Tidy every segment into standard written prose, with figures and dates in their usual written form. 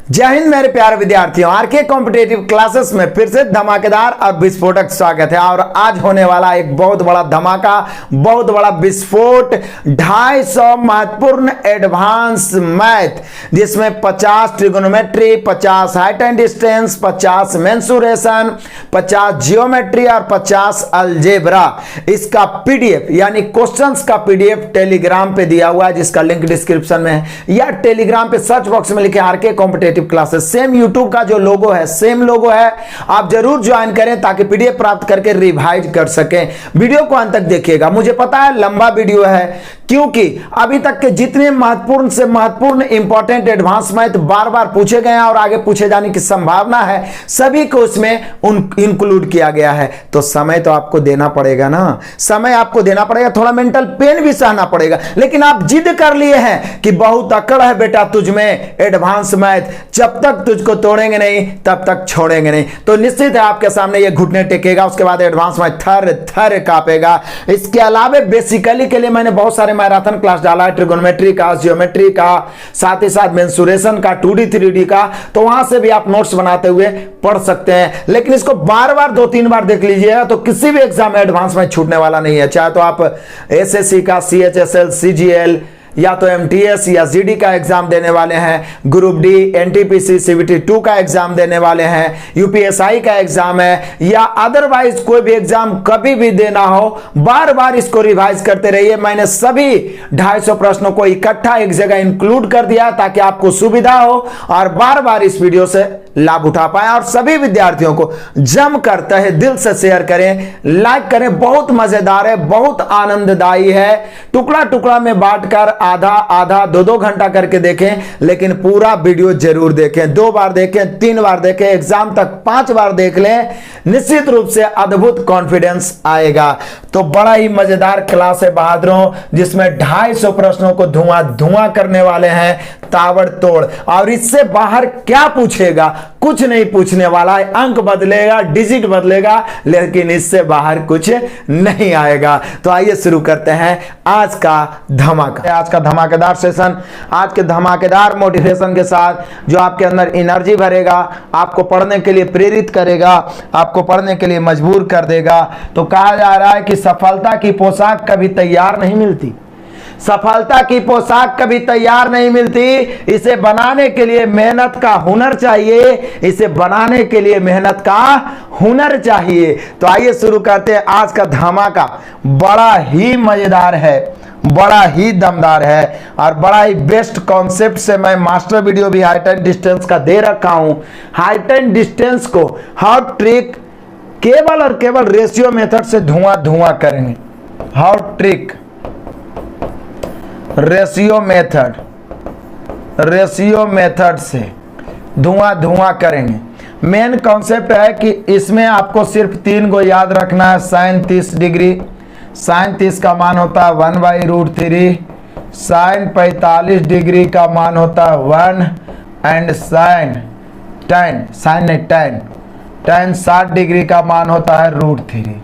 जय हिंद मेरे प्यारे विद्यार्थियों, आरके कॉम्पिटेटिव क्लासेस में फिर से धमाकेदार और विस्फोटक स्वागत है। और आज होने वाला एक बहुत बड़ा धमाका, बहुत बड़ा विस्फोट, 250 महत्वपूर्ण एडवांस मैथ, जिसमें 50 trigonometry, 50 height and distance, 50 mensuration, 50 geometry और 50 अलजेब्रा। इसका पीडीएफ यानी क्वेश्चंस का पीडीएफ टेलीग्राम पे दिया हुआ है, जिसका लिंक डिस्क्रिप्शन में है, या टेलीग्राम पे सर्च बॉक्स में लिखे RK competitive classes. Same YouTube का जो लोगो है, सेम लोगो है। आप जरूर ज्वाइन करें ताकि पीडीएफ प्राप्त करके रिवाइज कर सकें। वीडियो को अंत तक देखिएगा। मुझे पता है लंबा वीडियो है, क्योंकि अभी तक के जितने महत्वपूर्ण से महत्वपूर्ण इंपॉर्टेंट एडवांस मैथ बार बार पूछे गए हैं और आगे पूछे जाने की संभावना है, सभी को उसमें इंक्लूड किया गया है। तो समय तो आपको देना पड़ेगा ना, समय आपको देना पड़ेगा, थोड़ा मेंटल पेन भी सहना पड़ेगा। लेकिन आप जिद कर लिए हैं कि बहुत अकड़ है बेटा तुझ में, एडवांस मैथ, जब तक तुझको तोड़ेंगे नहीं तब तक छोड़ेंगे नहीं। तो निश्चित है आपके सामने ये घुटने टेकेगा, उसके बाद एडवांस मैथ थर थर कांपेगा। इसके अलावा बेसिकली के लिए मैंने बहुत सारे मैराथन क्लास डाला है, ट्रिगोनोमेट्री का, जियोमेट्री का, साथ ही साथ मेंसुरेशन का, 2D 3D का। तो वहां से भी आप नोट्स बनाते हुए पढ़ सकते हैं। लेकिन इसको बार बार 2-3 बार देख लीजिएगा तो किसी भी एग्जाम में एडवांस में छूटने वाला नहीं है। चाहे तो आप एसएससी का, सीएचएसएल, सीजीएल या तो एमटीएस या जीडी का एग्जाम देने वाले हैं, ग्रुप डी, एनटीपीसी, सीबीटी 2 का एग्जाम देने वाले हैं, यूपीएसआई का एग्जाम है, या अदरवाइज कोई भी एग्जाम कभी भी देना हो, बार बार इसको रिवाइज करते रहिए। मैंने सभी 250 प्रश्नों को इकट्ठा एक जगह इंक्लूड कर दिया ताकि आपको सुविधा हो और बार बार इस वीडियो से लाभ उठा पाए। और सभी विद्यार्थियों को जम कर तहे दिल से शेयर करें, लाइक करें। बहुत मजेदार है, बहुत आनंददायी है। टुकड़ा टुकड़ा में बांटकर आधा आधा 2-2 घंटा करके देखें, लेकिन पूरा वीडियो जरूर देखें। 2 बार देखें, 3 बार देखें, एग्जाम तक 5 बार देख लें, निश्चित रूप से अद्भुत कॉन्फिडेंस आएगा। तो बड़ा ही मजेदार क्लास है बहादुरों, जिसमें 250 प्रश्नों को धुआं धुआं करने वाले हैं, ताबड़तोड़। और इससे बाहर क्या पूछेगा? कुछ नहीं पूछने वाला है। अंक बदलेगा, डिजिट बदलेगा, लेकिन इससे बाहर कुछ नहीं आएगा। तो आइए शुरू करते हैं आज का धमाका, आज का धमाकेदार सेशन, आज के धमाकेदार मोटिवेशन के साथ, जो आपके अंदर एनर्जी भरेगा, आपको पढ़ने के लिए प्रेरित करेगा, आपको पढ़ने के लिए मजबूर कर देगा। तो कहा जा रहा है कि सफलता की पोशाक कभी तैयार नहीं मिलती, सफलता की पोशाक कभी तैयार नहीं मिलती, इसे बनाने के लिए मेहनत का हुनर चाहिए, इसे बनाने के लिए मेहनत का हुनर चाहिए। तो आइए शुरू करते हैं आज का धमाका। बड़ा ही मजेदार है, बड़ा ही दमदार है और बड़ा ही बेस्ट कॉन्सेप्ट से मैं मास्टर वीडियो भी हाइट एंड डिस्टेंस का दे रखा हूं। हाइट एंड डिस्टेंस को हाउ ट्रिक केवल और केवल रेशियो मेथड से धुआं धुआं करेंगे। हाउ ट्रिक रेशियो मेथड से धुआं धुआं करेंगे। मेन कॉन्सेप्ट है कि इसमें आपको सिर्फ 3 को याद रखना है। साइन 30 डिग्री, साइन 30 का मान होता है 1/√3, साइन 45 डिग्री का मान होता है 1, एंड साइन tan 60 डिग्री का मान होता है √3।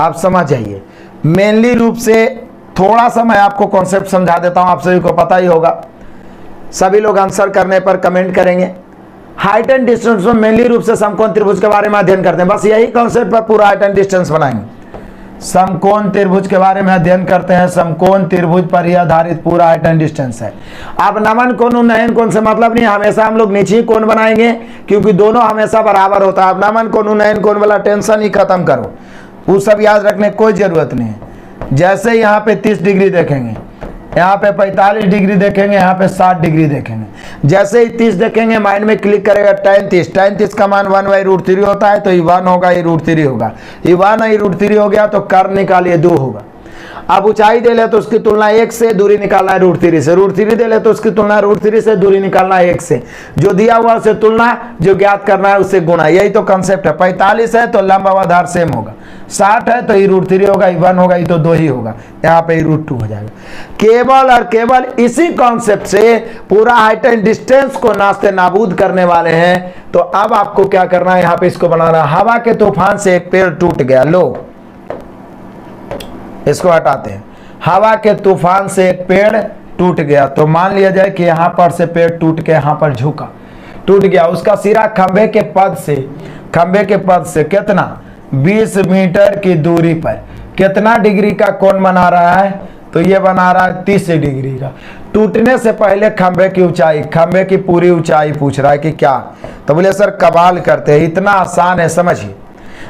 आप समझ जाइए। मेनली रूप से थोड़ा सा मैं आपको कॉन्सेप्ट समझा देता हूं, आप सभी को पता ही होगा। सभी लोग आंसर करने पर कमेंट करेंगे। हाइट एंड डिस्टेंस में मेनली रूप से समकोण त्रिभुज के बारे में अध्ययन करते हैं, बस यही कॉन्सेप्ट पर पूरा हाइट एंड डिस्टेंस बनाएंगे। समकोण त्रिभुज के बारे में अध्ययन करते हैं, समकोण त्रिभुज पर ही आधारित पूरा हाइट एंड डिस्टेंस है। अब नमन कोण उन्नयन कोण से मतलब नहीं, हमेशा हम लोग नीचे कोण बनाएंगे, क्योंकि दोनों हमेशा बराबर होता है। अब नमन कोण उन्नयन कोण वाला टेंशन ही खत्म करो, वो सब याद रखने की कोई जरूरत नहीं है। जैसे यहाँ पे 30 डिग्री देखेंगे, यहाँ पे 45 डिग्री देखेंगे, यहाँ पे 60 डिग्री देखेंगे। जैसे ही 30 देखेंगे माइंड में क्लिक करेगा tan 30 का मान 1/√3 होता है, तो ये 1 होगा, ये √3 होगा। ये 1 ये √3 हो गया तो कर्ण निकालिए 2 होगा। अब ऊंचाई दे ले तो उसकी तुलना 1 से, दूरी निकालना है √3 से। √3 दे ले तो उसकी तुलना √3 से, दूरी निकालना है 1 से। जो दिया हुआ उसे तुलना, जो ज्ञात करना है उससे गुणा। यही तो कंसेप्ट है। 45 है तो लंब व आधार सेम होगा, 60 है तो ये √3 होगा, ये 1 होगा, ये तो 2 ही होगा, यहाँ पे √2 हो जाएगा। केवल और केवल इसी कॉन्सेप्ट से पूरा हाइट एंड डिस्टेंस को नास्ते नाबूद करने वाले हैं। तो अब आपको क्या करना है, यहाँ पे इसको बनाना। हवा के तूफान से एक पेड़ टूट गया, लो इसको हटाते हैं। हवा के तूफान से एक पेड़ टूट गया, तो मान लिया जाए कि यहां पर से पेड़ टूट के यहां पर झुका। टूट गया, उसका सिरा खंबे के पद से कितना 20 मीटर की दूरी पर कितना डिग्री का कोण बना रहा है? तो ये बना रहा है 30 डिग्री का। टूटने से पहले खंबे की ऊंचाई, खंबे की पूरी ऊंचाई पूछ रहा है कि क्या? तो बोले सर कमाल करते हैं, इतना आसान है, समझिए।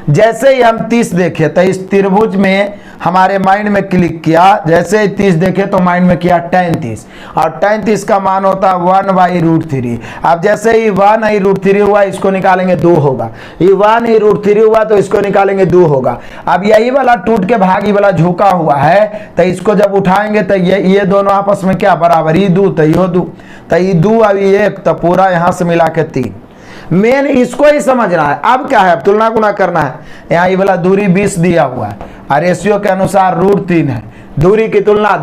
जैसे ही हम 30 देखे तो इस त्रिभुज में हमारे माइंड में क्लिक किया, जैसे ही 30 देखे तो माइंड में किया tan 30, और tan 30 का मान होता है 1/√3। अब जैसे ही 1/√3 हुआ, इसको निकालेंगे 2 होगा, ये 1/√3 हुआ तो इसको निकालेंगे 2 होगा। अब यही वाला टूट के भागी वाला झुका हुआ है, तो इसको जब उठाएंगे तो ये दोनों आपस में क्या बराबर, ये 2 तो यो 2, तो ये 2 अभी 1, तो पूरा यहाँ से मिला के 3। मेन इसको ही समझना है। अब क्या है, अब तुलना गुना करना है। यहाँ ये वाला दूरी 20 दिया हुआ है और रेशियो के अनुसार √3 है। दूरी की तुलना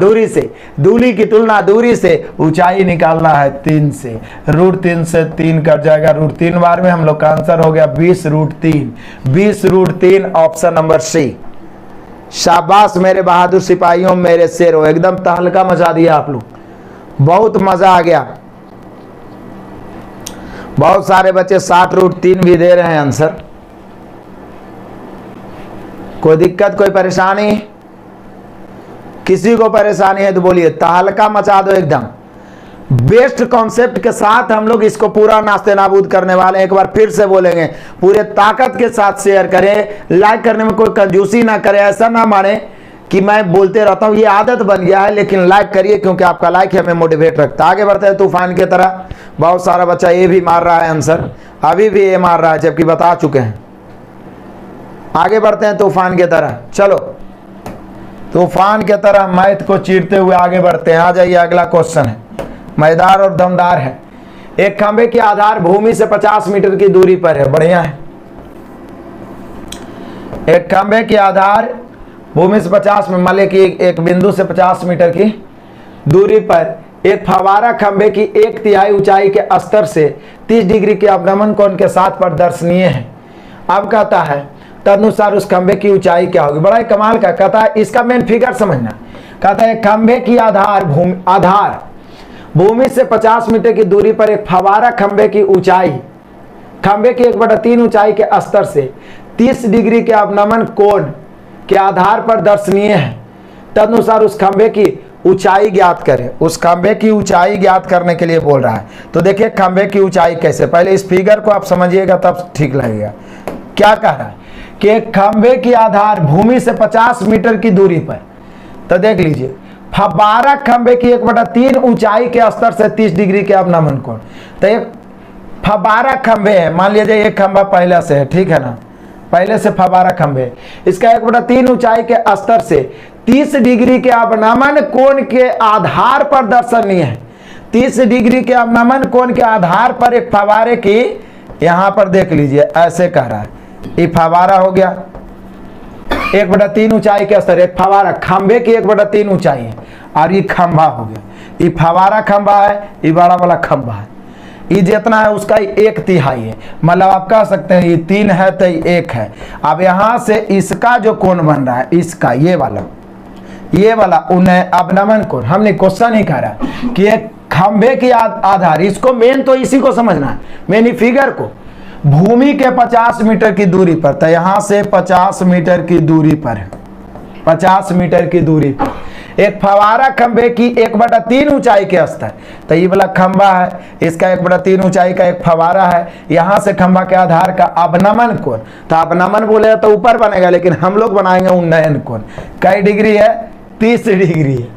दूरी से, ऊंचाई निकालना है 3 से। √3 से 3 कट जाएगा, √3 बार में हम लोग का आंसर हो गया 20√3। 20√3 ऑप्शन नंबर सी। शाबाश मेरे बहादुर सिपाहियों, मेरे शेरों, एकदम तहलका मचा दिया आप लोग, बहुत मजा आ गया। बहुत सारे बच्चे 60√3 भी दे रहे हैं आंसर। कोई दिक्कत, कोई परेशानी? किसी को परेशानी है तो बोलिए, तहलका मचा दो एकदम। बेस्ट कॉन्सेप्ट के साथ हम लोग इसको पूरा नास्ते नाबूद करने वाले हैं। एक बार फिर से बोलेंगे, पूरे ताकत के साथ शेयर करें, लाइक करने में कोई कंजूसी ना करें। ऐसा ना माने कि मैं बोलते रहता हूँ, ये आदत बन गया है, लेकिन लाइक करिए क्योंकि आपका लाइक हमें मोटिवेट रखता है। आगे बढ़ते हैं तूफान की तरह। बहुत सारा बच्चा ये भी मार रहा है आंसर, अभी भी ये मार रहा है जबकि बता चुके हैं। आगे बढ़ते हैं तूफान की तरह। चलो तूफान की तरह मैथ को चीरते हुए आगे बढ़ते हैं। आ जाइए, अगला क्वेश्चन है, मजेदार और दमदार है। एक खंबे की आधार भूमि से 50 मीटर की दूरी पर है। बढ़िया है। एक खंबे की आधार भूमि से 50 में, मान लें कि एक बिंदु से 50 मीटर की दूरी पर एक फवारा खंबे की 1/3 ऊंचाई के स्तर से 30 डिग्री के अवनमन कोण के साथ प्रदर्शनीय है। अब कहता है तदनुसार उस खंबे की ऊंचाई क्या होगी। बड़ा ही कमाल का कहता है, इसका मेन फिगर समझना। कहता है खंबे की आधार भूमि से 50 मीटर की दूरी पर एक फवारा खंबे की ऊंचाई, खंबे की 1/3 ऊंचाई के स्तर से 30 डिग्री के अवनमन कोण के आधार पर दर्शनीय है। तदनुसार उस खंबे की ऊंचाई ज्ञात करें। उस खंबे की ऊंचाई ज्ञात करने के लिए बोल रहा है। तो देखिए खंबे की ऊंचाई कैसे, पहले इस फिगर को आप समझिएगा तब ठीक लगेगा। क्या कह रहा है कि एक खंबे की आधार भूमि से 50 मीटर की दूरी पर, तो देख लीजिए फवारा खंबे की 1/3 ऊंचाई के स्तर से 30 डिग्री के अवनमन कोण। तो एक फवारा खंबे है, मान लीजिए एक खंबा पहले से है, ठीक है ना, पहले से फवारा खंबे, इसका 1/3 ऊंचाई के स्तर से 30 डिग्री के अवनमन कोण के आधार पर दर्शनीय है। 30 डिग्री के अवनमन कोण के आधार पर एक फवारे की, यहां पर देख लीजिए ऐसे कह रहा है, ये फवारा हो गया 1/3 ऊंचाई के स्तर, एक फवारा खंबे की 1/3 ऊंचाई है और ये खंबा हो गया। ये फवारा खंबा है, ये बड़ा वाला खंबा है, ये जितना है उसका 1/3 है। मतलब आप कह सकते हैं ये 3 है तो 1 है। अब यहां से इसका जो कोण बन रहा है, इसका ये वाला उन्हें अवनमन कोण, हमने क्वेश्चन ही कह रहा कि एक खंबे की आधार, इसको मेन तो इसी को समझना है, मेन फिगर को, भूमि के 50 मीटर की दूरी पर, तो यहां से 50 मीटर की दूरी पर, 50 मीटर की दूरी पर एक फवारा खंबे की 1/3 ऊंचाई के स्तर, तो ये वाला खंबा है, इसका 1/3 ऊंचाई का एक फवारा है, यहां से खंबा के आधार का अवनमन कोण, तो अवनमन बोले तो ऊपर बनेगा, लेकिन हम लोग बनाएंगे उन्नयन कोण। कई डिग्री है? 30 डिग्री है।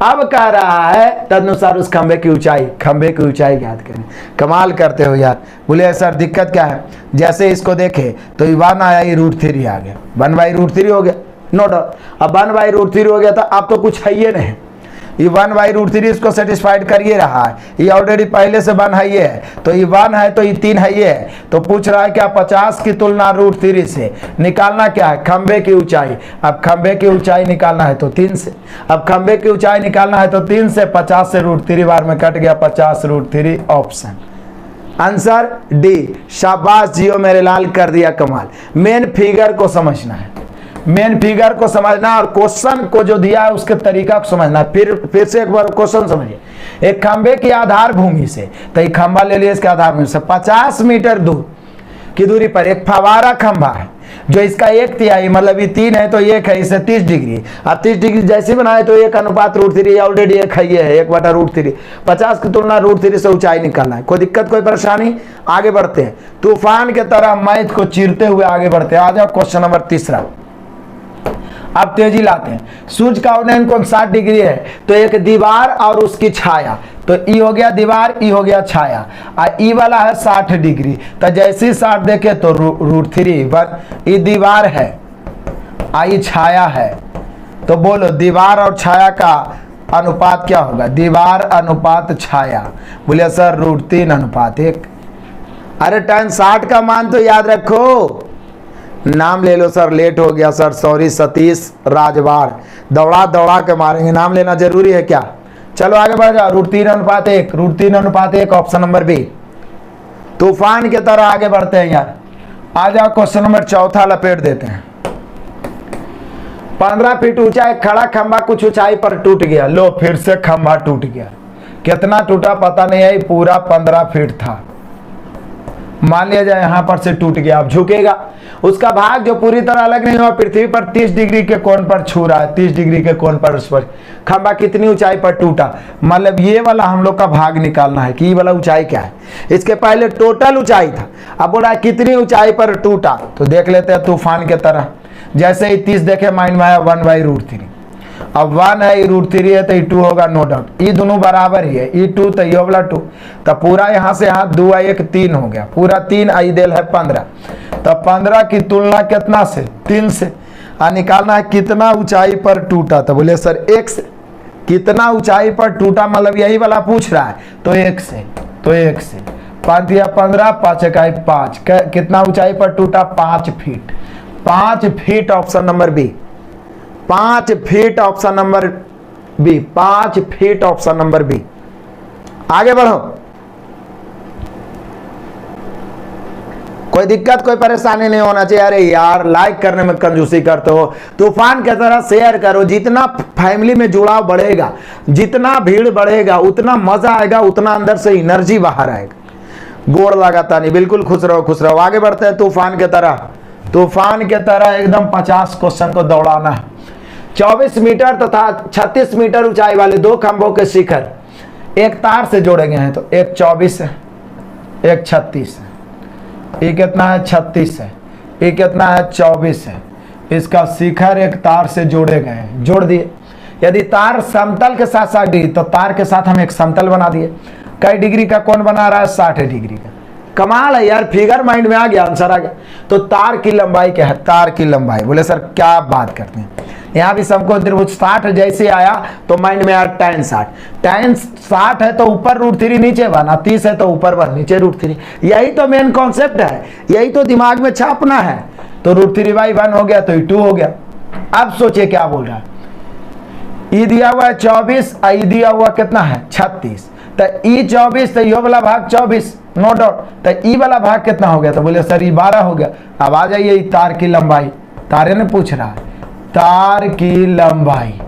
अब कह रहा है तदनुसार उस खंबे की ऊंचाई ज्ञात करें। कमाल करते हो यार। बोले सर दिक्कत क्या है? जैसे इसको देखे तो 1 आया, ये √3 आ गया, 1/√3 हो गया, नो डाउट। अब 1/√3 हो गया, तो अब तो कुछ है ये नहीं, ये 1/√3 इसको सेटिस्फाइड कर ये रहा है, ये ऑलरेडी पहले से 1 है, ये है तो ये 1 है, तो ये 3 है, ये है। तो पूछ रहा है क्या 50 की तुलना √3 से निकालना क्या है? खंबे की ऊंचाई। अब खंबे की ऊंचाई निकालना है तो 3 से, अब खंबे की ऊंचाई निकालना है तो 3 से, 50 से √3 बार में कट गया, 50√3 ऑप्शन आंसर डी। शाबाश जियो मेरे लाल, कर दिया कमाल। मेन फिगर को समझना है, मेन फिगर को समझना और क्वेश्चन को जो दिया है उसके तरीका को समझना। फिर से एक बार क्वेश्चन समझिए। एक खंबे की आधार भूमि से, तो एक खंबा ले लिया, इसके आधार भूमि से 50 मीटर दूर की दूरी पर एक फवारा खंबा है जो इसका 1/3 मतलब ये 3 है तो 1 है, इससे 30 डिग्री। अब 30 डिग्री जैसे बनाए तो 1:√3 ऑलरेडी 1 है, ये है 1/√3। 50 की तुलना √3 से ऊंचाई निकालना है। कोई दिक्कत कोई परेशानी? आगे बढ़ते हैं। तूफान के तरह मैथ को चीरते हुए आगे बढ़ते हैं। आ जाओ क्वेश्चन नंबर 3। अब तेजी लाते हैं। सूर्य का उन्नयन कोण 60 डिग्री है, तो एक दीवार और उसकी छाया, तो ई हो गया दीवार, ई हो गया छाया, और ई वाला है 60 डिग्री। तो जैसे 60 देखे तो √3 ई दीवार है, आई छाया है। तो बोलो दीवार और छाया का अनुपात क्या होगा? दीवार अनुपात छाया। बोले सर √3:1। अरे tan 60 का मान तो याद रखो। नाम ले लो सर, लेट हो गया सर, सॉरी। सतीश राजवाड़, दौड़ा के मारेंगे। नाम लेना जरूरी है क्या? चलो आगे बढ़ जाओ। √3:1, √3:1 ऑप्शन नंबर बी। तूफान के तरह आगे बढ़ते हैं यार। आ जाओ क्वेश्चन नंबर 4 लपेट देते हैं। 15 फीट ऊंचा एक खड़ा खंबा कुछ ऊंचाई पर टूट गया। लो फिर से खंबा टूट गया। कितना टूटा पता नहीं है, पूरा 15 फीट था। मान लिया जाए यहां पर से टूट गया, अब झुकेगा। उसका भाग जो पूरी तरह अलग नहीं हुआ, पृथ्वी पर 30 डिग्री के कोण पर छू रहा है। 30 डिग्री के कोण पर उस पर खंबा कितनी ऊंचाई पर टूटा, मतलब ये वाला हम लोग का भाग निकालना है कि ये वाला ऊंचाई क्या है। इसके पहले टोटल ऊंचाई था, अब बोला कितनी ऊंचाई पर टूटा। तो देख लेते हैं तूफान के तरह। जैसे ही 30 देखे माइंड में आया 1/√3। अब 1 है, √3 है तो ये 2 होगा, नो डाउट। ये दोनों बराबर ही है, ये 2 तो ये वाला 2। तो पूरा यहाँ से यहाँ 2 है 1 3 हो गया, पूरा 3 आई देल है 15। तो 15 की तुलना कितना से? 3 से। निकालना है कितना ऊंचाई पर टूटा। तो बोले सर 1 से। कितना ऊंचाई पर टूटा मतलब यही वाला पूछ रहा है, तो 1 से। तो 1 से 5 या 15, 5 इकाई 5। कितना ऊंचाई पर टूटा? 5 feet. 5 feet option number B. 5 feet option number B. 5 feet option number B. आगे बढ़ो। कोई दिक्कत कोई परेशानी नहीं होना चाहिए। अरे यार लाइक करने में कंजूसी करते हो। तूफान की तरह शेयर करो। जितना फैमिली में जुड़ाव बढ़ेगा, जितना भीड़ बढ़ेगा, उतना मजा आएगा, उतना अंदर से एनर्जी बाहर आएगा। गोड़ लगाता नहीं, बिल्कुल खुश रहो खुश रहो। आगे बढ़ते हैं। तूफान की तरह, तूफान की तरह एकदम 50 क्वेश्चन को दौड़ाना है। 24 मीटर तथा 36 मीटर ऊंचाई वाले 2 खंभों के शिखर एक तार से जोड़े गए हैं। तो एक 24 है, एक 36 है। ये कितना है? 36 है। ये कितना है? 24 है। इसका शिखर एक तार से जोड़े गए हैं, जोड़ दिए। यदि तार समतल के साथ 60 डिग्री, तो तार के साथ हम एक समतल बना दिए। कई डिग्री का कौन बना रहा है? 60 डिग्री का। कमाल है यार, फिगर माइंड में आ गया, आंसर आ गया। तो तार की लंबाई क्या है? तार की लंबाई। बोले सर क्या बात करते हैं। यहाँ भी सबको त्रिभुज 60 जैसे आया तो माइंड में आया tan 60। tan 60 है तो ऊपर √3 नीचे बना, 30 है तो ऊपर बन नीचे √3। यही तो मेन कॉन्सेप्ट है, यही तो दिमाग में छापना है। तो √3/1 हो गया तो ये 2 हो गया। अब सोचिए क्या बोल रहा है। ई दिया हुआ है 24, ई दिया हुआ कितना है? 36। तो ई 24 तो ये वाला भाग 24, नो डाउट। तो ई वाला भाग कितना हो गया? तो बोले सर ये 12 हो गया। अब आ जाइए तार की लंबाई। तारे ने पूछ रहा है तार की लंबाई।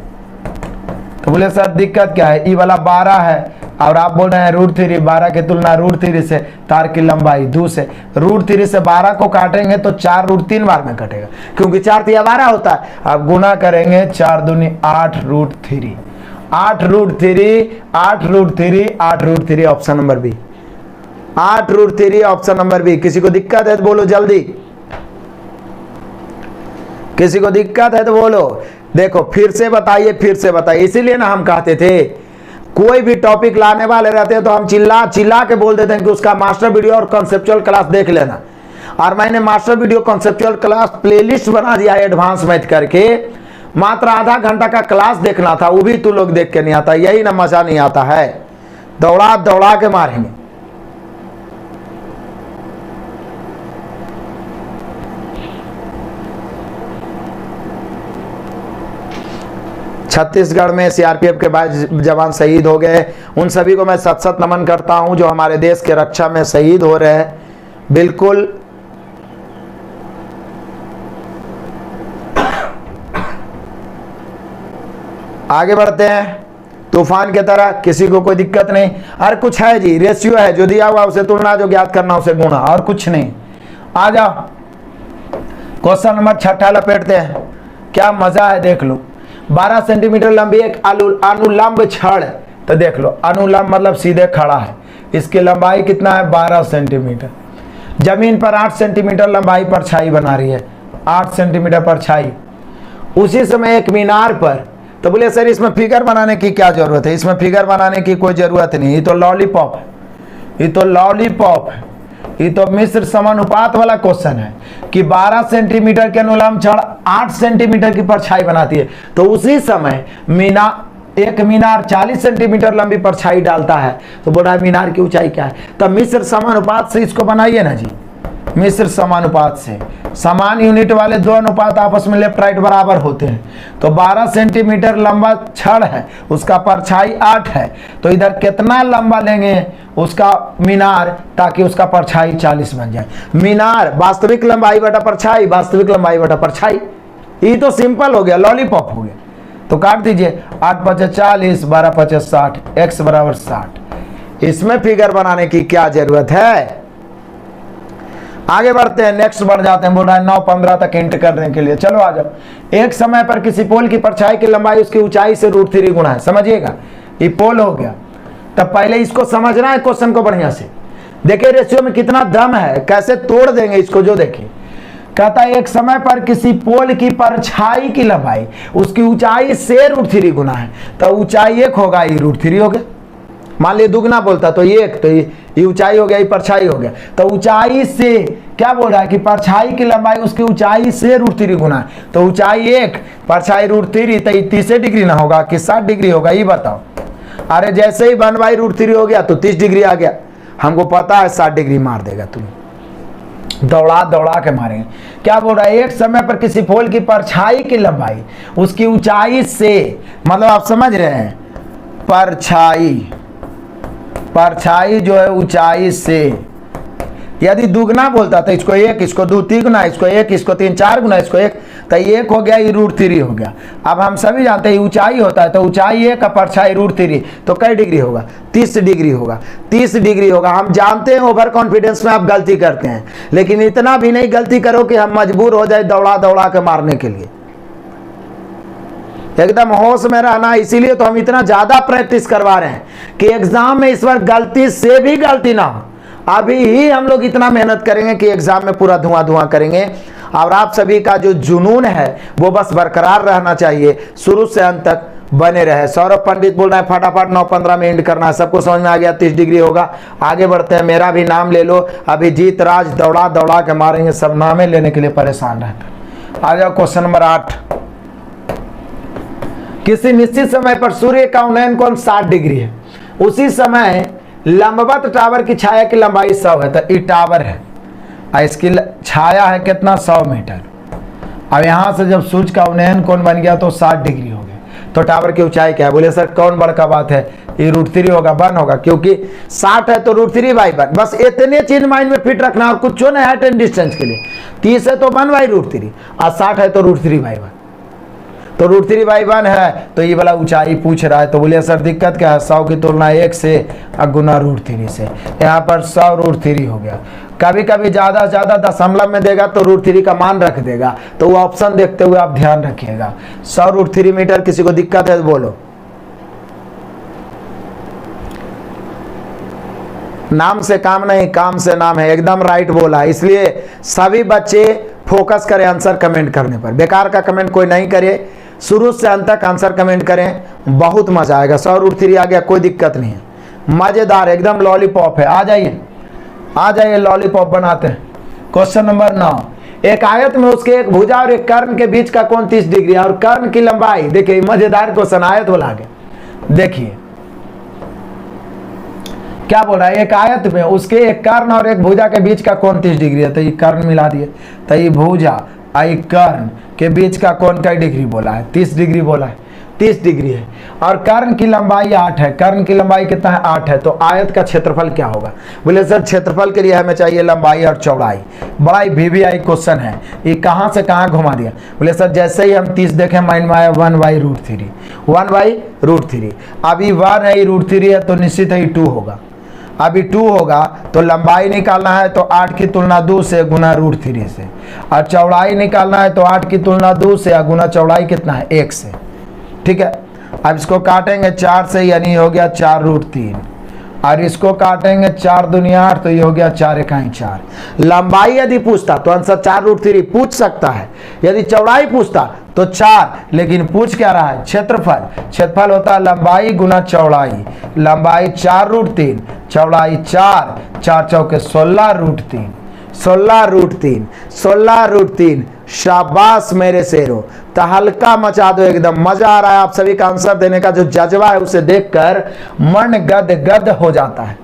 तो बोले सर दिक्कत क्या है? ई वाला 12 है और आप बोल रहे हैं √3। 12 की तुलना √3 से। तार की लंबाई 2 से। √3 से 12 को काटेंगे तो 4 √3 बार में कटेगा, क्योंकि 4 3 12 होता है। अब गुना करेंगे 4 दूनी 8 √3। 8 √3, 8 √3, 8 √3 option number B. 8 √3 option number B. किसी को दिक्कत है तो बोलो जल्दी, किसी को दिक्कत है तो बोलो। देखो फिर से बताइए, फिर से बताइए। इसीलिए ना हम कहते थे कोई भी टॉपिक लाने वाले रहते हैं तो हम चिल्ला चिल्ला के बोल देते हैं कि उसका मास्टर वीडियो और कॉन्सेप्चुअल क्लास देख लेना। और मैंने master video conceptual class playlist बना दिया है एडवांस मैथ करके। मात्र आधा घंटा का क्लास देखना था, वो भी तू लोग देख के नहीं आता। यही ना मजा नहीं आता है, दौड़ा दौड़ा के मारेंगे। छत्तीसगढ़ में सीआरपीएफ के 22 जवान शहीद हो गए। उन सभी को मैं सत सत नमन करता हूं जो हमारे देश के रक्षा में शहीद हो रहे हैं। बिल्कुल आगे बढ़ते हैं तूफान की तरह, किसी को कोई दिक्कत नहीं। अरे कुछ है जी, रेशियो है जो दिया हुआ उसे तुलना, जो ज्ञात करना उसे गुणा, और कुछ नहीं। आ जाओ क्वेश्चन नंबर 6 लपेटते हैं, क्या मजा है देख लो। 12 सेंटीमीटर लंबी एक अनुलंब छड़, तो देख लो अनुलंब मतलब सीधे खड़ा है, इसकी लंबाई कितना है 12 सेंटीमीटर। जमीन पर 8 सेंटीमीटर लंबाई परछाई बना रही है, 8 सेंटीमीटर परछाई। उसी समय एक मीनार पर, तो बोले सर इसमें फिगर बनाने की क्या जरूरत है? इसमें फिगर बनाने की कोई जरूरत नहीं, ये तो लॉलीपॉप है, ये तो लॉलीपॉप है, ये तो मिश्र समानुपात वाला क्वेश्चन है कि 12 सेंटीमीटर के अनुलंब छड़ 8 सेंटीमीटर की परछाई बनाती है। तो उसी समय एक मीनार 40 सेंटीमीटर लंबी परछाई डालता है, तो बोल रहा है मीनार की ऊंचाई क्या है? तब मिश्र समानुपात से इसको बनाइए ना जी, मिश्र समानुपात से। समान यूनिट वाले दो अनुपात आपस में लेफ्ट राइट बराबर होते हैं। तो 12 सेंटीमीटर लंबा छड़ है, उसका परछाई 8 है, तो इधर कितना लंबा लेंगे उसका मीनार, ताकि उसका परछाई 40 बन जाए। मीनार वास्तविक लंबाई बटा परछाई, वास्तविक लंबाई बटा परछाई, ये तो सिंपल हो गया, लॉलीपॉप हो गया। तो काट दीजिए, 8 × 5 = 40, 12 × 5 = 60, x बराबर 60। इसमें फिगर बनाने की क्या जरूरत है? आगे बढ़ते हैं, नेक्स्ट बढ़ जाते हैं। बोल रहा है 9-15 तक एंटर करने के लिए। चलो आ जाओ। एक समय पर किसी पोल की परछाई की लंबाई उसकी ऊंचाई से √3 गुना है। समझिएगा, ये पोल हो गया। तब पहले इसको समझना है क्वेश्चन को बढ़िया से। देखिए रेशियो में कितना दम है, कैसे तोड़ देंगे इसको, जो देखिए। कहता है एक समय पर किसी पोल की परछाई की लंबाई उसकी ऊंचाई से √3 गुना है, तो ऊंचाई 1 होगा, ये √3 हो गया। मान लीजिए दुगना बोलता तो ये 1, तो ये ऊंचाई हो गया, ये परछाई हो गया। तो ऊंचाई से क्या बोल रहा है कि परछाई की लंबाई उसकी ऊंचाई से √3 गुना है, तो ऊंचाई 1, परछाई √3, तो ये 30 डिग्री ना होगा कि 60 डिग्री होगा, ये बताओ। अरे जैसे ही 1/√3 हो गया तो 30 डिग्री आ गया। हमको पता है 60 डिग्री मार देगा, तुम दौड़ा दौड़ा के मारेंगे। क्या बोल रहा है? एक समय पर किसी पोल की परछाई की लंबाई उसकी ऊंचाई से, मतलब आप समझ रहे हैं, परछाई जो है ऊंचाई से, यदि दुगना बोलता तो इसको 1, इसको 2 3 गुना, इसको 1, इसको 3 4 गुना, इसको 1, तो 1 हो गया, ये √3 हो गया। अब हम सभी जानते हैं ऊंचाई होता है, तो ऊंचाई 1 का परछाई √3, तो कई डिग्री होगा? 30 डिग्री होगा, 30 डिग्री होगा। हम जानते हैं ओवर कॉन्फिडेंस में आप गलती करते हैं, लेकिन इतना भी नहीं गलती करो कि हम मजबूर हो जाए दौड़ा दौड़ा के मारने के लिए। एकदम होश में रहना, इसीलिए तो हम इतना ज्यादा प्रैक्टिस करवा रहे हैं कि एग्जाम में इस बार गलती से भी गलती ना हो। अभी ही हम लोग इतना मेहनत करेंगे कि एग्जाम में पूरा धुआं धुआं करेंगे। और आप सभी का जो जुनून है वो बस बरकरार रहना चाहिए, शुरू से अंत तक बने रहे। सौरभ पंडित बोल रहे हैं फटाफट 9:15 में एंड करना है। सबको समझ में आ गया? 30 डिग्री होगा। आगे बढ़ते हैं, मेरा भी नाम ले लो। अभिजीत राज दौड़ा दौड़ा के मारेंगे, सब नामे लेने के लिए परेशान रहते। आ जाओ क्वेश्चन नंबर 8। किसी निश्चित समय पर सूर्य का उन्नयन कोण 60 डिग्री है, उसी समय लंबवत टावर की छाया की लंबाई 100 है। तो ये टावर है और इसकी छाया है कितना? 100 मीटर। अब यहाँ से जब सूर्य का उन्नयन कोण बन गया तो 60 डिग्री हो गया, तो टावर की ऊंचाई क्या है? बोले सर कौन बड़का बात है, ये √3 होगा, 1 होगा, क्योंकि 60 है तो √3/1। बस इतने चीज माइंड में फिट रखना और कुछ नहीं है। 10 डिस्टेंस के लिए 30 है तो 1/√3 और 60 है तो √3/1। तो √3/1 है, तो ये वाला ऊंचाई पूछ रहा है। तो बोलिए सर दिक्कत क्या है? 100 की तुलना 1 से और गुना √3 से, यहाँ पर 100 √3 हो गया। कभी कभी ज्यादा ज्यादा दशमलव में देगा तो √3 का मान रख देगा, तो वो ऑप्शन देखते हुए आप ध्यान रखिएगा। 100 √3 मीटर। किसी को दिक्कत है तो बोलो। नाम से काम नहीं, काम से नाम है, एकदम राइट बोला। इसलिए सभी बच्चे फोकस करें आंसर कमेंट करने पर, बेकार का कमेंट कोई नहीं करे। शुरू से अंत तक आंसर कमेंट करें, बहुत मजा आएगा। 100 √3 आ गया, कोई दिक्कत नहीं है, मजेदार एकदम लॉलीपॉप है। आ जाइए आ जाइए, लॉलीपॉप बनाते हैं। Question number 9। एक आयत में उसके एक भुजा और एक कर्ण के बीच का कोण 30 डिग्री है और कर्ण की लंबाई, देखिए मजेदार क्वेश्चन, आयत बोला आगे। देखिए क्या बोल रहा है? एक आयत में उसके एक कर्ण और एक भुजा के बीच का कोण 30 डिग्री है, तो ये कर्ण मिला दिए, तो ये भुजा और कर्ण के बीच का कोण कई डिग्री बोला है? 30 डिग्री बोला है। 30 डिग्री है और कर्ण की लंबाई 8 है। कर्ण की लंबाई कितना है? 8 है। तो आयत का क्षेत्रफल क्या होगा? बोले सर क्षेत्रफल के लिए हमें चाहिए लंबाई और चौड़ाई। बड़ा ही VVI क्वेश्चन है, ये कहाँ से कहाँ घुमा दिया। बोले सर जैसे ही हम 30 देखें माइंड में आया 1/√3, 1/√3। अभी 1 है, √3 है तो निश्चित है 2 होगा। अभी 2 होगा तो लंबाई निकालना है तो 8 की तुलना 2 से गुना √3 से, और चौड़ाई निकालना है तो 8 की तुलना 2 से या गुना चौड़ाई कितना है? 1 से। ठीक है, अब इसको काटेंगे 4 से, यानी हो गया 4√3, और इसको काटेंगे 4 दुनिया 8 तो ये हो गया 4 इकाई 4। लंबाई यदि पूछता तो आंसर 4√3 पूछ सकता है, यदि चौड़ाई पूछता तो 4, लेकिन पूछ क्या रहा है? क्षेत्रफल। क्षेत्रफल होता है लंबाई गुना चौड़ाई। लंबाई 4√3, चौड़ाई 4, 4 चौके 16√3, 16√3, 16√3। शाबाश मेरे शेरों, तो हल्का मचा दो एकदम। मजा आ रहा है आप सभी का आंसर देने का, जो जज्बा है उसे देखकर मन गदगद हो जाता है,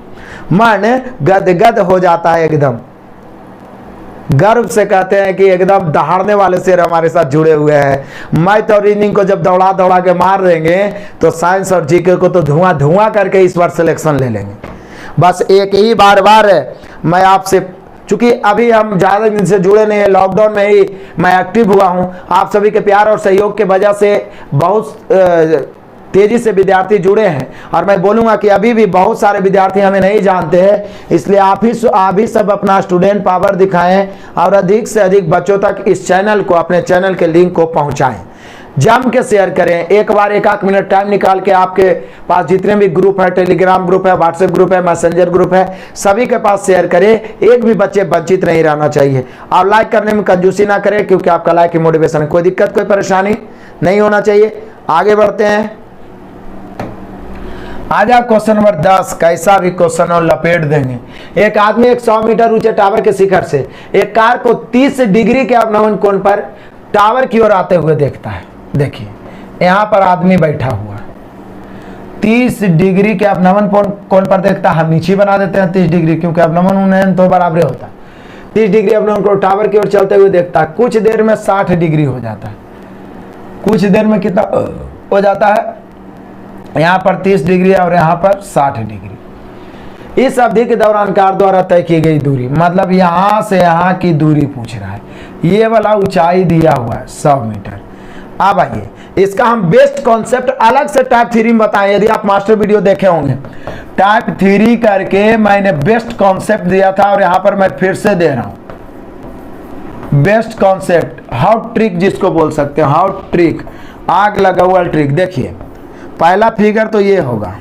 मन गदगद हो जाता है एकदम। गर्व से कहते हैं कि एकदम दहाड़ने वाले शेर हमारे साथ जुड़े हुए हैं। मैथ और रीजनिंग को जब दौड़ा दौड़ा के मार देंगे तो साइंस और जीके को तो धुआं धुआं करके इस बार सिलेक्शन ले लेंगे। बस एक ही बार मैं आपसे, चूंकि अभी हम ज़्यादा दिन से जुड़े नहीं है, लॉकडाउन में ही मैं एक्टिव हुआ हूं, आप सभी के प्यार और सहयोग के वजह से बहुत तेजी से विद्यार्थी जुड़े हैं, और मैं बोलूंगा कि अभी भी बहुत सारे विद्यार्थी हमें नहीं जानते हैं, इसलिए आप ही सब अपना स्टूडेंट पावर दिखाएं और अधिक से अधिक बच्चों तक इस चैनल को, अपने चैनल के लिंक को पहुंचाएं, जम के शेयर करें। एक बार 1-1 मिनट टाइम निकाल के आपके पास जितने भी ग्रुप है, टेलीग्राम ग्रुप है, व्हाट्सएप ग्रुप है, मैसेंजर ग्रुप है, सभी के पास शेयर करें। एक भी बच्चे वंचित नहीं रहना चाहिए। और लाइक करने में कंजूसी ना करें, क्योंकि आपका लाइक की मोटिवेशन है। कोई दिक्कत कोई परेशानी नहीं होना चाहिए। आगे बढ़ते हैं, आजा क्वेश्चन नंबर 10। कैसा भी क्वेश्चन हो लपेट देंगे। एक आदमी 100 मीटर ऊंचे टावर के शिखर से एक कार को 30 डिग्री के अवनमन कोण पर टावर की ओर आते हुए देखता है। देखिए यहां पर आदमी बैठा हुआ है, 30 डिग्री के अवनमन कोण पर देखता है। हम नीचे बना देते हैं 30 डिग्री, क्योंकि अवनमन उन्नयन तो बराबर होता है। 30 डिग्री अवनमन कोण टावर की ओर चलते हुए देखता है। कुछ देर में 60 डिग्री हो जाता है। कुछ देर में कितना हो जाता है? यहाँ पर 30 डिग्री और यहाँ पर 60 डिग्री। इस अवधि के दौरान कार द्वारा तय की गई दूरी, मतलब यहाँ से यहाँ की दूरी पूछ रहा है। ये वाला ऊंचाई दिया हुआ है 100 मीटर। अब आइए इसका हम बेस्ट कॉन्सेप्ट अलग से टाइप 3 में बताएं। यदि आप मास्टर वीडियो देखे होंगे, टाइप 3 करके मैंने बेस्ट कॉन्सेप्ट दिया था, और यहाँ पर मैं फिर से दे रहा हूँ बेस्ट कॉन्सेप्ट, हाउ ट्रिक जिसको बोल सकते हैं, हाउ ट्रिक, आग लगा हुआ ट्रिक। देखिए पहला फिगर तो ये होगा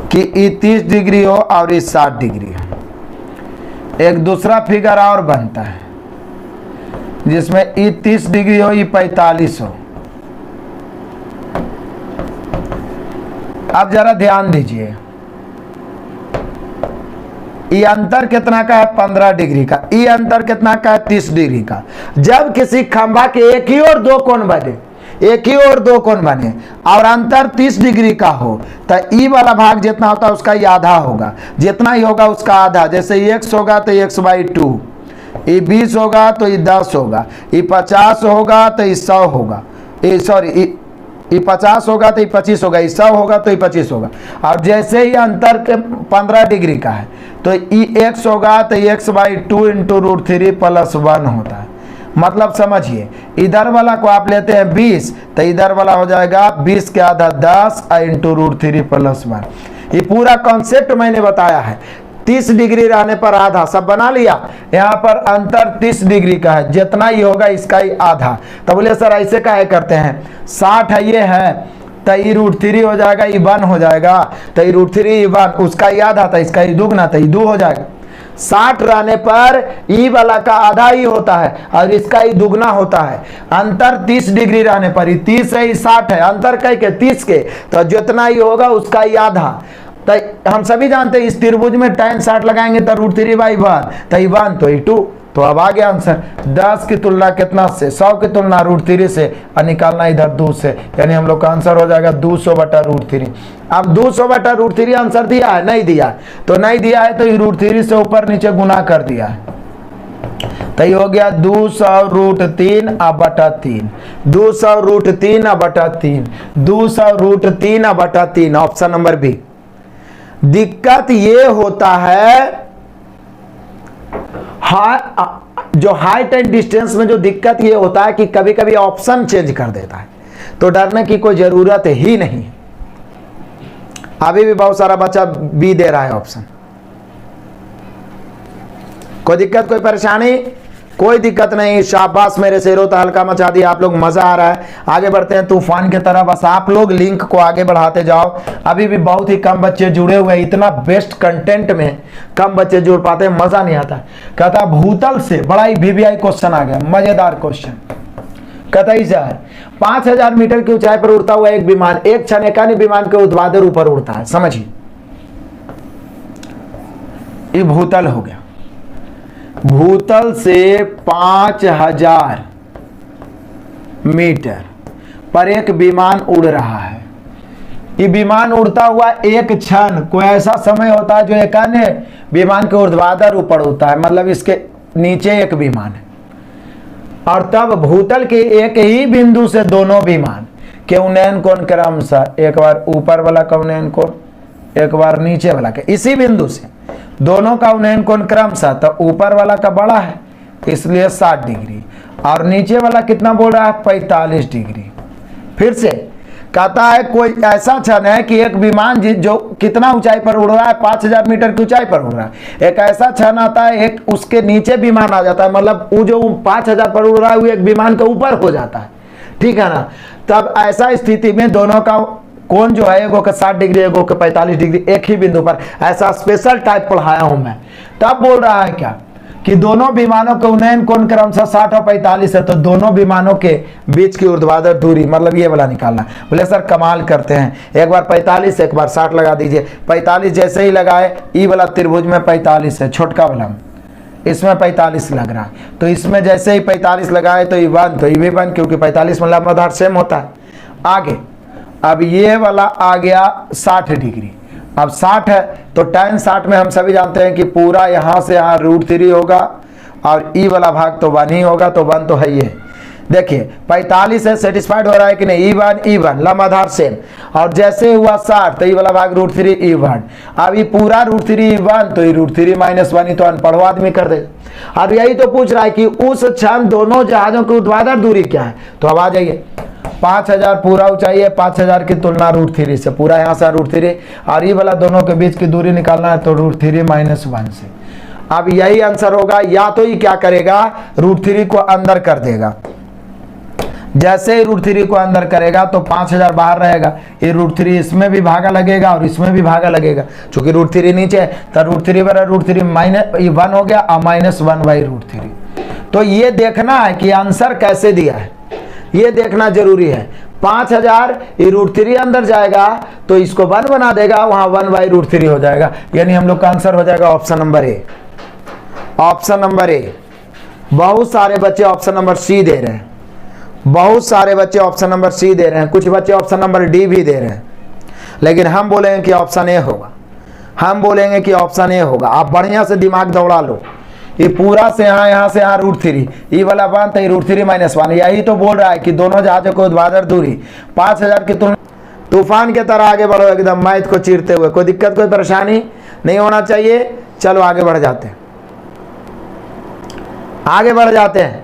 कि ये 30 डिग्री हो और ये 60 डिग्री हो। एक दूसरा फिगर और बनता है जिसमें ये 30 डिग्री हो, ये 45 हो। अब जरा ध्यान दीजिए, ये अंतर कितना का है? 15 डिग्री का। ये अंतर कितना का है? 30 डिग्री का। जब किसी खंभा के एक ही और दो कोण बने, एक ही और दो कोण बने और अंतर 30 डिग्री का हो, तो ई वाला भाग जितना होता है उसका ये आधा होगा, जितना ही होगा उसका आधा। जैसे x होगा तो x/2, ये 20 होगा तो ये 10 होगा, ये 50 होगा तो ये 100 होगा, ये 50 होगा तो ये 25 होगा, ये 100 होगा तो ये 25 होगा। और जैसे ही अंतर 15 डिग्री का है तो ये x होगा तो x/2 × √3 + 1 होता है। मतलब समझिए, इधर वाला को आप लेते हैं 20 तो इधर वाला हो जाएगा 20 के आधा 10 × √3 + 1। ये पूरा कॉन्सेप्ट मैंने बताया है। 30 डिग्री रहने पर आधा, सब बना लिया। यहाँ पर अंतर 30 डिग्री का है, जितना ही होगा इसका ही आधा। तो बोले सर ऐसे काहे करते हैं? 60 है, ये है तो ये √3 हो जाएगा, ये 1 हो जाएगा, तो ये √3 1, उसका ही आधा था, इसका ही दुगना था, ये 2 हो जाएगा। 60 रहने पर ई वाला का आधा ही होता है और इसका ही दुगना होता है। अंतर 30 डिग्री रहने पर ही 30 है, 60 है, अंतर कई के 30 के, तो जितना ही होगा उसका ही आधा। तो हम सभी जानते हैं इस त्रिभुज में tan 60 लगाएंगे तो √3/1, तो ये 1 तो ये 2। तो अब आ गया आंसर। 10 की तुलना कितना से? 100 की तुलना √3 से, और निकालना इधर 2 से, यानी हम लोग का आंसर हो जाएगा 200/√3। अब 200/√3 आंसर दिया है? नहीं दिया है। तो नहीं दिया है तो √3 से ऊपर नीचे गुना कर दिया है। तो ये हो गया 200√3/3, 200√3/3, 200√3/3, ऑप्शन नंबर बी। दिक्कत ये होता है जो हाइट एंड डिस्टेंस में जो दिक्कत ये होता है कि कभी कभी ऑप्शन चेंज कर देता है, तो डरने की कोई जरूरत ही नहीं। अभी भी बहुत सारा बच्चा बी दे रहा है ऑप्शन। कोई दिक्कत, कोई परेशानी? कोई दिक्कत नहीं। शाबाश मेरे शेरों, तो हल्का मचा दिया आप लोग, मजा आ रहा है। आगे बढ़ते हैं तूफान की तरह। बस आप लोग लिंक को आगे बढ़ाते जाओ। अभी भी बहुत ही कम बच्चे जुड़े हुए हैं। इतना बेस्ट कंटेंट में कम बच्चे जुड़ पाते हैं, मजा नहीं आता। कहता भूतल से बड़ा ही VVI क्वेश्चन आ गया, मजेदार क्वेश्चन। कहता ही सर 5000 मीटर की ऊंचाई पर उड़ता हुआ एक विमान एक क्षण एकानी विमान के ऊर्ध्वाधर ऊपर उड़ता है। समझिए, ये भूतल हो गया। भूतल से 5000 मीटर पर एक विमान उड़ रहा है। ये विमान उड़ता हुआ एक क्षण, कोई ऐसा समय होता है जो एकान्य विमान के ऊर्ध्वाधर ऊपर उड़ता है, मतलब इसके नीचे एक विमान है। और तब भूतल के एक ही बिंदु से दोनों विमान के उन्नयन कोण क्रमशः, एक बार ऊपर वाला का उन्नयन कोण, एक बार नीचे वाला के, इसी बिंदु से दोनों का उन्नयन कोण क्रमशः, तो ऊपर वाला का बड़ा है इसलिए 60 डिग्री, और नीचे वाला कितना बोल रहा है 45 डिग्री। फिर से कहता है कोई ऐसा क्षण है कि एक विमान जो कितना ऊंचाई पर उड़ रहा है, 5000 मीटर की ऊंचाई पर उड़ रहा है। एक ऐसा क्षण आता है एक उसके नीचे विमान आ जाता है, मतलब वो जो 5000 पर उड़ रहा है वो एक विमान के ऊपर हो जाता है, ठीक है ना। तब ऐसा स्थिति में दोनों का कोण जो है एगो का 60 डिग्री एगो का 45 डिग्री, एक ही बिंदु पर। ऐसा स्पेशल टाइप पढ़ाया हूं मैं। तब बोल रहा है क्या कि दोनों विमानों के उन्नयन कोण क्रमशः 60 और 45 है, तो दोनों विमानों के बीच की ऊर्ध्वाधर दूरी, मतलब ये वाला निकालना। बोले सर कमाल करते हैं, एक बार 45 एक बार 60 लगा दीजिए। 45 जैसे ही लगाए, ई वाला त्रिभुज में 45 है, छोटका वाला इसमें 45 लग रहा है, तो इसमें जैसे ही 45 लगाए तो ये 1, तो ये भी 1, क्योंकि 45 में लंबाधार सेम होता है। आगे अब ये वाला आ गया 60 डिग्री। अब 60 है तो tan 60 में हम सभी जानते हैं कि पूरा यहाँ से यहाँ √3 होगा, और ई वाला भाग तो 1 ही होगा, तो 1 तो है ये। देखिए 45 है, सेटिस्फाइड हो रहा है कि नहीं, E1 लंबाधार सेम, और जैसे हुआ 60 तो ई वाला भाग √3 E1। अब ये पूरा √3 E1, तो ये √3 - 1 ही तो अनपढ़ आदमी कर दे। अब यही तो पूछ रहा है कि उस क्षण दोनों जहाजों की ऊर्ध्वाधर दूरी क्या है। तो अब आ जाइए, 5000 पूरा ऊंचाई है, 5000 की तुलना √3 से, पूरा यहाँ से √3, और ये वाला दोनों के बीच की दूरी निकालना है, तो √3 - 1 से। अब यही आंसर होगा। या तो ये क्या करेगा, √3 को अंदर कर देगा। जैसे ही √3 को अंदर करेगा तो 5000 बाहर रहेगा, ये √3 इसमें भी भागा लगेगा और इसमें भी भागा लगेगा, चूंकि √3 नीचे है, तो √3 बराबर √3 -1 हो गया, और -1/√3। तो ये देखना है कि आंसर कैसे दिया है, ये देखना जरूरी है। 5000 ये √3 अंदर जाएगा तो इसको 1 बना देगा, वहां 1/√3 हो जाएगा, यानी हम लोग का आंसर हो जाएगा option number A. Option number A. बहुत सारे बच्चे ऑप्शन नंबर सी दे रहे हैं, बहुत सारे बच्चे ऑप्शन नंबर सी दे रहे हैं, कुछ बच्चे ऑप्शन नंबर डी भी दे रहे हैं, लेकिन हम बोलेंगे कि ऑप्शन ए होगा। हम बोलेंगे कि ऑप्शन ए होगा। आप बढ़िया से दिमाग दौड़ा लो। ये पूरा से यहाँ से यहाँ √3, ये वाला 1 तो √3 - 1, यही तो बोल रहा है कि दोनों जहाजों को ऊर्ध्वाधर दूरी 5000 की तुलना। तूफान के तरह आगे बढ़ो एकदम मैथ को चीरते हुए, कोई दिक्कत कोई परेशानी नहीं होना चाहिए। चलो आगे बढ़ जाते हैं, आगे बढ़ जाते हैं।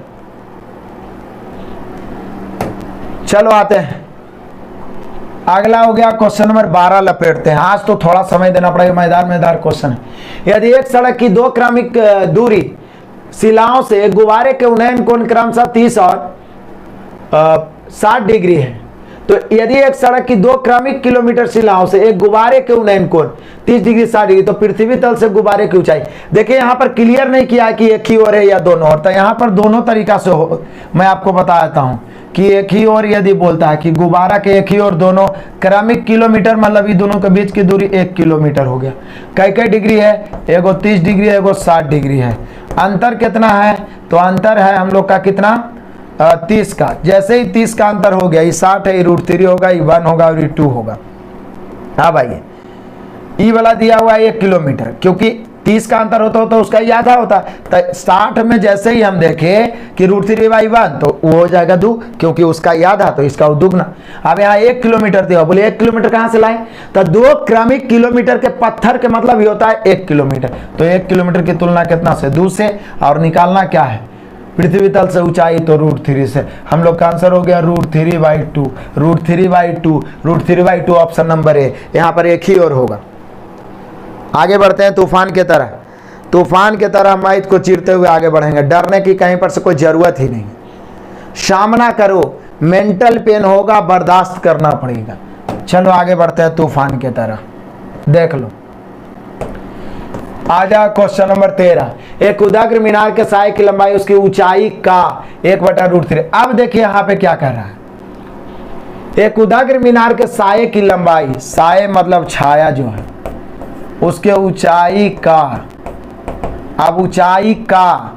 चलो आते हैं, अगला हो गया क्वेश्चन नंबर 12 लपेटते हैं। आज तो थोड़ा समय देना पड़ेगा, मैदान क्वेश्चन है। यदि एक सड़क की 2 क्रमिक दूरी शिलाओं से गुब्बारे के उन्नयन कोण क्रमशः 30 और 60 डिग्री है, तो यदि एक सड़क की 2 क्रमिक किलोमीटर शिलाओं से एक गुब्बारे के उन्नयन कोण 30 डिग्री 60 डिग्री, तो पृथ्वी तल से गुब्बारे की ऊंचाई। देखिए यहाँ पर क्लियर नहीं किया कि एक ही ओर है या दोनों ओर, तो यहाँ पर दोनों तरीका से हो, मैं आपको बता देता हूँ कि एक ही ओर यदि बोलता है कि गुब्बारा के एक ही ओर दोनों क्रमिक किलोमीटर, मतलब ये दोनों के बीच की दूरी 1 किलोमीटर हो गया। कई डिग्री है, एगो 30 डिग्री है, एगो 60 डिग्री है। अंतर कितना है, तो अंतर है हम लोग का कितना 30 का। जैसे ही 30 का अंतर हो गया, ये 60 है, ये √3 होगा, ये 1 होगा और ये 2 होगा। हाँ भाई, ये वाला दिया हुआ है 1 किलोमीटर, क्योंकि 30 का अंतर होता तो उसका ही आधा होता। तो 60 में जैसे ही हम देखें कि √3/1 तो वो हो जाएगा 2, क्योंकि उसका ही आधा तो इसका दुगना। अब यहाँ 1 किलोमीटर दिया, बोले 1 किलोमीटर कहाँ से लाए? तो 2 क्रमिक किलोमीटर के पत्थर के मतलब ही होता है 1 किलोमीटर। तो 1 किलोमीटर की तुलना कितना से? 2 से। और निकालना क्या है? पृथ्वी तल से ऊंचाई तो √3 से। हम लोग का आंसर हो गया √3/2। √3/2, √3/2 ऑप्शन नंबर ए। यहाँ पर एक ही और होगा। आगे बढ़ते हैं तूफान की तरह। तूफान की तरह मैथ को चीरते हुए आगे बढ़ेंगे। डरने की कहीं पर से कोई ज़रूरत ही नहीं। सामना करो, मेंटल पेन होगा, बर्दाश्त करना पड़ेगा। चलो आगे बढ़ते हैं तूफान की तरह। देख लो, आजा क्वेश्चन नंबर 13। एक उदाग्र मीनार के साये की लंबाई उसकी ऊंचाई का 1/√3। अब देखिए यहाँ पे क्या कर रहा है। एक उदाग्र मीनार के साये की लंबाई, साये मतलब छाया जो है, उसके ऊंचाई का, अब ऊंचाई का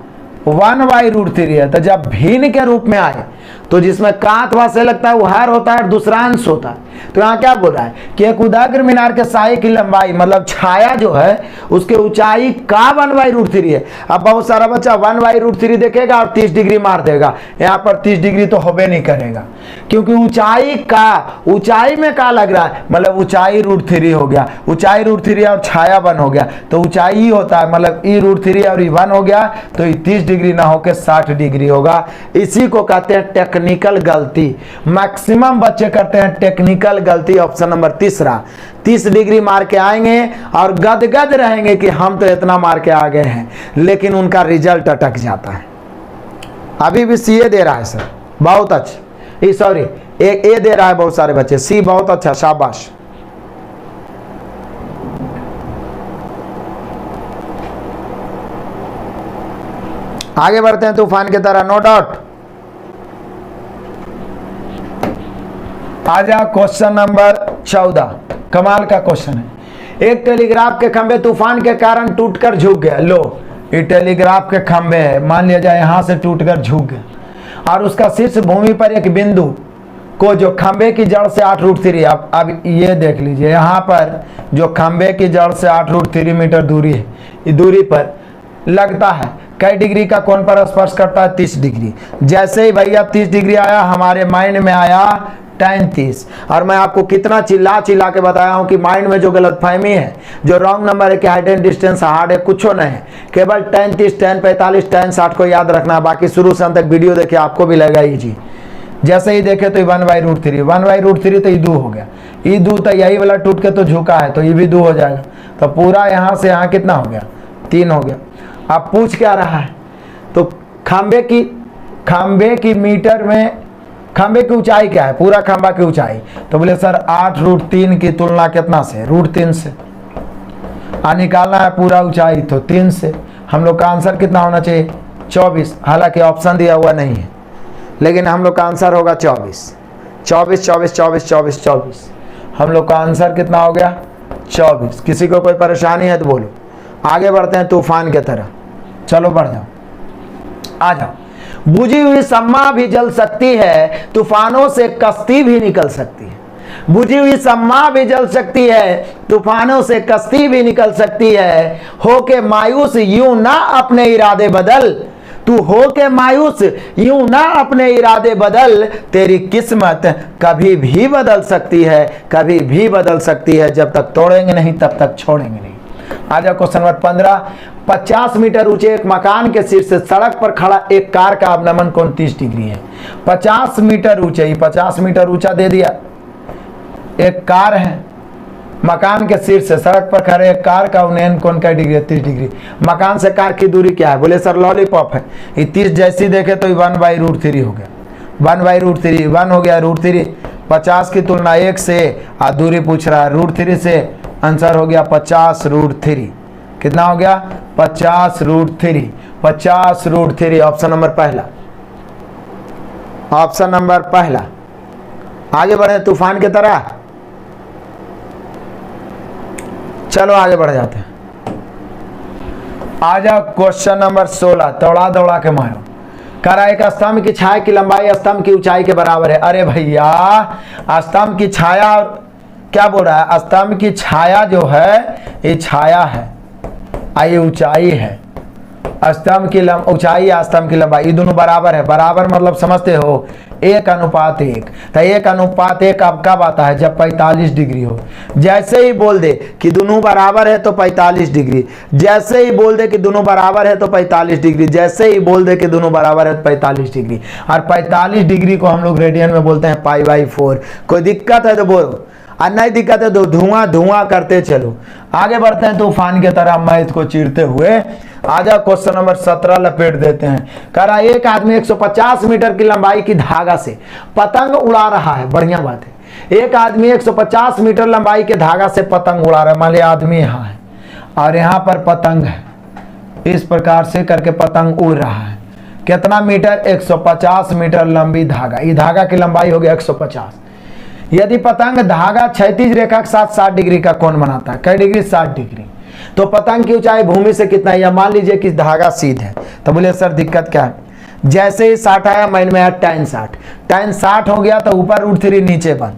1/√3 है। तो जब भिन्न के रूप में आए तो जिसमें कांत वा से लगता है वो हर होता है, दूसरा अंश होता है। तो यहाँ क्या बोल रहा है कि एक उदाग्र मीनार के साये की लंबाई मतलब छाया जो है उसके ऊंचाई का 1/√3 है। अब बहुत सारा बच्चा 1/√3 देखेगा और 30 डिग्री मार देगा। यहाँ पर 30 डिग्री तो होबे नहीं करेगा, क्योंकि ऊंचाई का, ऊंचाई में का लग रहा है, मतलब ऊंचाई √3 हो गया। ऊंचाई √3 और छाया 1 हो गया, तो ऊंचाई ही होता है, मतलब ई √3 और ई 1 हो गया, तो ये 30 डिग्री ना होकर 60 डिग्री होगा। इसी को कहते हैं टेक्निकल गलती। मैक्सिमम बच्चे करते हैं टेक्निकल गलती। ऑप्शन नंबर तीसरा, 30 डिग्री मार के आएंगे और गदगद रहेंगे कि हम तो इतना मार के आ गए हैं, लेकिन उनका रिजल्ट अटक जाता है। अभी भी सी ए दे रहा है सर, बहुत अच्छा। सॉरी, ए दे रहा है बहुत सारे बच्चे, सी बहुत अच्छा, शाबाश। आगे बढ़ते हैं तूफान की तरह, नो डाउट। आजा क्वेश्चन नंबर 14। कमाल का क्वेश्चन है। एक टेलीग्राफ के खंभे तूफान के कारण टूटकर झुक गया। लो, ये टेलीग्राफ के खंभे है, मान लिया जाए यहां से टूटकर झुक गया और उसका शीर्ष भूमि पर एक बिंदु को जो खंभे की जड़ से 8√3। अब ये देख लीजिए, यहाँ पर जो खंभे की जड़ से 8√3 मीटर दूरी है, ये दूरी पर लगता है कई डिग्री का कोण पर स्पर्श करता है? 30 डिग्री। जैसे ही भैया 30 डिग्री आया, हमारे माइंड में आया tan 30। और मैं आपको कितना चिल्ला चिल्ला के बताया हूं कि माइंड में जो गलतफहमी है, जो रॉन्ग नंबर है कि हाइट एंड डिस्टेंस हार्ड है, कुछ नहीं है। केवल tan 30, tan 45, tan 60 को याद रखना है। बाकी शुरू से अंत तक वीडियो देखिए, आपको भी लगेगा इजी। जैसे ही देखे तो 1/√3, 1/√3 तो ईदू हो गया। ईदू तो यही वाला टूट के तो झुका है, तो ये भी 2 हो जाएगा। तो पूरा यहाँ से यहाँ कितना हो गया? 3 हो गया। अब पूछ क्या रहा है? तो खंबे की मीटर में खंबे की ऊंचाई क्या है? पूरा खंबा की ऊंचाई। तो बोले सर 8√3 की तुलना कितना से? √3 से। निकालना है पूरा ऊंचाई तो 3 से। हम लोग का आंसर कितना होना चाहिए? 24। हालांकि ऑप्शन दिया हुआ नहीं है, लेकिन हम लोग का आंसर होगा 24। 24, 24, 24, 24, 24। हम लोग का आंसर कितना हो गया? 24। किसी को कोई परेशानी है तो बोलो। आगे बढ़ते हैं तूफान की तरह। चलो बढ़ जाओ, आ जाओ। बुझी हुई सम्मा भी जल सकती है, तूफानों से कश्ती भी निकल सकती है। बुझी हुई सम्मा भी जल सकती है, तूफानों से कश्ती भी निकल सकती है। होके मायूस यूं ना अपने इरादे बदल, तू होके मायूस यूं ना अपने इरादे बदल, तेरी किस्मत कभी भी बदल सकती है, कभी भी बदल सकती है। जब तक तोड़ेंगे नहीं तब तक छोड़ेंगे नहीं। आजा क्वेश्चन नंबर 15। 50 मीटर ऊंचे एक मकान के शीर्ष से सड़क पर खड़ा एक कार का अवनमन कोण 30 डिग्री है। 50 मीटर ऊंचे, 50 मीटर ऊंचा दे दिया। एक कार है, मकान के शीर्ष से सड़क पर खड़े एक कार का उन्नयन कोण का डिग्री है? 30 डिग्री। मकान से कार की दूरी क्या है? बोले सर लॉलीपॉप है। ये 30 जैसी देखे तो 1/√3 हो गया। 1/√3, 1 हो गया √3। 50 की तुलना 1 से, और दूरी पूछ रहा है √3 से। आंसर हो गया 50√3। कितना हो गया? 50√3। 50√3 ऑप्शन नंबर पहला। ऑप्शन नंबर पहला। आगे बढ़े तूफान की तरह। चलो आगे बढ़ जाते हैं। आ जाओ क्वेश्चन नंबर 16। दौड़ा दौड़ा के मारो। कह रहा है एक स्तंभ की छाया की लंबाई स्तंभ की ऊंचाई के बराबर है। अरे भैया, स्तंभ की छाया क्या बोल रहा है? स्तंभ की छाया जो है, ये छाया है, ये ऊंचाई है, स्तंभ की ऊंचाई या स्तंभ की लंबाई, ये दोनों बराबर है। बराबर मतलब समझते हो 1:1। तो 1:1 अब कब आता है? जब 45 डिग्री हो। जैसे ही बोल दे कि दोनों बराबर है तो 45 डिग्री, जैसे ही बोल दे कि दोनों बराबर है तो 45 डिग्री, जैसे ही बोल दे कि दोनों बराबर है तो 45 डिग्री। और 45 डिग्री को हम लोग रेडियन में बोलते हैं π/4। कोई दिक्कत है तो बोलो, और नहीं दिक्कत है तो धुआं धुआं करते चलो। आगे बढ़ते हैं तूफान की तरह मैथ को चीरते हुए। आजा क्वेश्चन नंबर 17 लपेट देते हैं। कह रहा एक आदमी 150 मीटर की लंबाई की धागा से पतंग उड़ा रहा है। बढ़िया बात है। एक आदमी 150 मीटर लंबाई के धागा से पतंग उड़ा रहा है। मान लिया आदमी यहाँ है और यहाँ पर पतंग है, इस प्रकार से करके पतंग उड़ रहा है। कितना मीटर? 150 मीटर लंबी धागा। ये धागा की लंबाई हो गया 150। यदि पतंग धागा क्षैतिज रेखा के साथ 60 डिग्री का कोण बनाता है, कै डिग्री? 60 डिग्री। तो पतंग की ऊंचाई भूमि से कितना है? या मान लीजिए कि धागा सीधा है। तो बोले सर दिक्कत क्या है? जैसे ही 60 आया माइंड में आया tan 60। tan 60 हो गया तो ऊपर √3 नीचे 1।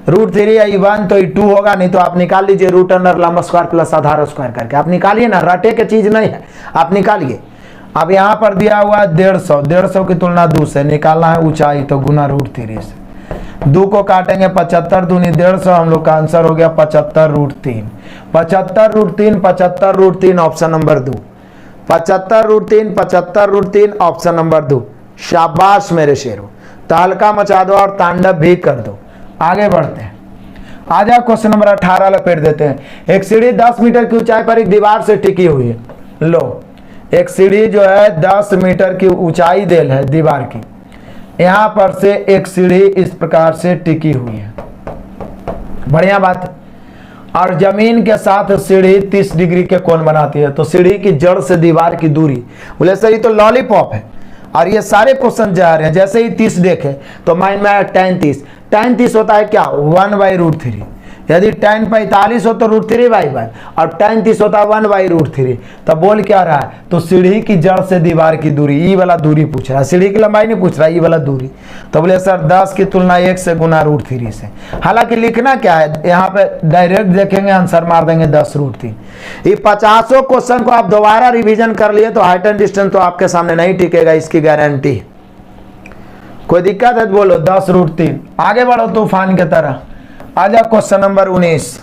√3 या 1 तो 2 होगा, नहीं तो आप निकाल लीजिए √लंब² प्लस आधार स्क्वायर करके। आप निकालिए ना, रटे की चीज नहीं है, आप निकालिए। अब यहाँ पर दिया हुआ 150, 150 की तुलना 2 से निकालना है ऊंचाई, तो गुना √3 से। 2 को काटेंगे 75 दूनी 150, हम लोग का आंसर हो गया 75√3। 75√3, 75√3 ऑप्शन नंबर 2। 75√3, 75√3 option number 2। शाबाश मेरे शेरों, तहलका मचा दो और तांडव भी कर दो। आगे बढ़ते हैं। आजा क्वेश्चन नंबर 18 लपेट देते हैं। एक सीढ़ी 10 मीटर की ऊंचाई पर एक दीवार से टिकी हुई है। लो, एक सीढ़ी जो है 10 मीटर की ऊंचाई देल है दीवार की, यहां पर से एक सीढ़ी इस प्रकार से टिकी हुई है। बढ़िया बात है। और जमीन के साथ सीढ़ी 30 डिग्री के कोण बनाती है। तो सीढ़ी की जड़ से दीवार की दूरी, बोले सर ये तो लॉलीपॉप है और ये सारे क्वेश्चन जा रहे हैं। जैसे ही 30 देखे तो माइंड में आया tan 30। tan 30 होता है क्या? 1/√3। यदि tan 45 हो तो √3/1 और tan 30 होता है 1/√3। तब बोल क्या रहा है? तो सीढ़ी की जड़ से दीवार की दूरी, ई वाला दूरी पूछ रहा है, सीढ़ी की लंबाई नहीं पूछ रहा, ई वाला दूरी। तो बोले सर 10 की तुलना 1 से गुना √3 से। हालांकि लिखना क्या है, यहाँ पे डायरेक्ट देखेंगे आंसर मार देंगे 10√3। ये 50 क्वेश्चन को आप दोबारा रिविजन कर लिए तो हाइट एंड डिस्टेंस तो आपके सामने नहीं टिकेगा, इसकी गारंटी। कोई दिक्कत है तो बोलो 10√3। आगे बढ़ो तूफान की तरह। आजा क्वेश्चन नंबर 19।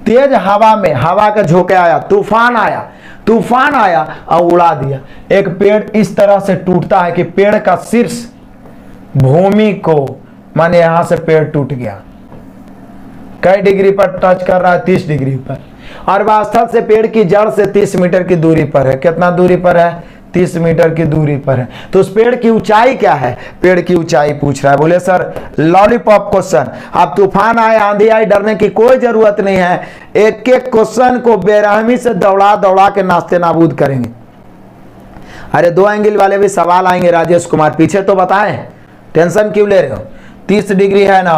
तेज हवा में, हवा का झोंका आया, तूफान आया और उड़ा दिया। एक पेड़ इस तरह से टूटता है कि पेड़ का शीर्ष भूमि को, माने यहां से पेड़ टूट गया। कई डिग्री पर टच कर रहा है? 30 डिग्री पर। और वह स्थल से पेड़ की जड़ से 30 मीटर की दूरी पर है। कितना दूरी पर है? 30 मीटर की दूरी पर है। तो उस पेड़ की ऊंचाई क्या है? पेड़ की ऊंचाई पूछ रहा है। बोले सर लॉलीपॉप क्वेश्चन। अब तूफान आए, आंधी आई, डरने की कोई जरूरत नहीं है। एक एक क्वेश्चन को बेरहमी से दौड़ा दौड़ा के नास्ते नाबूद करेंगे। अरे 2 एंगल वाले भी सवाल आएंगे राजेश कुमार, पीछे तो बताएं, टेंशन क्यों ले रहे हो? 30 डिग्री है ना,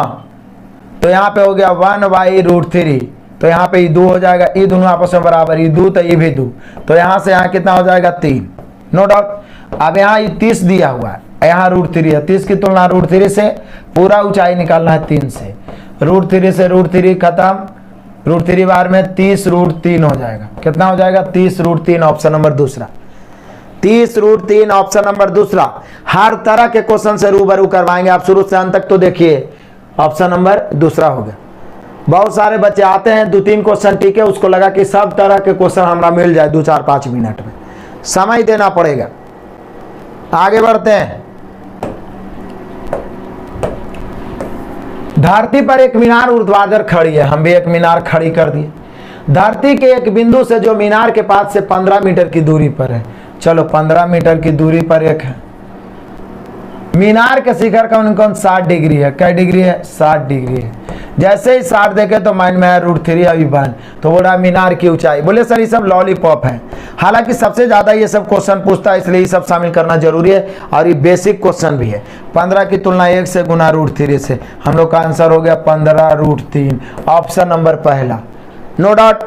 तो यहाँ पे हो गया 1/√3। तो यहाँ पे 2 हो जाएगा, ये दोनों आपस में बराबर, ये 2 तो ये भी 2, तो यहाँ से यहाँ कितना हो जाएगा? 3। No doubt. अब यहाँ ये 30 दिया हुआ है, यहाँ √3 है। 30 की तुलना √3 से, पूरा ऊंचाई निकालना है 3 से। √3 से √3 खत्म, √3 बार में 30√3 हो जाएगा। कितना हो जाएगा? 30√3 ऑप्शन नंबर दूसरा। 30√3 ऑप्शन नंबर दूसरा। हर तरह के क्वेश्चन से रूबरू करवाएंगे आप, शुरू से अंत तक। तो देखिए ऑप्शन नंबर दूसरा हो गया। बहुत सारे बच्चे आते हैं 2-3 क्वेश्चन ठीक है, उसको लगा कि सब तरह के क्वेश्चन हमारा मिल जाए 2-4-5 मिनट में, समय देना पड़ेगा। आगे बढ़ते हैं। धरती पर एक मीनार ऊर्ध्वाधर खड़ी है। हम भी एक मीनार खड़ी कर दिए। धरती के एक बिंदु से जो मीनार के पास से 15 मीटर की दूरी पर है। चलो 15 मीटर की दूरी पर एक है। मीनार के शिखर का कौन 60 डिग्री है। क्या डिग्री है? 60 डिग्री है। जैसे ही 60 देखे तो माइंड में है √3 अभी 1। तो बोला मीनार की ऊंचाई। बोले सर ये सब लॉलीपॉप है। हालांकि सबसे ज्यादा ये सब क्वेश्चन पूछता है, इसलिए ये सब शामिल करना जरूरी है और ये बेसिक क्वेश्चन भी है। 15 की तुलना 1 से गुना √3 से। हम लोग का आंसर हो गया 15√3 ऑप्शन नंबर पहला। No doubt.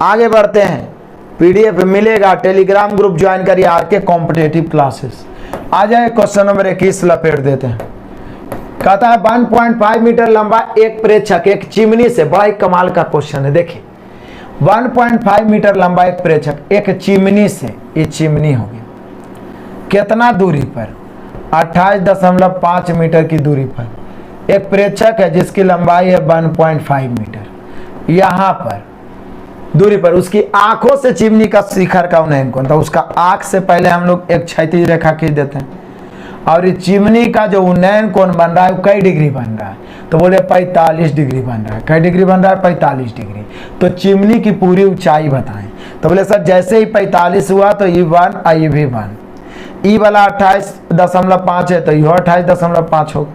आगे बढ़ते हैं। PDF मिलेगा, टेलीग्राम ग्रुप ज्वाइन करिए, आरके कॉम्पिटिटिव क्लासेस। आ जाए क्वेश्चन नंबर 21 लपेट देते हैं। कहता है 1.5 मीटर लंबा एक प्रेक्षक एक चिमनी से, बड़ा ही कमाल का क्वेश्चन है। देखिए 1.5 मीटर लंबा एक प्रेक्षक एक चिमनी से, ये चिमनी हो गया, कितना दूरी पर, 28.5 मीटर की दूरी पर एक प्रेक्षक है जिसकी लंबाई है 1.5 मीटर। यहाँ पर दूरी पर उसकी आंखों से चिमनी का शिखर का उन्नयन कोण, तो उसका आंख से पहले हम लोग एक क्षैतिज रेखा खींच देते हैं, और ये चिमनी का जो उन्नयन कोण बन रहा है वो कई डिग्री बन रहा है, तो बोले 45 डिग्री बन रहा है। कई डिग्री बन रहा है? 45 डिग्री। तो चिमनी की पूरी ऊंचाई बताएं, तो बोले सर जैसे ही 45 हुआ तो E1 और ये भी 1, ई वाला 28.5 है तो यह 28.5 होगा,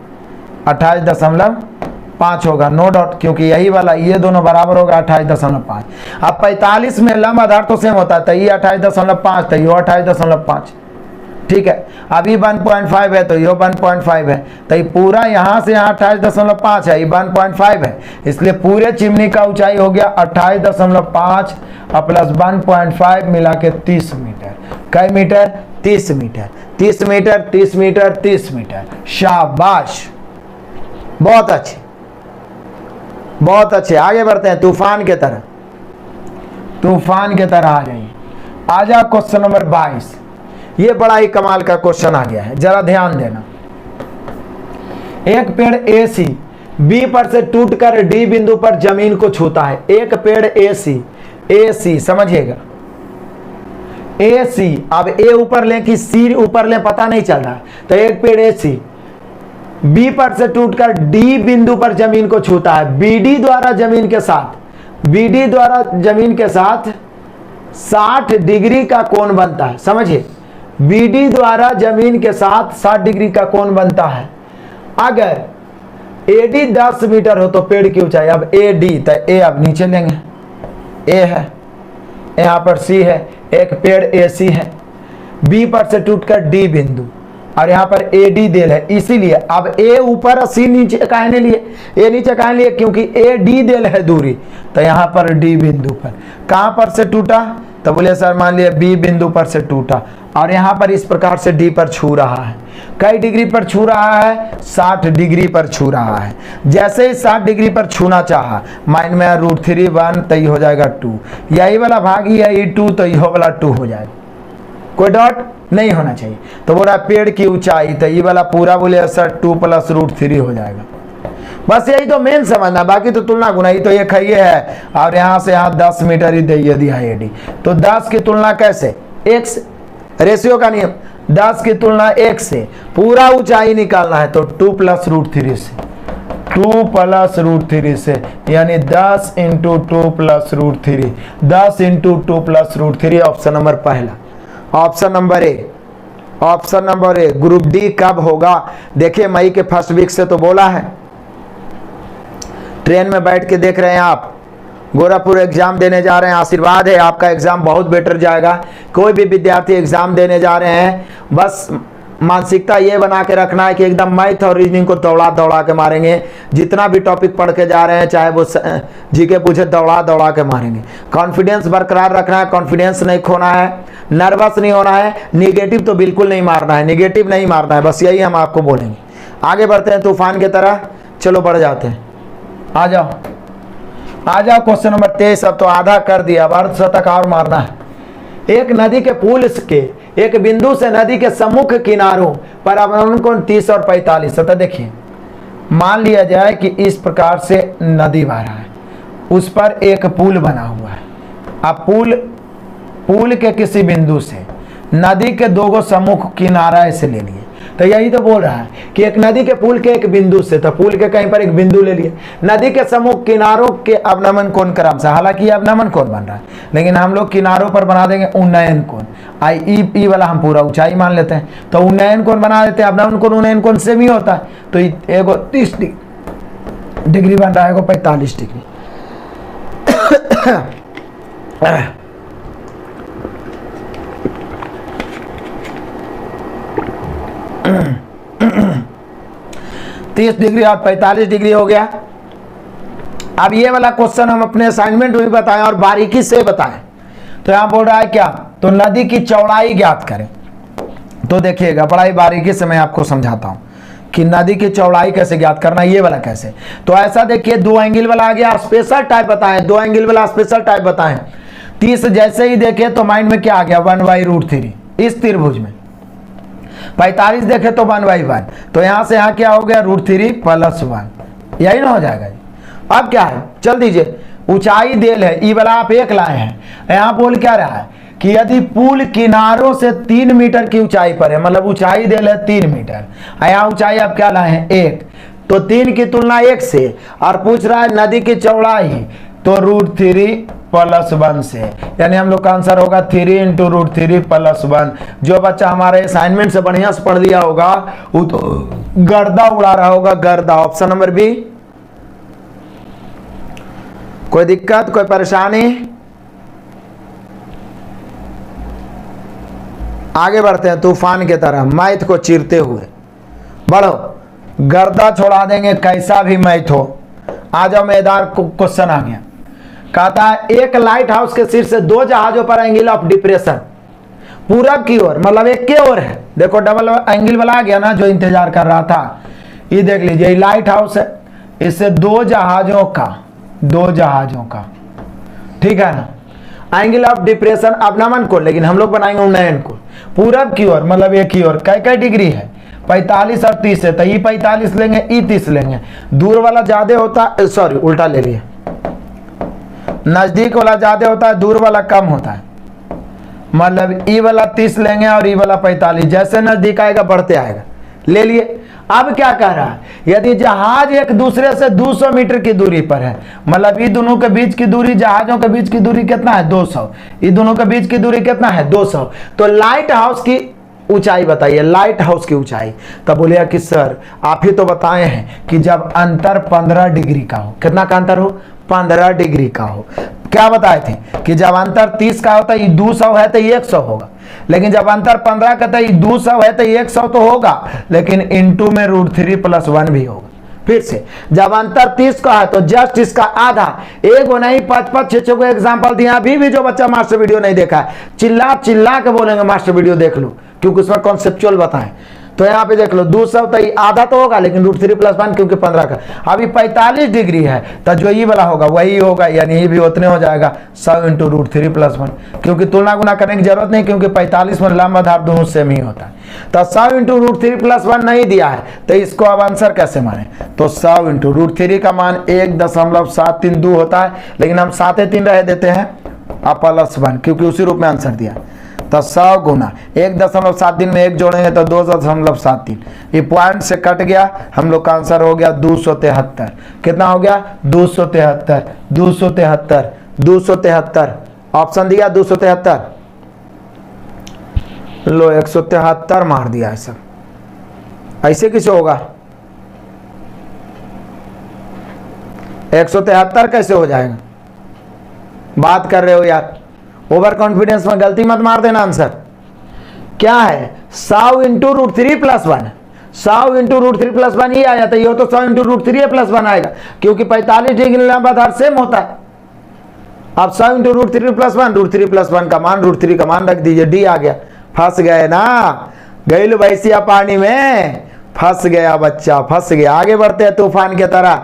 28.5 होगा, नो डाउट, क्योंकि यही वाला ये दोनों बराबर होगा 28.5। अब 45 में लंब आधार तो सेम होता है, तो ये 28.5 तो ये 28.5, ठीक है। अभी 1.5 है तो ये 1.5 है, तो ये पूरा यहाँ से यहाँ 28.5 है, ये 1.5 है, इसलिए पूरे चिमनी का ऊंचाई हो गया 28.5 प्लस 1.5 मिला के 30 मीटर। कई metre? 30 metre. 30 metre, 30 metre, 30 metre. शाबाश, बहुत अच्छे, बहुत अच्छे। आगे बढ़ते हैं तूफान के तरह, तूफान के तरह आ जाइए। आ जाओ क्वेश्चन नंबर 22। ये बड़ा ही कमाल का क्वेश्चन आ गया है, जरा ध्यान देना। एक पेड़ AC B पर से टूटकर D बिंदु पर जमीन को छूता है। एक पेड़ AC समझिएगा, AC, अब A ऊपर लें कि C ऊपर लें पता नहीं चल रहा है, तो एक पेड़ AC B पर से टूटकर D बिंदु पर जमीन को छूता है। BD द्वारा जमीन के साथ 60 डिग्री का कोण बनता है। समझिए, BD द्वारा जमीन के साथ 60 डिग्री का कोण बनता है। अगर AD 10 मीटर हो तो पेड़ की ऊंचाई, अब AD, तो A अब नीचे लेंगे, A है, यहाँ पर C है, एक पेड़ AC है, B पर से टूटकर D बिंदु, और यहाँ पर AD देल है, इसीलिए अब A ऊपर और C नीचे कहने लिए, A नीचे कहने लिए क्योंकि AD देल है दूरी, तो यहाँ पर D बिंदु पर कहाँ पर से टूटा, तो बोले सर मान लिया B बिंदु पर से टूटा, और यहाँ पर इस प्रकार से D पर छू रहा है। कई डिग्री पर छू रहा है? 60 डिग्री पर छू रहा है। जैसे ही 60 डिग्री पर छूना चाहा, माइंड में √3 1, तो ये हो जाएगा 2, यही वाला भाग ही है, ये 2, तो यह वाला 2 हो जाएगा, कोई डॉट नहीं होना चाहिए। तो बोला पेड़ की ऊंचाई, तो ये वाला पूरा बोले सर 2 + √3 हो जाएगा। बस यही तो मेन समझना, बाकी तो तुलना गुना, ये तो एक है, और यहाँ से यहाँ 10 मीटर ही दे दिया है AD, तो 10 की तुलना कैसे? 1 से, रेशियो का नियम, 10 की तुलना 1 से, पूरा ऊंचाई निकालना है तो 2 + √3 से, 2 + √3 से, यानी 10 × 2 + √3, 10 × 2 + √3। ऑप्शन नंबर पहला, option number A, option number A. Group D कब होगा? देखिए मई के फर्स्ट वीक से तो बोला है, ट्रेन में बैठ के देख रहे हैं आप, गोरखपुर एग्जाम देने जा रहे हैं, आशीर्वाद है आपका एग्जाम बहुत बेटर जाएगा। कोई भी विद्यार्थी एग्जाम देने जा रहे हैं, बस मानसिकता ये बना के रखना है कि एकदम मैथ और रीजनिंग को दौड़ा के मारेंगे। जितना भी टॉपिक पढ़ के जा रहे हैं, चाहे वो जीके पूछे, दौड़ा के मारेंगे। कॉन्फिडेंस बरकरार रखना है, कॉन्फिडेंस नहीं खोना है, नर्वस नहीं होना है, निगेटिव तो बिल्कुल नहीं मारना है, निगेटिव नहीं मारना है, बस यही हम आपको बोलेंगे। आगे बढ़ते हैं तूफान की तरह, चलो बढ़ जाते हैं। आ जाओ क्वेश्चन नंबर 23। अब तो आधा कर दिया, अब अर्धशतक और मारना है। एक नदी के पुल के एक बिंदु से नदी के सम्मुख किनारों पर अवनमन कोण 30 और 45। तो देखिए, मान लिया जाए कि इस प्रकार से नदी बह रहा है, उस पर एक पुल बना हुआ है। अब पुल के किसी बिंदु से नदी के 2 सम्मुख किनारा ऐसे ले लिए, तो यही तो बोल रहा है कि एक नदी के पुल के एक बिंदु से, तो पुल के कहीं पर एक बिंदु ले लिए, नदी के सम्मुख किनारों के अवनमन कोण क्रम से, हालांकि अवनमन कोण बन रहा है, लेकिन हम लोग किनारों पर बना देंगे उन्नयन कोण। ई वाला हम पूरा ऊंचाई मान लेते हैं, तो उन्नयन कोण बना देते हैं। अवनमन कोण उन्नयन कोण से भी होता है, तो एगो 30 डिग्री बन रहा है, एगो 45 डिग्री। 30 डिग्री और 45 डिग्री हो गया। अब ये वाला क्वेश्चन हम अपने असाइनमेंट में भी बताएं और बारीकी से बताएं। तो यहां बोल रहा है क्या, तो नदी की चौड़ाई ज्ञात करें। तो देखिएगा बड़ा ही बारीकी से मैं आपको समझाता हूं। कि नदी की चौड़ाई कैसे ज्ञात करना, ये वाला कैसे। तो ऐसा देखिए, दो एंगल वाला आ गया, स्पेशल टाइप बताएं, दो एंगल वाला स्पेशल टाइप बताएं। 30 जैसे ही देखे तो माइंड में क्या आ गया, 1/√3 इस त्रिभुज में। 45 देखे तो 1/1, तो यहां से यहां क्या हो गया, √3 + 1, यही ना हो जाएगा जी। अब क्या है, चल दीजिए, ऊंचाई देल है, ई वाला आप 1 लाए हैं, यहाँ बोल क्या रहा है कि यदि पुल किनारों से 3 मीटर की ऊंचाई पर है, मतलब ऊंचाई देल है 3 मीटर, यहाँ ऊंचाई आप क्या लाए हैं 1, तो 3 की तुलना 1 से, और पूछ रहा है नदी की चौड़ाई, तो √3 + 1 से, यानी हम लोग का आंसर होगा 3 × √3 + 1। जो बच्चा हमारे असाइनमेंट से बढ़िया से पढ़ लिया होगा वो तो गर्दा उड़ा रहा होगा, गर्दा। Option number B. कोई दिक्कत, कोई परेशानी? आगे बढ़ते हैं तूफान की तरह, मैथ को चीरते हुए बढ़ो, गर्दा छोड़ा देंगे कैसा भी मैथ हो। आ जाओ, मैदान क्वेश्चन आ गया, कहता है एक लाइट हाउस के शीर्ष से 2 जहाजों पर एंगल ऑफ डिप्रेशन पूरब की ओर, मतलब एक के ओर है। देखो डबल एंगल वाला आ गया ना, जो इंतजार कर रहा था। ये देख लीजिए, ये लाइट हाउस है, इससे 2 जहाजों का, ठीक है ना, एंगल ऑफ डिप्रेशन अवनमन को, लेकिन हम लोग बनाएंगे उन्नयन को, पूरब की ओर, मतलब एक ही ओर, कै डिग्री है, 45 और 30 है, तो ये 45 लेंगे, ये 30 लेंगे। दूर वाला ज्यादा होता, सॉरी उल्टा ले लिए, नजदीक वाला ज्यादा होता है, दूर वाला कम होता है, मतलब ई वाला 30 लेंगे और ई वाला 45, जैसे नजदीक आएगा बढ़ते आएगा, ले लिए। अब क्या कह रहा है, यदि जहाज एक दूसरे से 200 मीटर की दूरी पर है, मतलब ये दोनों के बीच की दूरी, जहाजों के बीच की दूरी कितना है 200, ये दोनों के बीच की दूरी कितना है 200, तो लाइट हाउस की ऊंचाई बताइए, लाइट हाउस की ऊंचाई। तब बोलिए कि सर आप ही तो बताए हैं कि जब अंतर 15 डिग्री का हो, कितना का अंतर हो, 15 डिग्री का हो। क्या बताए थे कि जब अंतर 30 का होता है, 200 है तो 100 होगा, लेकिन जब अंतर 15 का था, 200 है तो 100 तो होगा, लेकिन इंटू में √3 + 1 भी होगा। फिर से, जब अंतर 30 का है तो जस्ट इसका आधा, एक वो नहीं 5-5 6-6 को एग्जाम्पल दिया। अभी भी जो बच्चा मास्टर वीडियो नहीं देखा है, चिल्ला चिल्ला के बोलेंगे मास्टर वीडियो देख लो, क्योंकि उसमें कॉन्सेप्चुअल बताएं। तो यहाँ पे देख लो, 200 तो आधा तो होगा, लेकिन √3 + 1 क्योंकि 15 का, अभी 45 डिग्री है, तो जो ये वाला होगा वही होगा, यानी ये भी उतने हो जाएगा 100 × √3 + 1, क्योंकि तुलना गुना करने की जरूरत नहीं, क्योंकि 45 में लंब आधार दोनों सेम ही होता है। तो 100 × √3 + 1 नहीं दिया है, तो इसको अब आंसर कैसे माने, तो 100 × √3 का मान 1.732 होता है, लेकिन हम 7-3 रह देते हैं और +1, क्योंकि उसी रूप में आंसर दिया। तो 100 गुना 1.73 में 1 जोड़ेंगे तो 2.73, ये पॉइंट से कट गया, हम लोग का आंसर हो गया 273। कितना हो गया 273 ऑप्शन दिया 273, लो 173 मार दिया है सब। ऐसे कैसे होगा, 173 कैसे हो जाएगा, बात कर रहे हो यार, ओवर कॉन्फिडेंस में गलती मत मार देना। आंसर क्या है, 100 × √3 + 1, 100 × √3 + 1 ही आ जाता है, ये तो 100 × √3 + 1 आएगा, क्योंकि 45 डिग्री लंबा आधार सेम होता है। अब 100 × √3 + 1, √3 + 1 का मान, √3 का मान रख दीजिए, डी आ गया। फंस गए ना, गैल भैंसिया पानी में फंस गया बच्चा, फंस गया। आगे बढ़ते हैं तूफान की तरह,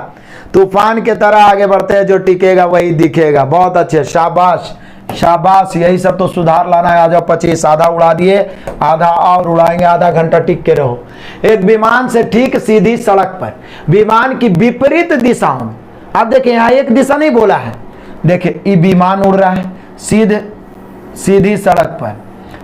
तूफान की तरह आगे बढ़ते हैं, जो टिकेगा वही दिखेगा। बहुत अच्छे, शाबाश शाबाश, यही सब तो सुधार लाना है। आ जाओ 25, आधा उड़ा दिए, आधा और उड़ाएंगे, आधा घंटा टिक के रहो। एक विमान से ठीक सीधी सड़क पर, विमान की विपरीत दिशाओं में, अब देखिए यहाँ एक दिशा नहीं बोला है, देखिए ये विमान उड़ रहा है सीधी सड़क पर,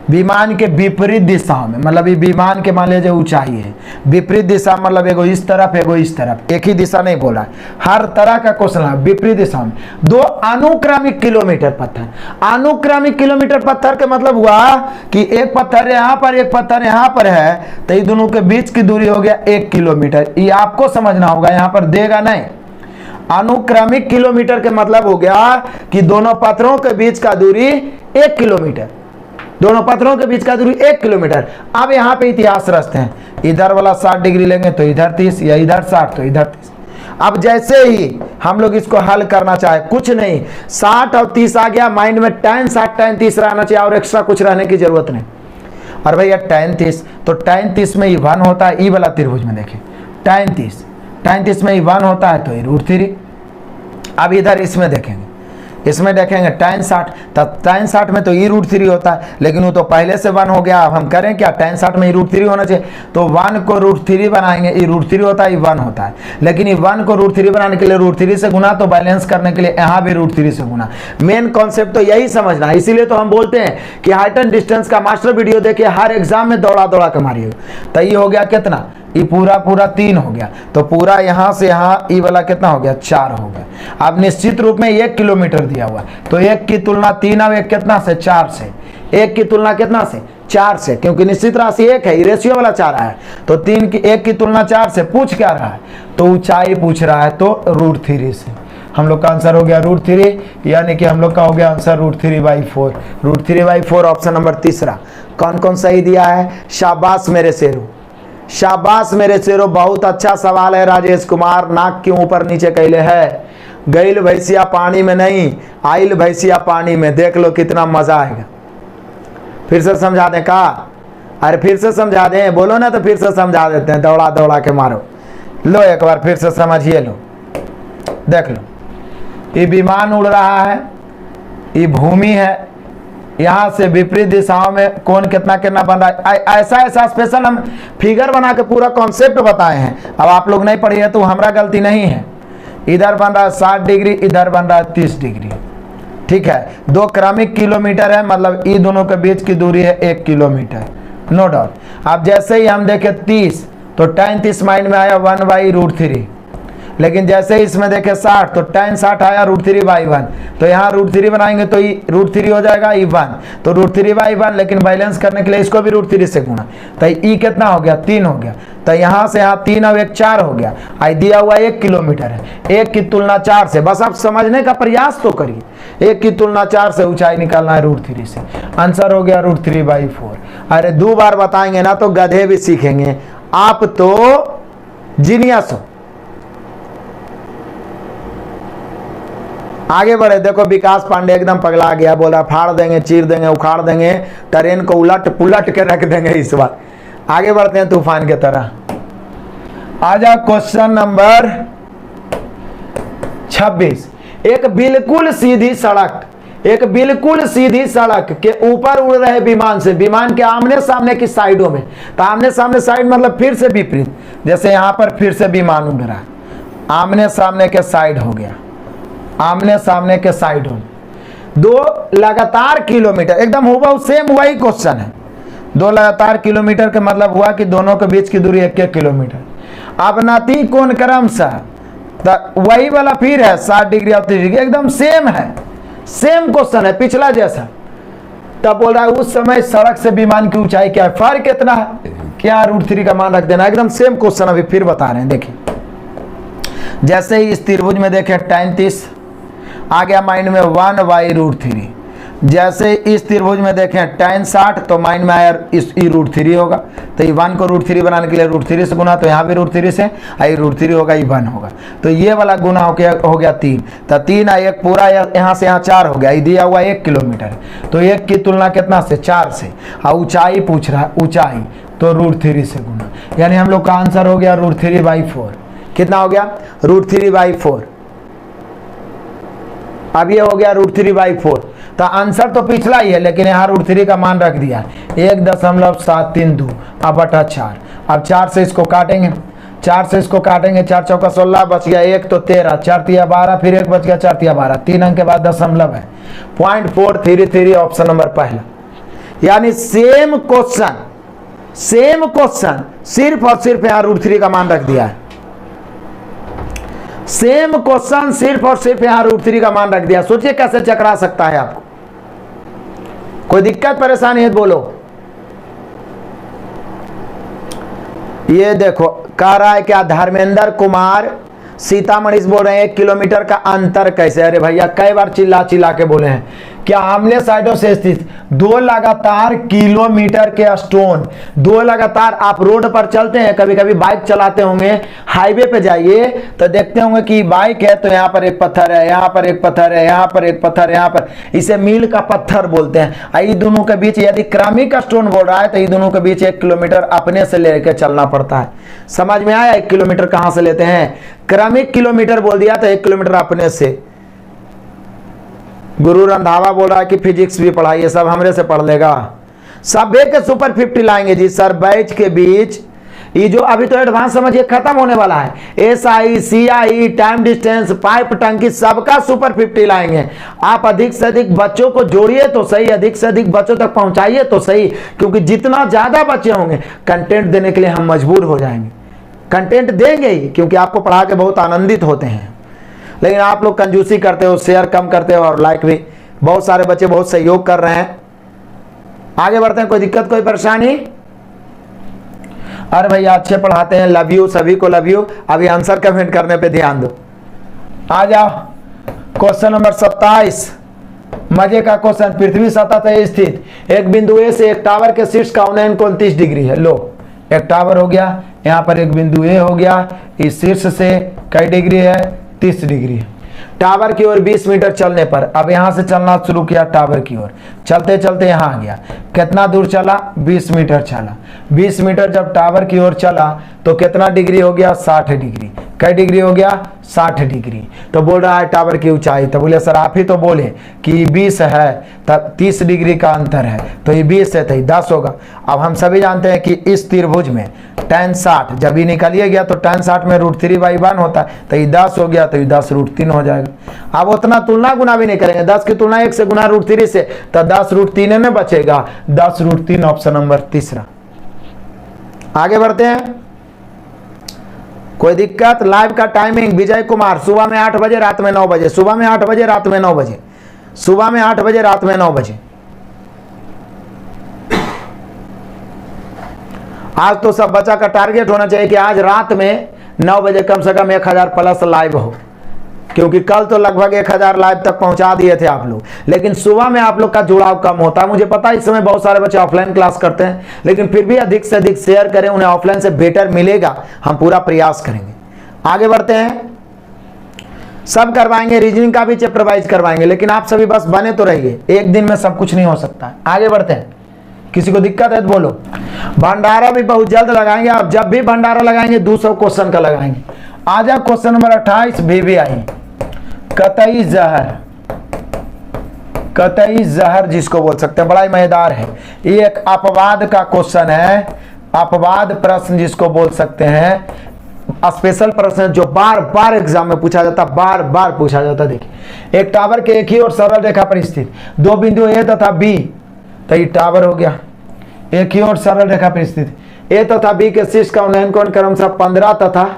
विमान के विपरीत दिशाओं में, मतलब ये विमान के मान लीजिए ऊंचाई है, विपरीत दिशा मतलब एगो इस तरफ एगो इस तरफ, एक ही दिशा नहीं बोला है, हर तरह का क्वेश्चन है। विपरीत दिशा में 2 अनुक्रमिक किलोमीटर पत्थर, अनुक्रमिक किलोमीटर पत्थर का मतलब हुआ कि एक पत्थर यहाँ पर एक पत्थर यहाँ पर है, तो ये दोनों के बीच की दूरी हो गया 1 किलोमीटर। ये आपको समझना होगा, यहाँ पर देगा नहीं। अनुक्रमिक किलोमीटर के मतलब हो गया कि दोनों पत्थरों के बीच का दूरी 1 किलोमीटर, दोनों पत्थरों के बीच का दूरी 1 किलोमीटर। अब यहाँ पे इतिहास रचते हैं, इधर वाला 60 डिग्री लेंगे तो इधर 30, या इधर 60 तो इधर 30। अब जैसे ही हम लोग इसको हल करना चाहे, कुछ नहीं, 60 और 30 आ गया माइंड में, tan 60 tan 30 रहना चाहिए, और एक्स्ट्रा कुछ रहने की जरूरत नहीं। और भैया tan 30, तो tan 30 में ये 1 होता है, ई वाला त्रिभुज में देखिए tan30 में ये 1 होता है तो ये √3। अब इधर इसमें देखेंगे, tan60, तब tan60 में तो ये √3 होता है, लेकिन वो तो पहले से 1 हो गया। अब हम करें क्या, tan60 में ये √3 होना चाहिए, तो 1 को √3 बनाएंगे, ये √3 होता है, ये 1 होता है। लेकिन ये 1 को √3 बनाने के लिए √3 से गुना, तो बैलेंस करने के लिए यहाँ भी √3 से गुना। मेन कॉन्सेप्ट तो यही समझना है, इसीलिए तो हम बोलते हैं कि हाइट एंड डिस्टेंस का मास्टर वीडियो देखिए, हर एग्जाम में दौड़ा दौड़ा के मारिए। तो ये हो गया कितना, ये पूरा 3 हो गया, तो पूरा यहाँ से यहाँ ये वाला कितना हो गया, 4 हो गया। अब निश्चित रूप में 1 किलोमीटर दिया हुआ, तो 1 की तुलना 3 और 1 कितना से, 4 से। 1 की तुलना कितना से, 4 से, क्योंकि निश्चित राशि 1 है, रेशियो वाला 4 है, तो 1 की तुलना 4 से। पूछ क्या रहा है, तो ऊंचाई पूछ रहा है, तो √3 से। हम लोग का आंसर हो गया √3, यानी कि हम लोग का हो गया आंसर √3/4। √3/4 ऑप्शन नंबर तीसरा। कौन कौन सही दिया है, शाबाश मेरे शेरू, शाबाश मेरे शेरो, बहुत अच्छा सवाल है राजेश कुमार। नाक क्यों ऊपर नीचे कैले है, गईल भैंसिया पानी में नहीं, आइल भैंसिया पानी में, देख लो कितना मजा आएगा। फिर से समझा दें का, अरे फिर से समझा दें, बोलो ना तो फिर से समझा देते हैं, दौड़ा दौड़ा के मारो। लो एक बार फिर से समझिए, लो देख लो, ये विमान उड़ रहा है, ये भूमि है, यहाँ से विपरीत दिशाओं में कोण कितना कितना बन रहा है। ऐसा स्पेशल हम फिगर बना के पूरा कॉन्सेप्ट बताए हैं। अब आप लोग नहीं पढ़िए तो हमारा गलती नहीं है। इधर बन रहा है 60 डिग्री, इधर बन रहा है 30 डिग्री, ठीक है। 2 क्रमिक किलोमीटर है, मतलब ये दोनों के बीच की दूरी है 1 किलोमीटर, नो डाउट। अब जैसे ही हम देखें 30, तो tan30 माइंड में आया 1/√3, लेकिन जैसे ही इसमें देखें 60, तो tan60 आया √3/1, तो यहाँ √3 बनाएंगे तो ये √3 हो जाएगा, ये 1, तो √3/1, लेकिन बैलेंस करने के लिए इसको भी √3 से गुना, तो ये कितना हो गया, 3 हो गया। तो यहाँ से यहाँ 3 और 1 4 हो गया। आई दिया हुआ 1 किलोमीटर है, 1 की तुलना 4 से, बस आप समझने का प्रयास तो करिए। 1 की तुलना 4 से ऊंचाई निकालना है √3 से, आंसर हो गया √3/4। अरे 2 बार बताएंगे ना तो गधे भी सीखेंगे, आप तो जीनियस हो। आगे बढ़े, देखो विकास पांडे एकदम पगला गया, बोला फाड़ देंगे, चीर देंगे, उखाड़ देंगे, ट्रेन को उलट पुलट के रख देंगे इस बार। आगे बढ़ते हैं तूफान की तरह। आजा क्वेश्चन नंबर 26। एक बिल्कुल सीधी सड़क के ऊपर उड़ रहे विमान से, विमान के आमने सामने की साइडों में, तो आमने सामने साइड मतलब फिर से विपरीत, जैसे यहां पर फिर से विमान उड़ रहा है, आमने सामने के साइड हो गया, आमने सामने के साइड हो। 2 लगातार किलोमीटर, एकदम हुबहू सेम वही क्वेश्चन है। 2 लगातार किलोमीटर का मतलब हुआ कि दोनों के बीच की दूरी 1 किलोमीटर। अब नती कोण क्रमशः, वही वाला फिर है 60 डिग्री और 30 डिग्री, एकदम सेम है, सेम क्वेश्चन है पिछला जैसा। तब बोल रहा है उस समय सड़क से विमान की ऊंचाई क्या है, फर्क कितना है, क्या √3 का मान रख देना। एकदम सेम क्वेश्चन अभी फिर बता रहे हैं। देखिए जैसे ही इस त्रिभुज में देखें tan30 आ गया माइंड में 1/√3, जैसे इस त्रिभुज में देखें tan60 तो माइंड में आया इस √3 होगा, तो ये 1 को √3 बनाने के लिए √3 से गुना, तो यहाँ भी √3 से, आई √3 होगा, ये 1 होगा, तो ये वाला गुना हो गया 3, तो 3 और 1 पूरा यहाँ से यहाँ 4 हो गया। ये दिया हुआ 1 किलोमीटर, तो 1 की तुलना कितना से, 4 से, और ऊंचाई पूछ रहा है, ऊंचाई तो √3 से गुना, यानी हम लोग का आंसर हो गया √3/4। कितना हो गया, √3/4। अब ये हो गया √3/4, तो आंसर तो पिछला ही है, लेकिन यहाँ √3 का मान रख दिया 1.732 अब बटा 4। अब 4 से इसको काटेंगे, 4 से इसको काटेंगे, 4 चौका 16 बच गया, 1 तो 13, 4 तिया 12, फिर 1 बच गया, 4 तिया 12, 3 अंक के बाद दशमलव है, 0.433 ऑप्शन नंबर पहला। यानी सेम क्वेश्चन सिर्फ और सिर्फ यहाँ √3 का मान रख दिया है। सेम क्वेश्चन सिर्फ और सिर्फ यहां √3 का मान रख दिया। सोचिए कैसे चकरा सकता है आपको, कोई दिक्कत परेशानी है बोलो। ये देखो कह रहा है क्या, धर्मेंद्र कुमार सीतामढ़ी से बोल रहे हैं 1 किलोमीटर का अंतर कैसे। अरे भैया कई बार चिल्ला के बोले हैं क्या आमने साइडों से स्थित दो लगातार किलोमीटर के स्टोन, दो लगातार, आप रोड पर चलते हैं, कभी कभी बाइक चलाते होंगे, हाईवे पे जाइए तो देखते होंगे कि बाइक है तो यहाँ पर एक पत्थर है, यहाँ पर एक पत्थर है, यहाँ पर एक पत्थर है, यहाँ पर, इसे मील का पत्थर बोलते हैं। ये दोनों के बीच यदि क्रमिक स्टोन बोल रहा है तो ये दोनों के बीच 1 किलोमीटर अपने से लेकर चलना पड़ता है। समझ में आया? 1 किलोमीटर कहां से लेते हैं? क्रमिक किलोमीटर बोल दिया तो 1 किलोमीटर अपने से। गुरु रंधावा बोल रहा है कि फिजिक्स भी पढ़ाइए, सब हमरे से पढ़ लेगा। सब के सुपर 50 लाएंगे जी सर। बैच के बीच ये जो अभी तो एडवांस समझिए खत्म होने वाला है, SI, CI, time distance, pipe टंकी, सबका सुपर 50 लाएंगे। आप अधिक से अधिक बच्चों को जोड़िए तो सही, अधिक से अधिक बच्चों तक पहुंचाइए तो सही, क्योंकि जितना ज्यादा बच्चे होंगे कंटेंट देने के लिए हम मजबूर हो जाएंगे। कंटेंट देंगे ही, क्योंकि आपको पढ़ा के बहुत आनंदित होते हैं, लेकिन आप लोग कंजूसी करते हो, शेयर कम करते हो और लाइक भी। बहुत सारे बच्चे बहुत सहयोग कर रहे हैं। आगे बढ़ते हैं, कोई दिक्कत कोई परेशानी? अरे भैया अच्छे पढ़ाते हैं, लव यू, सभी को लव यू। अभी आंसर कमेंट करने पे ध्यान दो। आ जाओ क्वेश्चन नंबर 27, मजे का क्वेश्चन। पृथ्वी सतह पर स्थित एक बिंदु ए से एक टावर के शीर्ष का उन्नयन कोण 30 डिग्री है। लो, एक टावर हो गया, यहाँ पर एक बिंदु ए हो गया, इस शीर्ष से कई डिग्री है? 30 डिग्री। टावर की ओर 20 मीटर चलने पर, अब यहां से चलना शुरू किया टावर की ओर, चलते चलते यहां आ गया, कितना दूर चला? 20 मीटर चला। 20 मीटर जब टावर की ओर चला तो कितना डिग्री हो गया? 60 डिग्री। कई डिग्री हो गया? 60 डिग्री। तो बोल रहा है टावर की ऊंचाई, तो बोले सर आप ही तो बोले कि 20 है, तब 30 डिग्री का अंतर है, तो ये 20 है तो ये 10 होगा। अब हम सभी जानते हैं कि इस त्रिभुज में tan 60 जब ये निकालिए गया तो tan 60 में √3/1 होता है, तो ये 10 हो गया, तो ये 10 √3 हो जाएगा। अब उतना तुलना गुना भी नहीं करेंगे, 10 की तुलना 1 से गुना √3 से, तो 10 √3 में बचेगा, 10 √3, ऑप्शन नंबर तीसरा। आगे बढ़ते हैं, कोई दिक्कत? लाइव का टाइमिंग विजय कुमार, सुबह में 8 बजे, रात में 9 बजे, सुबह में 8 बजे, रात में 9 बजे, सुबह में 8 बजे, रात में 9 बजे। आज तो सब बच्चा का टारगेट होना चाहिए कि आज रात में 9 बजे कम से कम 1000 प्लस लाइव हो, क्योंकि कल तो लगभग 1000 लाइव तक पहुंचा दिए थे आप लोग, लेकिन सुबह में आप लोग का जुड़ाव कम होता है। मुझे पता है इस समय बहुत सारे बच्चे ऑफलाइन क्लास करते हैं, लेकिन फिर भी अधिक से अधिक शेयर करें, उन्हें ऑफलाइन से बेटर मिलेगा, हम पूरा प्रयास करेंगे। आगे बढ़ते हैं, सब करवाएंगे, रीजनिंग का भी चैप्टर वाइज करवाएंगे, लेकिन आप सभी बस बने तो रहिए, एक दिन में सब कुछ नहीं हो सकता है। आगे बढ़ते हैं, किसी को दिक्कत है तो बोलो। भंडारा भी बहुत जल्द लगाएंगे, आप जब भी भंडारा लगाएंगे 200 क्वेश्चन का लगाएंगे। आ जाओ क्वेश्चन नंबर 28, VVI, कतई जहर, कतई जहर जिसको बोल सकते हैं, बड़ा ही मजेदार है। ये एक अपवाद का क्वेश्चन है, अपवाद प्रश्न जिसको बोल सकते हैं, स्पेशल प्रश्न जो बार बार एग्जाम में पूछा जाता, बार बार पूछा जाता। देखिए, एक टावर के एक ही और सरल रेखा पर स्थित दो बिंदु ए तथा बी, तो ये टावर हो गया, एक ही और सरल रेखा पर स्थित ए तथा बी के शीर्ष का उन्नयन कोण क्रमशः 15 तथा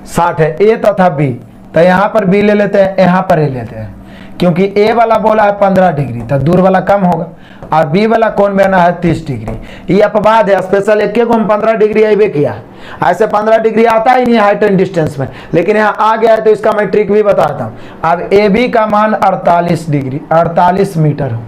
60 है। ए तथा बी, तो यहां पर बी ले लेते हैं, यहां पर ए लेते हैं, क्योंकि ए वाला बोला है 15 डिग्री, तो दूर वाला कम होगा, और बी वाला कोण बना है 30 डिग्री। ये अपवाद है, स्पेशल एक को हम 15 डिग्री अबे किया, ऐसे 15 डिग्री आता ही नहीं हाइट एंड डिस्टेंस में, लेकिन यहाँ आ गया है तो इसका मैं ट्रिक भी बताता हूँ। अब ए बी का मान 48 डिग्री, 48 मीटर हो,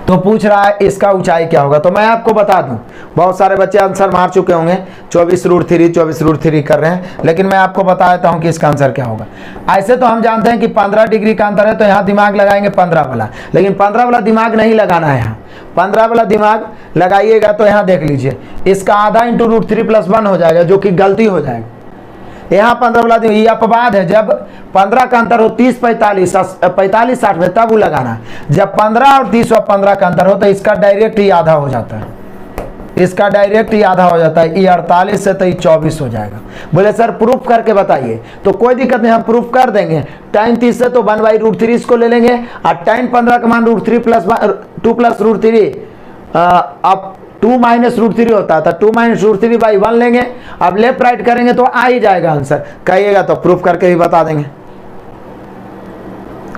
तो पूछ रहा है इसका ऊंचाई क्या होगा। तो मैं आपको बता दूं, बहुत सारे बच्चे आंसर मार चुके होंगे, 24√3 24√3 कर रहे हैं, लेकिन मैं आपको बता देता हूं कि इसका आंसर क्या होगा। ऐसे तो हम जानते हैं कि 15 डिग्री का अंतर है, तो यहाँ दिमाग लगाएंगे 15 वाला, लेकिन 15 वाला दिमाग नहीं लगाना है। यहाँ 15 वाला दिमाग लगाइएगा तो यहाँ देख लीजिए, इसका आधा इंटू √3+1 हो जाएगा, जो कि गलती हो जाएगी। यहाँ 15 वाला ये अपवाद है, जब 15 का अंतर हो 30 45 60 में तब वो लगाना। जब 15 और 30 और 15 का अंतर हो तो इसका डायरेक्ट ही आधा हो जाता है, इसका डायरेक्ट ही आधा हो जाता है। ये 48 से तो ये 24 हो जाएगा। बोले सर प्रूफ करके बताइए, तो कोई दिक्कत नहीं, हम प्रूफ कर देंगे। tan 30 से तो 1/√3 इसको ले लेंगे, और tan 15 का मान √3+2 अब 2 - √3 होता था, 2 - √3/1 लेंगे। अब लेफ्ट राइट करेंगे तो आ ही जाएगा आंसर, कहिएगा तो प्रूफ करके भी बता देंगे,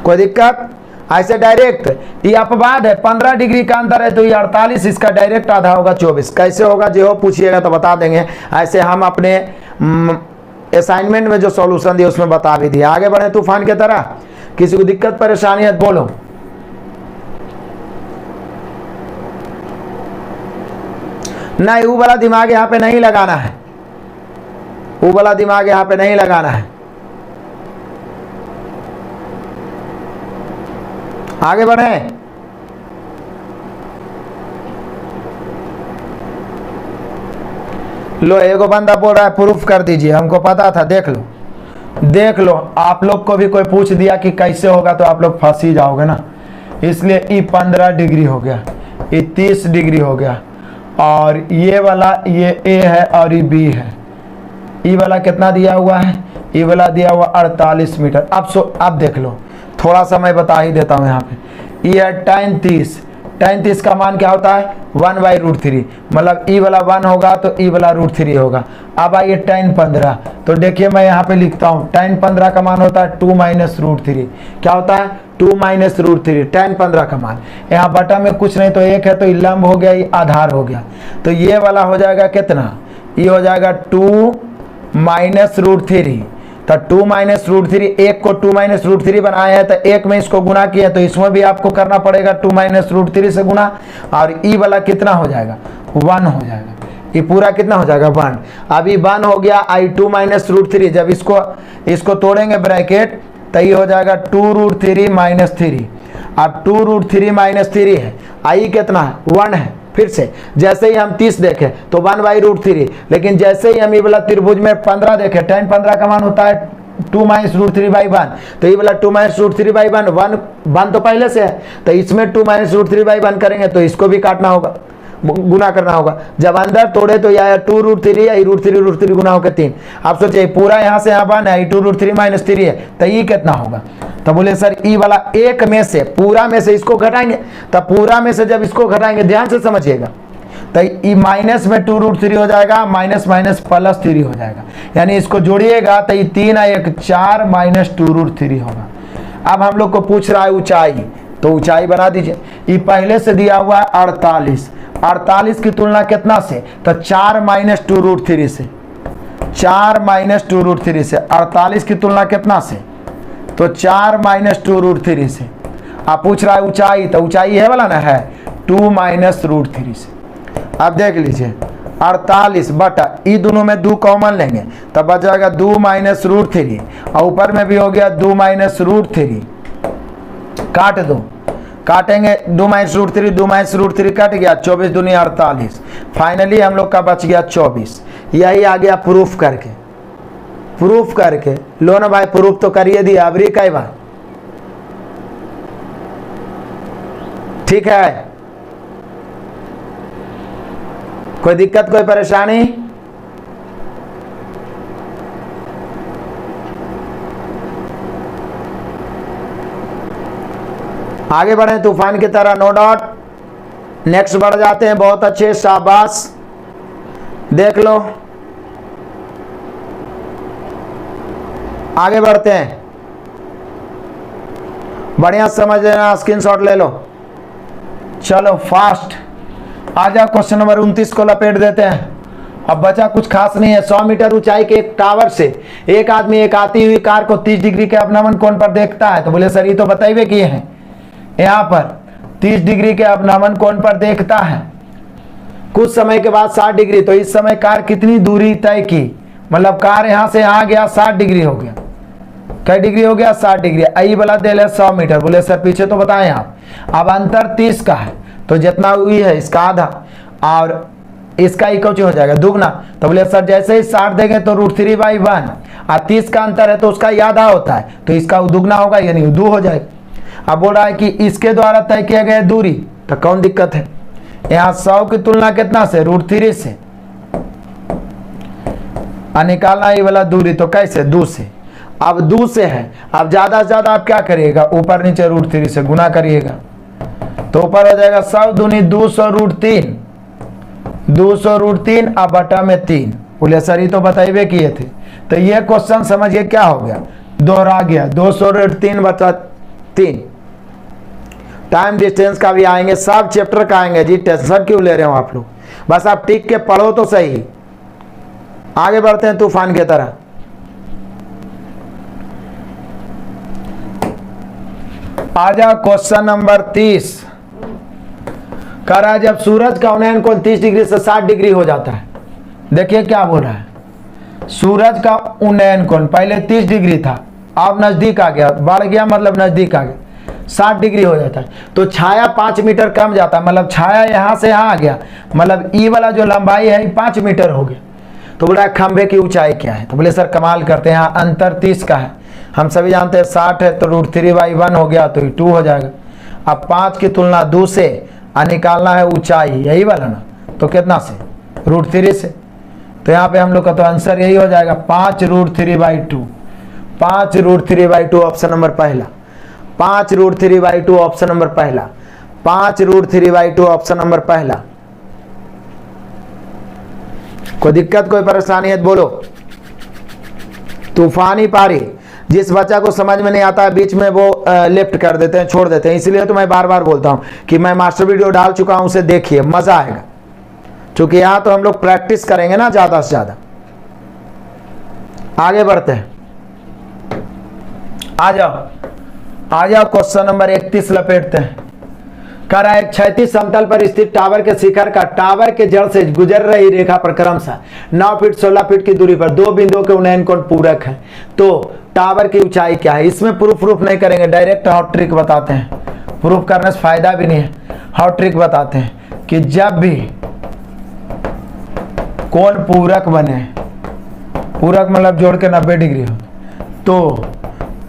कोई दिक्कत? ऐसे डायरेक्ट, ये अपवाद है, 15 डिग्री का अंतर है तो ये 48, इसका डायरेक्ट आधा होगा 24। कैसे होगा जो पूछिएगा तो बता देंगे, ऐसे हम अपने असाइनमेंट में जो सॉल्यूशन दिए उसमें बता भी दिए। आगे बढ़े तूफान की तरह, किसी को दिक्कत परेशानी है बोलो। नहीं, वो वाला दिमाग यहाँ पे नहीं लगाना है, वो वाला दिमाग यहाँ पे नहीं लगाना है। आगे बढ़े। लो एगो बंदा बोल रहा है प्रूफ कर दीजिए, हमको पता था, देख लो देख लो। आप लोग को भी कोई पूछ दिया कि कैसे होगा तो आप लोग फंस ही जाओगे ना, इसलिए ये 15 डिग्री हो गया, ये 30 डिग्री हो गया, और ये वाला ये ए है और ये बी है। ये वाला कितना दिया हुआ है, ये वाला दिया हुआ 48 मीटर। अब देख लो, थोड़ा सा मैं बता ही देता हूँ यहाँ पे। ये है tan 30, tan 30 का मान क्या होता है 1/√3, मतलब ई वाला 1 होगा तो ई वाला √3 होगा। अब आइए tan 15, तो देखिए मैं यहाँ पे लिखता हूँ tan 15 का मान होता है 2 - √3। क्या होता है 2 - √3, tan 15 का मान। यहाँ बटा में कुछ नहीं तो एक है, तो ये लंब हो गया, ये आधार हो गया, तो ये वाला हो जाएगा कितना, ये हो जाएगा 2 - √3। तो 2 - √3, एक को 2 - √3 बनाया है तो एक में इसको गुना किया, तो इसमें भी आपको करना पड़ेगा 2 - √3 से गुना, और ई वाला कितना हो जाएगा 1 हो जाएगा। ये पूरा कितना हो जाएगा 1। अभी 1 हो गया, आई 2 - √3, जब इसको तोड़ेंगे ब्रैकेट तो ये हो जाएगा 2√3 - 3। अब 2√3 - 3 है, आई कितना है 1 है। फिर से जैसे ही हम 30 देखें तो 1/√3, लेकिन जैसे ही हम ये वाला त्रिभुज में 15 देखें, tan 15 का मान होता है 2 - √3/1, तो ये वाला 2 - √3/1, 1 तो पहले से है, तो इसमें 2 - √3/1 करेंगे तो इसको भी काटना होगा, गुना करना होगा। जब अंदर तोड़े तो यह 2√3 या √3 गुना होकर 3। आप सोचिए पूरा यहाँ से यहाँ 1 है, 2√3 - 3 है, तो ये कितना होगा। तो बोले सर ई वाला एक में से, पूरा में से इसको घटाएंगे, तब पूरा में से जब इसको घटाएंगे, ध्यान से समझिएगा, तो ई माइनस में 2√3 हो जाएगा, माइनस माइनस प्लस 3 हो जाएगा, यानी इसको जोड़िएगा तो ये 3 है 1 4 माइनस 2√3 होगा। अब हम लोग को पूछ रहा है ऊंचाई, तो ऊंचाई बना दीजिए। ये पहले से दिया हुआ है 48, 48 की तुलना कितना से, तो 4 - 2√3 से, 4 - 2√3 से। 48 की तुलना कितना से, तो 4 - 2√3 से। आप पूछ रहा है ऊंचाई, तो ऊंचाई है वाला ना है 2 - √3 से। अब देख लीजिए 48 बटा, ये दोनों में 2 कॉमन लेंगे तब बच जाएगा 2 - √3, और ऊपर में भी हो गया 2 - √3। काट दो, काटेंगे 2 - √3, 2 - √3 कट गया, 24 दूनी 48। फाइनली हम लोग का बच गया 24। यही आ गया प्रूफ करके, प्रूफ करके। लो ना भाई, प्रूफ तो करिए दिया, अब री कई बार, ठीक है। कोई दिक्कत कोई परेशानी, आगे बढ़े तूफान की तरह, नो डाउट। नेक्स्ट बढ़ जाते हैं, बहुत अच्छे, शाबाश। देख लो, आगे बढ़ते हैं, बढ़िया समझ लेना, स्क्रीनशॉट ले लो। चलो फास्ट आ जाओ, क्वेश्चन नंबर 29 को लपेट देते हैं। अब बचा कुछ खास नहीं है। 100 मीटर ऊंचाई के एक टावर से एक आदमी एक आती हुई कार को 30 डिग्री के अवनमन कोण पर देखता है। तो बोले सर ये तो बताइए किए हैं, यहाँ पर 30 डिग्री के अवनमन कोण पर देखता है, कुछ समय के बाद 60 डिग्री। तो इस समय कार कितनी दूरी तय की, मतलब कार यहाँ से यहाँ गया 60 डिग्री हो गया, कई डिग्री हो गया 60 डिग्री। आई वाला दिल है 100 मीटर। बोले सर पीछे तो बताएं आप। अब अंतर 30 का है, तो जितना हुई है इसका आधा और इसका इक्वल हो जाएगा दुगना। तो बोले सर जैसे ही 60 देंगे तो √3/1, और 30 का अंतर है तो उसका आधा होता है, तो इसका दुगना होगा यानी 2 हो जाएगा। अब बोल रहा है कि इसके द्वारा तय किया गया दूरी, तो कौन दिक्कत है, यहाँ 100 की तुलना कितना से, √3 से, और निकालना ये वाला दूरी, तो कैसे 2 से। अब 2 से है, अब ज्यादा से ज्यादा आप क्या करिएगा, ऊपर नीचे √3 से गुना करिएगा, तो ऊपर हो जाएगा 100 दूनी 200√3, 200√3 अब बटा में 3। बोले सर ये तो बताइए किए थे। तो ये क्वेश्चन समझिए क्या हो गया, दोहरा गया, 200√3 बटा 3। टाइम डिस्टेंस का भी आएंगे, सब चैप्टर का आएंगे जी, टेंशन क्यों ले रहे हो आप लोग, बस आप टिक के पढ़ो तो सही। आगे बढ़ते हैं तूफान की तरह। आ जाओ क्वेश्चन नंबर 30। कह रहा है जब सूरज का उन्नयन कोण 30 डिग्री से 60 डिग्री हो जाता है। देखिए क्या बोल रहा है, सूरज का उन्नयन कोण पहले 30 डिग्री था, अब नजदीक आ गया, बढ़ गया मतलब नजदीक आ गया, 60 डिग्री हो जाता है। तो छाया 5 मीटर कम जाता है, मतलब छाया यहां से यहां आ गया, मतलब ई वाला जो लंबाई है 5 मीटर हो गया। तो बोला खंभे की ऊंचाई क्या है, तो बोले सर कमाल करते हैं, यहाँ अंतर 30 का है, हम सभी जानते हैं 60 है, तो √3/1 हो गया, तो 2 हो जाएगा। अब 5 की तुलना 2 से निकालना है ऊंचाई, यही वाला ना, तो कितना से, √3 से। तो यहाँ पे हम लोग का तो आंसर यही हो जाएगा 5√3/2, 5√3/2 ऑप्शन नंबर पहला, 5√3/2 ऑप्शन नंबर पहला, 5√3/2 ऑप्शन नंबर पहला। कोई दिक्कत कोई परेशानी है तो बोलो। तूफानी पारी, जिस बच्चा को समझ में नहीं आता है बीच में वो लेफ्ट कर देते हैं, छोड़ देते हैं, इसलिए तो मैं बार बार बोलता हूं कि मैं मास्टर वीडियो डाल चुका हूं, उसे देखिए, मजा आएगा। क्योंकि यहां तो हम लोग प्रैक्टिस करेंगे ना ज्यादा से ज्यादा। आगे बढ़ते हैं, आ जाओ क्वेश्चन नंबर 31 लपेटते हैं। कह रहा है एक क्षैतिज समतल पर स्थित टावर के शिखर का टावर के जड़ से गुजर रही रेखा पर क्रमशः 9 फीट 16 फीट की दूरी पर 2 बिंदुओं के उन्नयन कोण पूरक है, तो टावर की ऊंचाई क्या है। इसमें प्रूफ नहीं करेंगे, डायरेक्ट हॉट ट्रिक बताते हैं, प्रूफ करने से फायदा भी नहीं है। हॉट ट्रिक बताते हैं कि जब भी कोण पूरक बने, पूरक मतलब जोड़ के 90 डिग्री हो, तो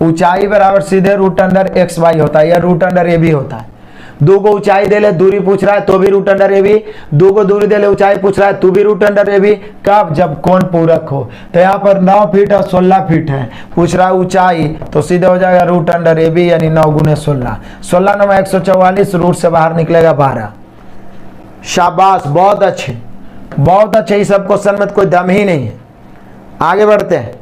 ऊंचाई बराबर सीधे √(x/y) होता है, या √(a)b होता है। 2 को ऊंचाई दे ले, दूरी पूछ रहा है तो भी √(a)b, 2 को दूरी दे ले, ऊंचाई पूछ रहा है तो भी √(a)b। कब, जब कोण पूरक हो। तो यहाँ पर 9 फीट और 16 फीट है, पूछ रहा है ऊंचाई, तो सीधे हो जाएगा √(a)b यानी 9 × 16, 16 9 144, रूट से बाहर निकलेगा 12। शाबाश, बहुत अच्छे बहुत अच्छे, इस सब क्वेश्चन में तो कोई दम ही नहीं है। आगे बढ़ते हैं,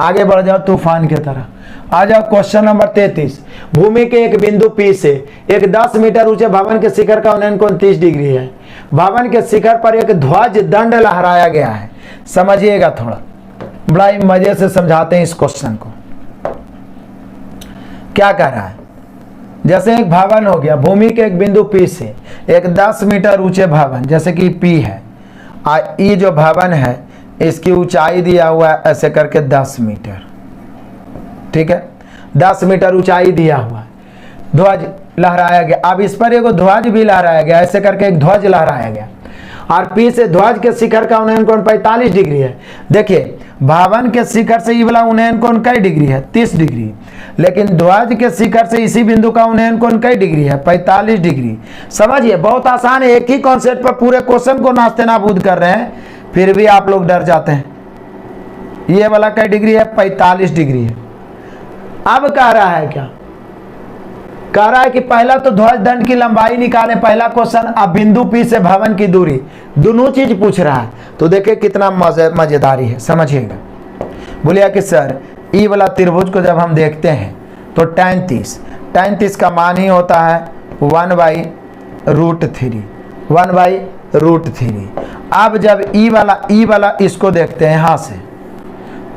आगे बढ़ जाओ तूफान की तरह। आ जाओ क्वेश्चन नंबर 33। भूमि के एक बिंदु P से एक 10 मीटर ऊंचे भवन के शिखर का उन्नयन कोण 30 डिग्री है। भवन के शिखर पर एक ध्वज दंड लहराया गया है। समझिएगा, थोड़ा बड़ा ही मजे से समझाते हैं इस क्वेश्चन को। क्या कह रहा है, जैसे एक भवन हो गया, भूमि के एक बिंदु P से एक 10 मीटर ऊंचे भवन, जैसे कि P है, ये जो भवन है इसकी ऊंचाई दिया हुआ है ऐसे करके 10 मीटर, ठीक है, 10 मीटर ऊंचाई दिया हुआ है, ध्वज लहराया गया। अब इस पर एक ध्वज भी लहराया गया, ऐसे करके एक ध्वज लहराया गया, और P से ध्वज के शिखर का उन्नयन कोण 45 डिग्री है। देखिए भवन के शिखर से ये वाला उन्नयन कोण कई डिग्री है, 30 डिग्री, लेकिन ध्वज के शिखर से इसी बिंदु का उन्नयन कोण कई डिग्री है, 45 डिग्री। समझिए बहुत आसान है, एक ही कॉन्सेप्ट पर पूरे क्वेश्चन को नास्ते नाबूद कर रहे हैं, फिर भी आप लोग डर जाते हैं। ये वाला कई डिग्री है, 45 डिग्री है। अब कह रहा है क्या, कह रहा है कि पहला तो ध्वज दंड की लंबाई निकाले, पहला क्वेश्चन। अब बिंदु P से भवन की दूरी, दोनों चीज पूछ रहा है, तो देखिए कितना मजेदारी है, समझिएगा। बोलिए कि सर ई वाला त्रिभुज को जब हम देखते हैं तो tan 30 का मान ही होता है 1/√3, 1/√3। अब जब ई वाला इसको देखते हैं यहाँ से,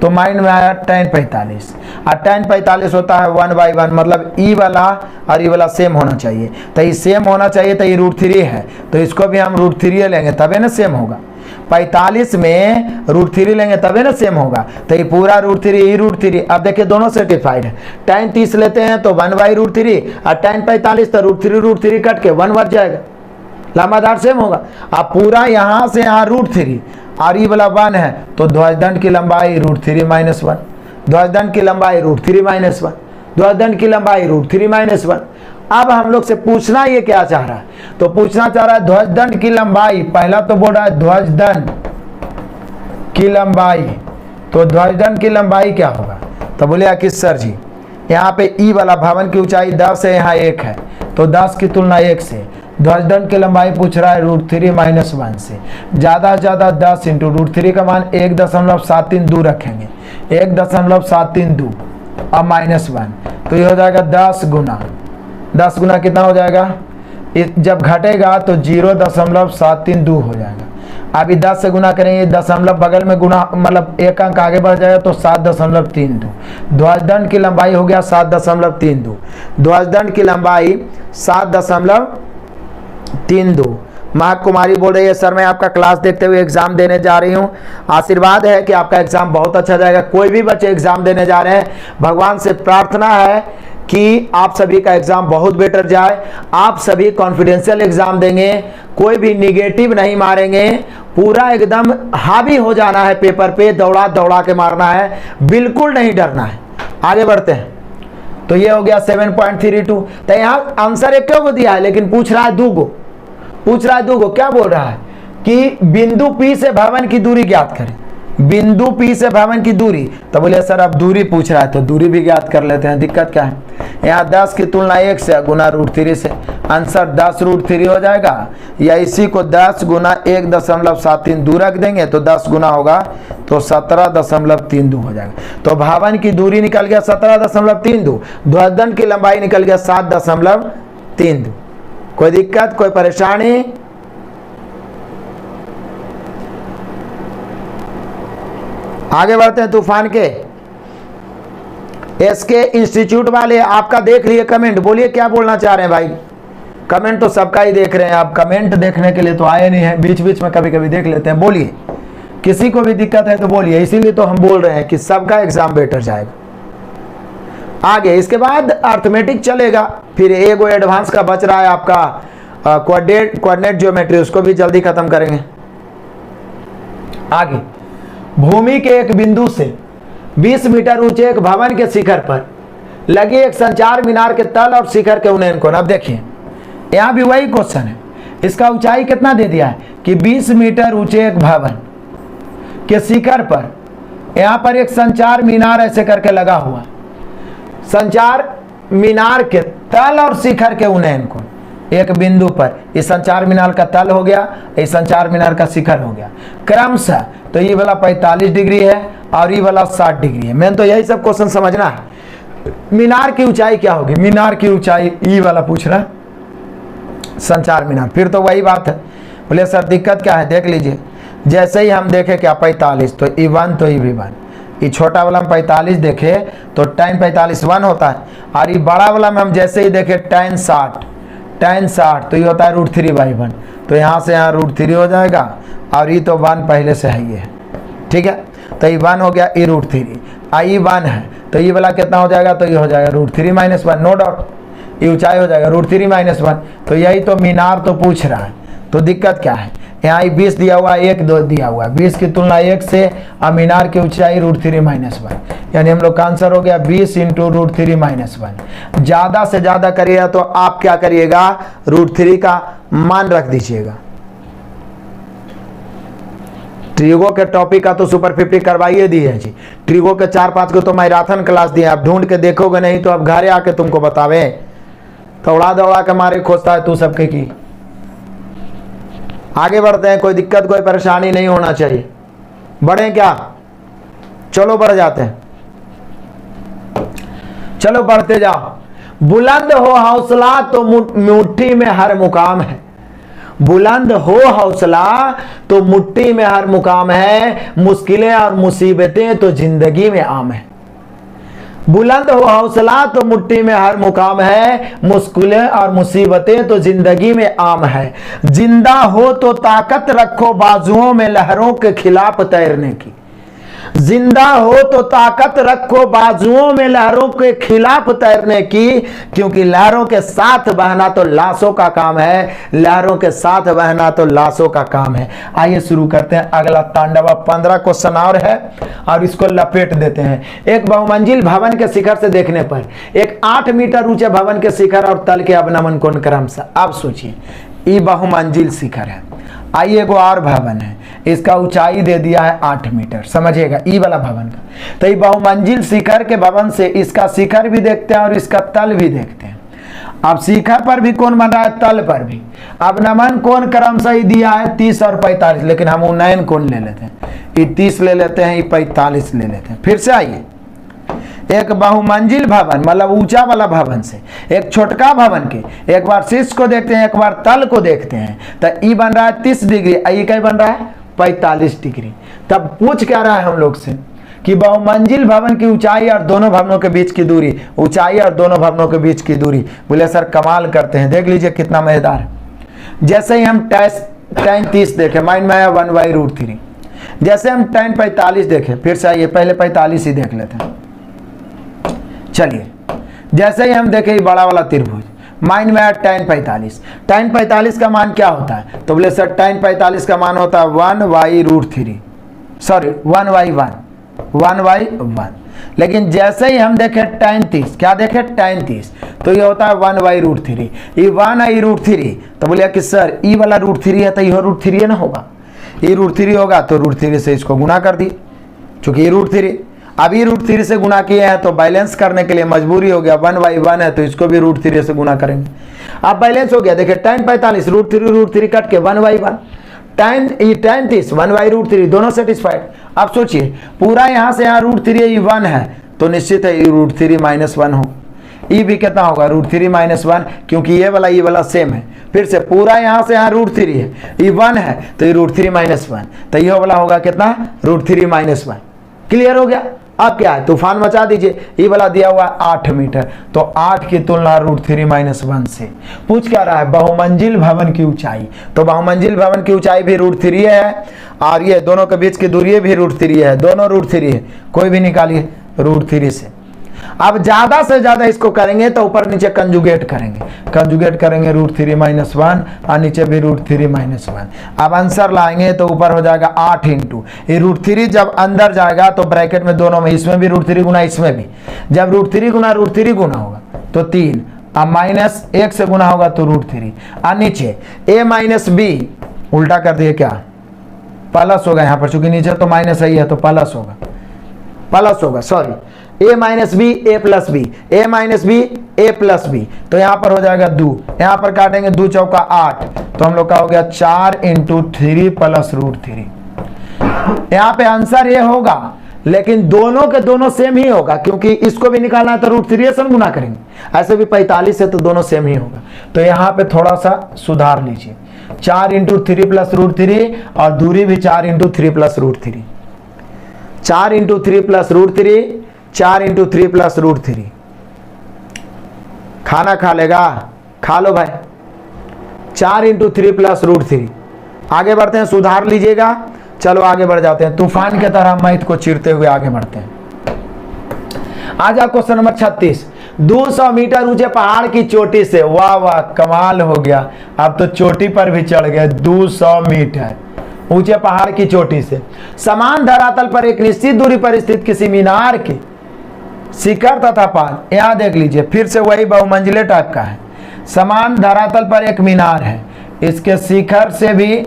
तो माइंड में आया tan 45, और tan 45 होता है 1/1, मतलब ई वाला और ई वाला सेम होना चाहिए। तो ये सेम होना चाहिए, तो ये √3 है, तो इसको भी हम √3 लेंगे तबे ना सेम होगा। 45 में √3 लेंगे तबे ना सेम होगा, तो ये पूरा √3। अब देखिए दोनों सेटिस्फाइड है। tan 30 लेते हैं तो 1/√3, और tan 45 तो √3 कट के 1 बच जाएगा, लंबादार सेम होगा। अब पूरा यहाँ से यहाँ √3 और ये वाला 1 है, तो ध्वजदंड की लंबाई √3-1, ध्वजदंड की लंबाई √3-1, ध्वजदंड की लंबाई √3-1। अब हम लोग से पूछना ये क्या चाह रहा है, तो पूछना चाह रहा है ध्वजदंड की लंबाई। पहला तो बोल रहा है ध्वजदंड की लंबाई, तो ध्वजदंड की लंबाई क्या होगा, तो बोले कि सर जी यहाँ पे ई वाला भवन की ऊंचाई 10 है, यहाँ 1 है, तो 10 की तुलना 1 से। ध्वजदंड की लंबाई पूछ रहा है √3-1 से, ज़्यादा से ज़्यादा 10 इंटू √3 का मान 1.732 रखेंगे, 1.732 और -1, तो ये हो जाएगा 10 गुना कितना हो जाएगा, जब घटेगा तो 0.732 हो जाएगा। अभी 10 से गुना करेंगे, दशमलव बगल में गुना मतलब एक अंक आगे बढ़ जाएगा तो 7.32। ध्वजदंड की लंबाई हो गया 7.32। ध्वजदंड की लंबाई 7.32। महक कुमारी बोल रही है सर मैं आपका क्लास देखते हुए एग्जाम देने जा रही हूँ, आशीर्वाद है कि आपका एग्जाम बहुत अच्छा जाएगा। कोई भी बच्चे एग्जाम देने जा रहे हैं, भगवान से प्रार्थना है कि आप सभी का एग्जाम बहुत बेटर जाए, आप सभी कॉन्फिडेंशियल एग्जाम देंगे, कोई भी निगेटिव नहीं मारेंगे, पूरा एकदम हावी हो जाना है पेपर पे, दौड़ा दौड़ा के मारना है, बिल्कुल नहीं डरना है। आगे बढ़ते हैं। तो ये हो गया 7.32। तो यहाँ आंसर एक को दिया है लेकिन पूछ रहा है दो गो, पूछ रहा है दो गो। क्या बोल रहा है कि बिंदु P से भवन की दूरी ज्ञात करें, बिंदु P से भवन की दूरी। तो बोले सर अब दूरी पूछ रहा है तो दूरी भी ज्ञात कर लेते हैं, दिक्कत क्या है। यहाँ 10 की तुलना 1 से गुना √3 से, आंसर 10√3 हो जाएगा, या इसी को 10 गुना 1.73 दूर रख देंगे तो 10 गुना होगा तो 17.32 हो जाएगा। तो भवन की दूरी निकल गया 17.32, ध्वजदंड की लंबाई निकल गया 7.32। कोई दिक्कत, कोई परेशानी? आगे बढ़ते हैं। तूफान के एसके इंस्टीट्यूट वाले आपका देख लिए कमेंट, बोलिए क्या बोलना चाह रहे हैं भाई। कमेंट तो सबका ही देख रहे हैं, आप कमेंट देखने के लिए तो आए नहीं हैं, बीच बीच में कभी कभी देख लेते हैं। बोलिए, किसी को भी दिक्कत है तो बोलिए, इसीलिए तो हम बोल रहे हैं कि सबका एग्जाम बेटर जाएगा। आगे इसके बाद अर्थमेटिक चलेगा, फिर एगो एडवांस का बच रहा है आपका कोऑर्डिनेट ज्योमेट्री, उसको भी जल्दी खत्म करेंगे। आगे भूमि के एक बिंदु से 20 मीटर ऊंचे एक भवन के शिखर पर लगे एक संचार मीनार के तल और शिखर के उन्नयन कोण। अब देखिए यहाँ भी वही क्वेश्चन है, इसका ऊंचाई कितना दे दिया है कि 20 मीटर ऊंचे एक भवन के शिखर पर, यहाँ पर एक संचार मीनार ऐसे करके लगा हुआ, संचार मीनार के तल और शिखर के उन्नयन कोण एक बिंदु पर, इस संचार मीनार का तल हो गया, इस संचार मीनार का शिखर हो गया क्रमशः। तो ये वाला 45 डिग्री है और ये वाला 60 डिग्री है। मैंने तो यही सब क्वेश्चन समझना है। मीनार की ऊंचाई क्या होगी, मीनार की ऊंचाई ये वाला पूछ रहा है, संचार मीनार। फिर तो वही बात है, बोले सर दिक्कत क्या है, देख लीजिए। जैसे ही हम देखे क्या 45 तो E1 तो E1, ये छोटा वाला में 45 देखे तो tan 45 1 होता है, और ये बड़ा वाला में हम जैसे ही देखे tan 60 तो ये होता है √3/1। तो यहाँ से यहाँ √3 हो जाएगा, और ये तो 1 पहले से है, ये ठीक है। तो ये 1 हो गया, ये √3, आई 1 है तो ये वाला कितना हो जाएगा, तो ये हो जाएगा √3 - 1, नो डाउट ये ऊंचाई हो जाएगा √3 - 1। तो यही तो मीनार तो पूछ रहा है, तो दिक्कत क्या है, यहाँ 20 दिया हुआ है, 1 2 दिया हुआ है, 20 की तुलना 1 से, और मीनार की ऊंचाई √3 - 1, यानी हम लोग का आंसर हो गया 20 × √3 - 1। ज्यादा से ज्यादा करिएगा तो आप क्या करिएगा, √3 का मान रख दीजिएगा। ट्रिगो के टॉपिक का तो सुपर 50 करवाइए दी है जी, ट्रिगो के 4-5 को तो मैराथन क्लास दिए, आप ढूंढ के देखोगे नहीं तो अब घरे आके तुमको बतावे, दौड़ा दौड़ा के मारे खोजता है तू सबके की। आगे बढ़ते हैं, कोई दिक्कत कोई परेशानी नहीं होना चाहिए। बढ़े क्या, चलो बढ़ जाते हैं, चलो बढ़ते जाओ। बुलंद हो हौसला तो मुट्ठी में हर मुकाम है, बुलंद हो हौसला तो मुट्ठी में हर मुकाम है, मुश्किलें और मुसीबतें तो जिंदगी में आम है। बुलंद हो हौसला तो मुट्ठी में हर मुकाम है, मुश्किलें और मुसीबतें तो जिंदगी में आम है। जिंदा हो तो ताकत रखो बाजुओं में लहरों के खिलाफ तैरने की, जिंदा हो तो ताकत रखो बाजुओं में लहरों के खिलाफ तैरने की, क्योंकि लहरों के साथ बहना तो लाशों का काम है, लहरों के साथ बहना तो लाशों का काम है। आइए शुरू करते हैं अगला तांडव। 15 क्वेश्चन और है और इसको लपेट देते हैं। एक बहुमंजिल भवन के शिखर से देखने पर एक 8 मीटर ऊंचे भवन के शिखर और तल के अवनमन कोण क्रमशः। आप सोचिए ये बहुमंजिल शिखर है, आइए एगो और भवन है, इसका ऊंचाई दे दिया है 8 मीटर, समझिएगा ई वाला भवन का। तो ये बहुमंजिल शिखर के भवन से इसका शिखर भी देखते हैं और इसका तल भी देखते हैं। अब शिखर पर भी कौन बन रहा है, तल पर भी। अब नमन कोण क्रमशः ही दिया है 30 और 45, लेकिन हम उन्नयन कोण ले लेते हैं, ये 30 ले लेते हैं, ये 45 ले लेते हैं। फिर से आइए, एक बहुमंजिल भवन मतलब ऊंचा वाला भवन से एक छोटका भवन के एक बार शीर्ष को देखते हैं, एक बार तल को देखते हैं। तो ई बन रहा है 30 डिग्री, ई क्या बन रहा है 45 डिग्री। तब पूछ क्या रहा है हम लोग से कि बहुमंजिल भवन की ऊंचाई और दोनों भवनों के बीच की दूरी, ऊंचाई और दोनों भवनों के बीच की दूरी। बोले सर कमाल करते हैं, देख लीजिए कितना मजेदार है। जैसे ही हम tan 30 देखें, माइंड में आया 1/√3। जैसे हम tan 45 देखें, फिर से आइए पहले 45 ही देख लेते हैं। चलिए जैसे ही हम देखें बड़ा वाला त्रिभुज, माइंड में आया tan 45। tan 45 का मान क्या होता है? तो बोले सर tan 45 का मान होता है 1/√3, सॉरी 1/1। लेकिन जैसे ही हम देखें tan 30, क्या देखें tan 30, तो ये होता है 1/√3। ये 1/√3, तो बोलिए कि सर ई वाला √3 है तो यह √3 ना होगा, ये √3 होगा तो √3 से इसको गुना कर दिए, चूंकि ये √3, अब ये √3 से गुना किए हैं तो बैलेंस करने के लिए मजबूरी हो गया, 1/1 है तो इसको भी √3 से गुना करेंगे। अब बैलेंस हो गया, देखिए tan 45 √3 कट के 1/1, tan 30 1/√3, दोनों सेटिस्फाइड। अब सोचिए पूरा यहाँ से यहाँ √3 ये 1 है तो निश्चित है ये √3 - 1 हो। ये भी कितना होगा √3 - 1, क्योंकि ये वाला सेम है। फिर से पूरा यहाँ से यहाँ √3 है, ये 1 है तो ये √3 - 1, तो ये वाला होगा कितना √3 - 1। क्लियर हो गया? अब क्या है, तूफान मचा दीजिए। ये वाला दिया हुआ है 8 मीटर, तो 8 की तुलना √3 - 1 से। पूछ क्या रहा है? बहुमंजिल भवन की ऊंचाई। तो बहुमंजिल भवन की ऊंचाई भी √3 है और ये दोनों के बीच की दूरी भी √3 है, दोनों √3 है, कोई भी निकालिए √3 से। अब ज्यादा से ज्यादा इसको करेंगे तो ऊपर नीचे कंजुगेट करेंगे, √3 - 1 और नीचे भी √3 - 1। अब आंसर लाएंगे तो ऊपर हो जाएगा 8 इंटू ये √3, जब अंदर जाएगा तो ब्रैकेट में दोनों में, इसमें भी √3 गुना इसमें भी, जब √3 गुना होगा तो 3, अब -1 से गुना होगा तो √3 और नीचे a - b उल्टा कर दिए, क्या प्लस होगा यहाँ पर, चूंकि नीचे तो माइनस ही है तो प्लस होगा, sorry a - b a + b, a - b a + b, तो यहाँ पर हो जाएगा 2, यहाँ पर काटेंगे 2 चौका 8, तो हम लोग का हो गया 4 × 3 + √3। यहाँ पे आंसर ये होगा, लेकिन दोनों के दोनों सेम ही होगा, क्योंकि इसको भी निकालना है तो √3 से हम गुना करेंगे, ऐसे भी 45 है तो दोनों सेम ही होगा। तो यहाँ पे थोड़ा सा सुधार लीजिए, 4 × 3 + √3 और दूरी भी 4 × 3 + √3, 4 × 3 + √3, 4 × 3 + √3। खाना खा लेगा, खा लो भाई। 4 × 3 + √3। आगे बढ़ते हैं, सुधार लीजिएगा। चलो आगे बढ़ जाते हैं, तूफान की तरह मैथ को चीरते हुए आगे बढ़ते हैं। आज आप क्वेश्चन नंबर 36, 200 मीटर ऊंचे पहाड़ की चोटी से, वाह वाह कमाल हो गया, अब तो चोटी पर भी चढ़ गए। 200 मीटर ऊंचे पहाड़ की चोटी से समान धरातल पर एक निश्चित दूरी पर स्थित किसी मीनार के शिखर तथा पाल, यहां देख लीजिए फिर से वही बहुमंजिले टाइप का है। समान धरातल पर एक मीनार है, इसके शिखर से भी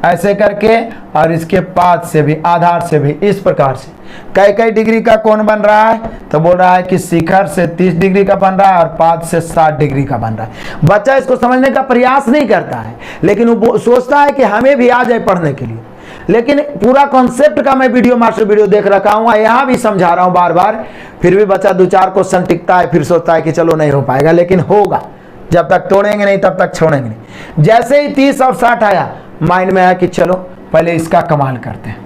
ऐसे करके और इसके पाद से भी, आधार से भी इस प्रकार से कई डिग्री का कोण बन रहा है। तो बोल रहा है कि शिखर से 30 डिग्री का बन रहा है और पाद से 60 डिग्री का बन रहा है। बच्चा इसको समझने का प्रयास नहीं करता है, लेकिन वो सोचता है कि हमें भी आ जाए पढ़ने के लिए। लेकिन पूरा कॉन्सेप्ट का मैं वीडियो मास्टर वीडियो देख रखा हूँ, यहाँ भी समझा रहा हूँ बार बार, फिर भी बच्चा 2-4 क्वेश्चन टिकता है, फिर सोचता है कि चलो नहीं हो पाएगा, लेकिन होगा। जब तक तोड़ेंगे नहीं तब तक छोड़ेंगे नहीं। जैसे ही 30 और 60 आया, माइंड में आया कि चलो पहले इसका कमाल करते हैं।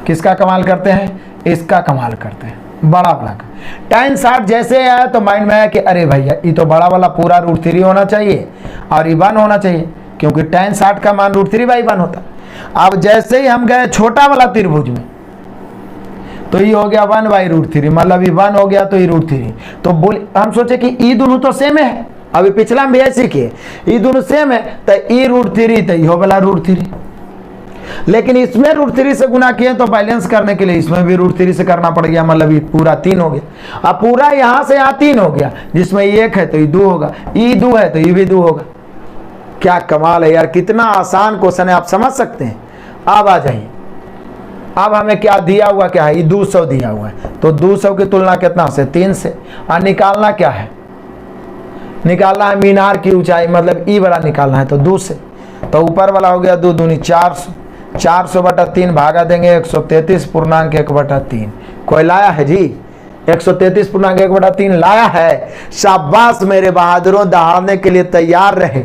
किसका कमाल करते हैं? इसका कमाल करते हैं, बड़ा वाला का। tan 60 जैसे आया तो माइंड में आया कि अरे भैया ये तो बड़ा वाला पूरा √3 होना चाहिए और ये 1 होना चाहिए, क्योंकि tan 60 का मान √3/1 होता। अब जैसे ही हम गए छोटा वाला त्रिभुज में, तो ये हो गया 1/√3, मतलब ये 1 हो गया तो ये √3। तो बोल हम सोचे कि ये दोनों तो सेम है, अभी पिछला में भी ऐसे किए, ये दोनों सेम है तो ये √3 तो ये वाला √3। लेकिन इसमें √3 से गुना किए तो बैलेंस करने के लिए इसमें भी √3 से करना पड़ गया, मतलब ये पूरा 3 हो गया। अब पूरा यहाँ से यहाँ 3 हो गया, जिसमें 1 है तो ये 2 होगा, ये 2 है तो ये भी 2 होगा। क्या कमाल है यार, कितना आसान क्वेश्चन है, आप समझ सकते हैं। अब आ जाइए, अब हमें क्या दिया हुआ, क्या है, ये 200 दिया हुआ है, तो 200 की तुलना कितना से? 3 से। और निकालना क्या है? निकालना है मीनार की ऊंचाई, मतलब ई वाला निकालना है, तो 2 से। तो ऊपर वाला हो गया 2 दूनी 400, 400/3 भागा देंगे 133.1/3। कोई लाया है जी? 133.1/3 लाया है। शाबाश मेरे बहादुरों, दहाड़ने के लिए तैयार रहे।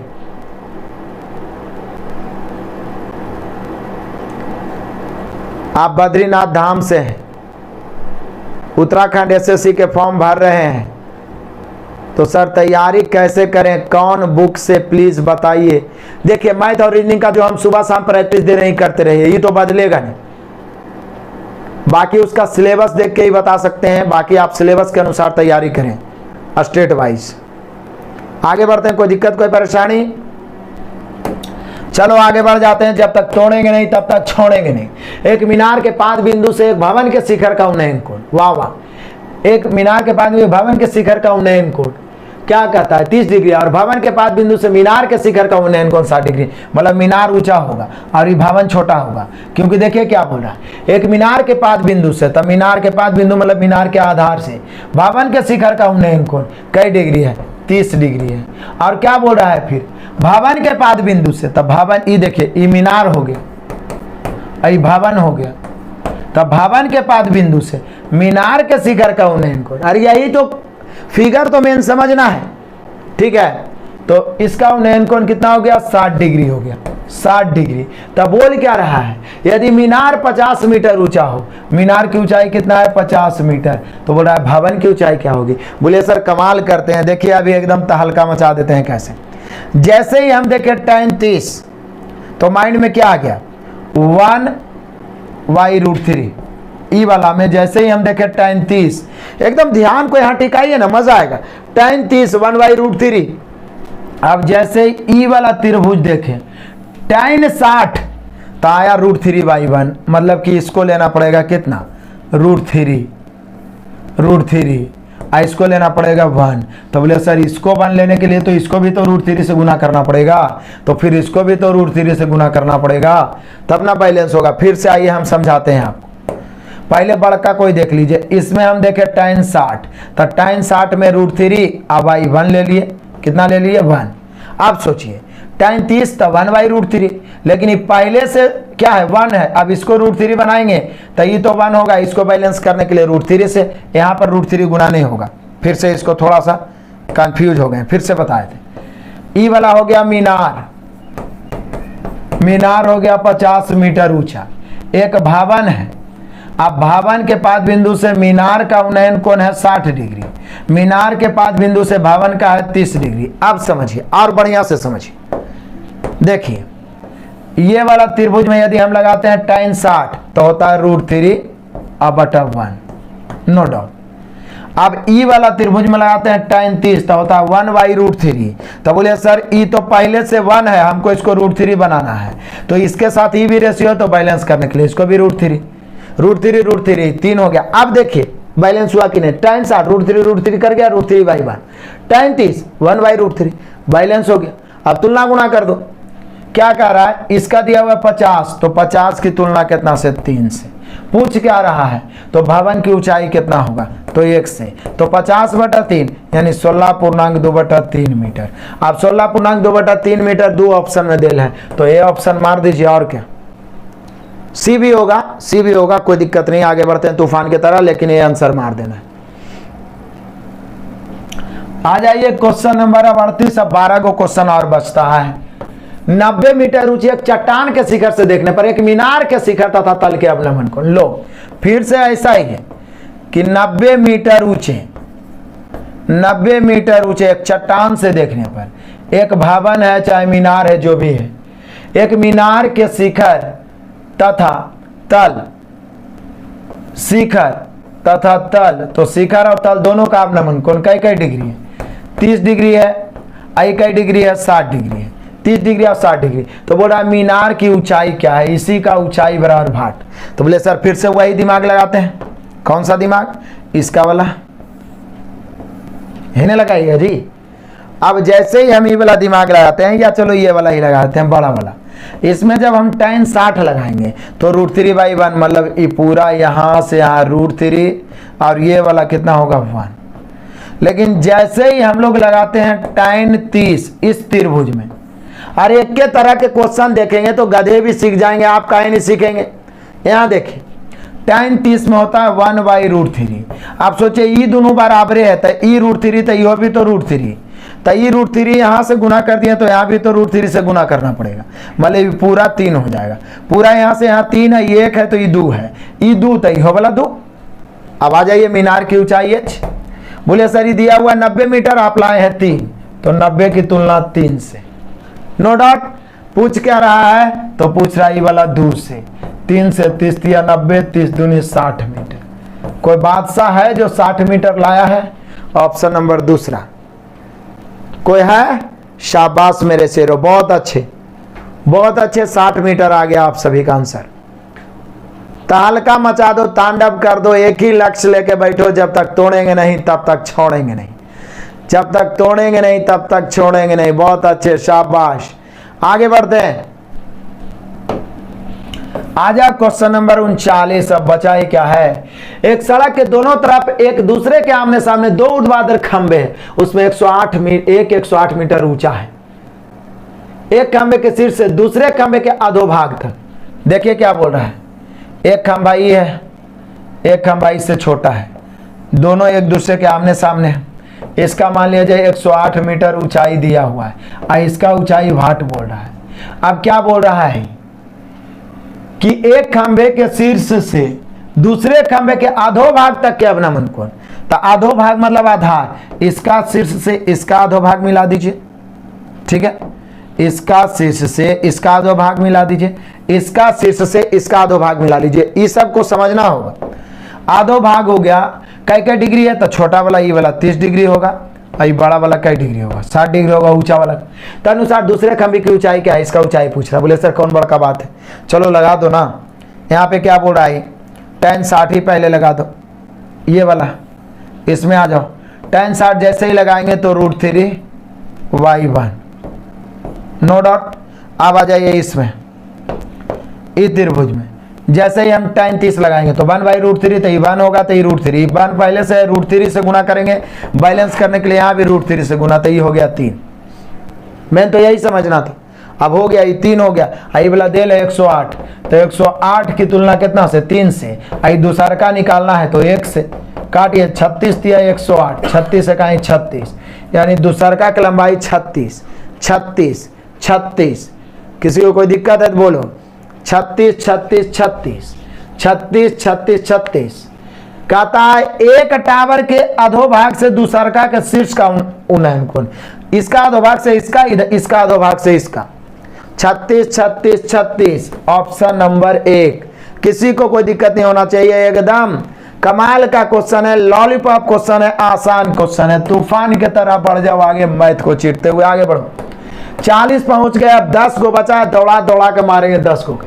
आप बद्रीनाथ धाम से हैं, उत्तराखंड एसएससी के फॉर्म भर रहे हैं, तो सर तैयारी कैसे करें, कौन बुक से प्लीज बताइए। देखिए मैथ और रीजनिंग का जो हम सुबह शाम प्रैक्टिस दे रहे हैं करते रहिए, ये तो बदलेगा नहीं। बाकी उसका सिलेबस देख के ही बता सकते हैं, बाकी आप सिलेबस के अनुसार तैयारी करें स्टेट वाइज। आगे बढ़ते हैं, कोई दिक्कत कोई परेशानी? चलो आगे बढ़ जाते हैं। जब तक तोड़ेंगे नहीं तब तक छोड़ेंगे नहीं। एक मीनार के 5 बिंदु से एक भवन के शिखर का उन्नयन कोण, वाह वाह, एक मीनार के 5 बिंदु भवन के शिखर का उन्नयन कोण क्या कहता है 30 डिग्री, और भवन के 5 बिंदु से मीनार के शिखर का उन्नयन कोण 60 डिग्री। मतलब मीनार ऊंचा होगा और ये भवन छोटा होगा, क्योंकि देखिए क्या बोल रहा है, एक मीनार के 5 बिंदु से, तब मीनार के 5 बिंदु मतलब मीनार के आधार से भवन के शिखर का उन्नयन कोण कई डिग्री है, 30 डिग्री है। और क्या बोल रहा है फिर, भवन के 5 बिंदु से, तब भवन, ये देखिए ये मीनार हो गया, ये भवन हो गया, तब भवन के 5 बिंदु से मीनार के शिखर का उन्नयन कोण, अरे यही तो फिगर तो मेन समझना है, ठीक है। तो इसका उन्नयन कोण कितना हो गया, 60 डिग्री हो गया, 60 डिग्री। तब बोल क्या रहा है, यदि मीनार 50 मीटर ऊंचा हो, मीनार की ऊंचाई कितना है 50 मीटर, तो बोल रहा है भवन की ऊंचाई क्या होगी। बोले सर कमाल करते हैं, देखिए अभी एकदम तहलका मचा देते हैं कैसे। जैसे ही हम देखें tan 30, तो माइंड में क्या आ गया, 1/√3। ई वाला में जैसे ही हम देखें tan 30, एकदम ध्यान को यहाँ टिकाइए ना, मजा आएगा। tan 30 1/√3। अब जैसे ही ई वाला त्रिभुज देखें tan 60, तो आया √3/1, मतलब कि इसको लेना पड़ेगा कितना, √3, इसको लेना पड़ेगा 1। तो बोले सर इसको 1 लेने के लिए तो इसको भी तो √3 से गुना करना पड़ेगा, तो फिर इसको भी तो √3 से गुना करना पड़ेगा, तब ना बैलेंस होगा। फिर से आइए हम समझाते हैं आपको। पहले बड़का कोई देख लीजिए, इसमें हम देखें tan 60, तो tan 60 में √3, अब 1 ले लिए, कितना ले लिए 1। अब सोचिए tan 30 तो 1/√3, लेकिन ये पहले से क्या है 1 है, अब इसको √3 बनाएंगे तो ये तो 1 होगा, इसको बैलेंस करने के लिए √3 से, यहाँ पर √3 गुना नहीं होगा। फिर से इसको थोड़ा सा कंफ्यूज हो गए, फिर से बताए थे। ई वाला हो गया मीनार, मीनार हो गया 50 मीटर ऊंचा, एक भवन है। अब भवन के 5 बिंदु से मीनार का उन्नयन कोण है 60 डिग्री, मीनार के 5 बिंदु से भवन का है 30 डिग्री। अब समझिए और बढ़िया से समझिए, देखिए ये वाला त्रिभुज में यदि हम लगाते हैं tan 60, तो होता है √3/1, नो डाउट। अब ई वाला त्रिभुज में लगाते हैं tan 30, तो होता है 1/√3। तो बोले सर ई तो पहले से 1 है, हमको इसको √3 बनाना है, तो इसके साथ ई भी रेशियो, तो बैलेंस करने के लिए इसको भी √3, 3 हो गया। अब देखिए बैलेंस हुआ कि नहीं, tan 60 √3 कर गया, √3/1, tan 30 1/√3, बैलेंस हो गया। अब तुलना गुणा कर दो, क्या कह रहा है, इसका दिया हुआ 50, तो 50 की तुलना कितना से, 3 से। पूछ क्या रहा है, तो भवन की ऊंचाई कितना होगा, तो 1 से, तो 50/3 यानी 16.2/3 मीटर। अब 16.2/3 मीटर 2 ऑप्शन में दिल है, तो ये ऑप्शन मार दीजिए, और क्या सी भी होगा, सी भी होगा, कोई दिक्कत नहीं। आगे बढ़ते हैं तूफान की तरह, लेकिन ये आंसर मार देना है। आ जाइए क्वेश्चन नंबर 38। अब 12 को क्वेश्चन और बचता है। 90 मीटर ऊंची एक चट्टान के शिखर से देखने पर एक मीनार के शिखर तथा तल के अवलंबन को लो। फिर से ऐसा ही है कि 90 मीटर ऊंचे, 90 मीटर ऊंचे एक चट्टान से देखने पर एक भवन है, चाहे मीनार है, जो भी है, एक मीनार के शिखर तथा तल, शिखर तथा तल, तो शिखर और तल दोनों का अवलंबन कोण कई डिग्री है, 30 डिग्री है, आई कई डिग्री है, 60 डिग्री है, 30 डिग्री और 60 डिग्री। तो बोल रहा है मीनार की ऊंचाई क्या है, इसी का ऊंचाई बराबर भाट। तो बोले सर फिर से वही दिमाग लगाते हैं, कौन सा दिमाग, इसका वाला हिने लगाइए जी। अब जैसे ही हम ये वाला दिमाग लगाते हैं, या चलो ये वाला ही लगाते हैं, बड़ा वाला, इसमें जब हम tan 60 लगाएंगे तो √3/1, मतलब ये पूरा यहाँ से यहाँ √3, और ये वाला कितना होगा 1। लेकिन जैसे ही हम लोग लगाते हैं tan 30 इस त्रिभुज में, और एक के तरह के क्वेश्चन देखेंगे तो गधे भी सीख जाएंगे, आप काहे नहीं सीखेंगे। यहाँ देखिए tan 30 में होता है 1/√3। आप सोचिए ये दोनों बराबर है, तो ई √3 तो यो भी तो √3, तो ये √3 यहाँ से गुना कर दिया तो यहाँ भी तो √3 से गुना करना पड़ेगा, मतलब पूरा 3 हो जाएगा। पूरा यहाँ से यहाँ 3 है, ये 1 है तो ये 2 है, ये 2 तो ये हो वाला 2। अब आ जाइए मीनार की ऊंचाई h। बोले सर ये दिया हुआ 90 मीटर, आप लाए हैं 3, तो 90 की तुलना 3 से, नो डाउट। पूछ क्या रहा है, तो पूछ रहा है ये वाला 2 से, 3 से 30 दिया 90, 30 दूनी 60 मीटर। कोई बादशाह है जो 60 मीटर लाया है? ऑप्शन नंबर दूसरा। कोई है? शाबाश मेरे शेरों, बहुत अच्छे बहुत अच्छे, 60 मीटर आ गया आप सभी का आंसर। तहलका मचा दो, तांडव कर दो, एक ही लक्ष्य लेके बैठो, जब तक तोड़ेंगे नहीं तब तक छोड़ेंगे नहीं, जब तक तोड़ेंगे नहीं तब तक छोड़ेंगे नहीं। बहुत अच्छे, शाबाश। आगे बढ़ते हैं, आजा क्वेश्चन नंबर 39। अब बचा ही क्या है, एक सड़क के दोनों तरफ एक दूसरे के आमने सामने 2 ऊर्ध्वाधर खंबे हैं, उसमें 108 मीटर ऊंचा है। एक खंबे के शीर्ष से दूसरे खंबे के अधोभाग तक, देखिए क्या बोल रहा है, एक खंबा ये है, एक खंबा इससे छोटा है, दोनों एक दूसरे के आमने सामने है। इसका मान लिया जाए 108 मीटर ऊंचाई दिया हुआ है, और इसका ऊंचाई 8 बोल रहा है। अब क्या बोल रहा है कि एक खंबे के शीर्ष से दूसरे खंबे के अधोभाग तक के अवनमन कोण, तो अधोभाग मतलब आधार, इसका शीर्ष से इसका अधोभाग मिला दीजिए, ठीक है, इसका शीर्ष से इसका अधोभाग मिला दीजिए, इसका शीर्ष से इसका अधोभाग मिला लीजिए, इस सब को समझना होगा। अधोभाग हो गया कई डिग्री है, तो छोटा वाला ये वाला 30 डिग्री होगा, और बड़ा वाला कई डिग्री होगा, 60 डिग्री होगा ऊंचा वाला। तो अनुसार दूसरे खंबे की ऊंचाई क्या है, इसका ऊंचाई पूछ रहा। बोले सर कौन बड़का बात है, चलो लगा दो ना। यहाँ पे क्या बोल रहा है, tan 60 ही पहले लगा दो, ये वाला इसमें आ जाओ। tan 60 जैसे ही लगाएंगे तो √3y1, नो डाउट। अब आ जाइए इसमें, इस त्रिभुज में जैसे ही हम tan 30 लगाएंगे तो 1/√3, तो ये 1 होगा, तो ये √3, 1 पहले से √3 से गुना करेंगे बैलेंस करने के लिए, यहाँ भी √3 से गुना, तो ये हो गया 3। मैं तो यही समझना था। अब हो गया, ये 3 हो गया, आई वाला दे ले 108, तो 108 की तुलना कितना से, 3 से। आई दूसरा का निकालना है तो 1 से काटिए, 36 दिया 108, 36 से कहीं 36, यानी दूसरा का लंबाई 36, 36, 36। किसी को कोई दिक्कत है तो बोलो, 36, 36, 36, 36, 36, 36। कहता है एक टावर के अधोभाग से दूसरा के शीर्ष का उन्नयन कोण, इसका अधोभाग से इसका, इधर इसका अधोभाग से इसका, 36, 36, 36। Option number 1। किसी को कोई दिक्कत नहीं होना चाहिए, एकदम कमाल का क्वेश्चन है, लॉलीपॉप क्वेश्चन है, आसान क्वेश्चन है। तूफान की तरह बढ़ जाओ आगे, मैथ को चीरते हुए आगे बढ़ो। 40 पहुंच गए, अब 10 को बचा, दौड़ा दौड़ा के मारेंगे 10 को।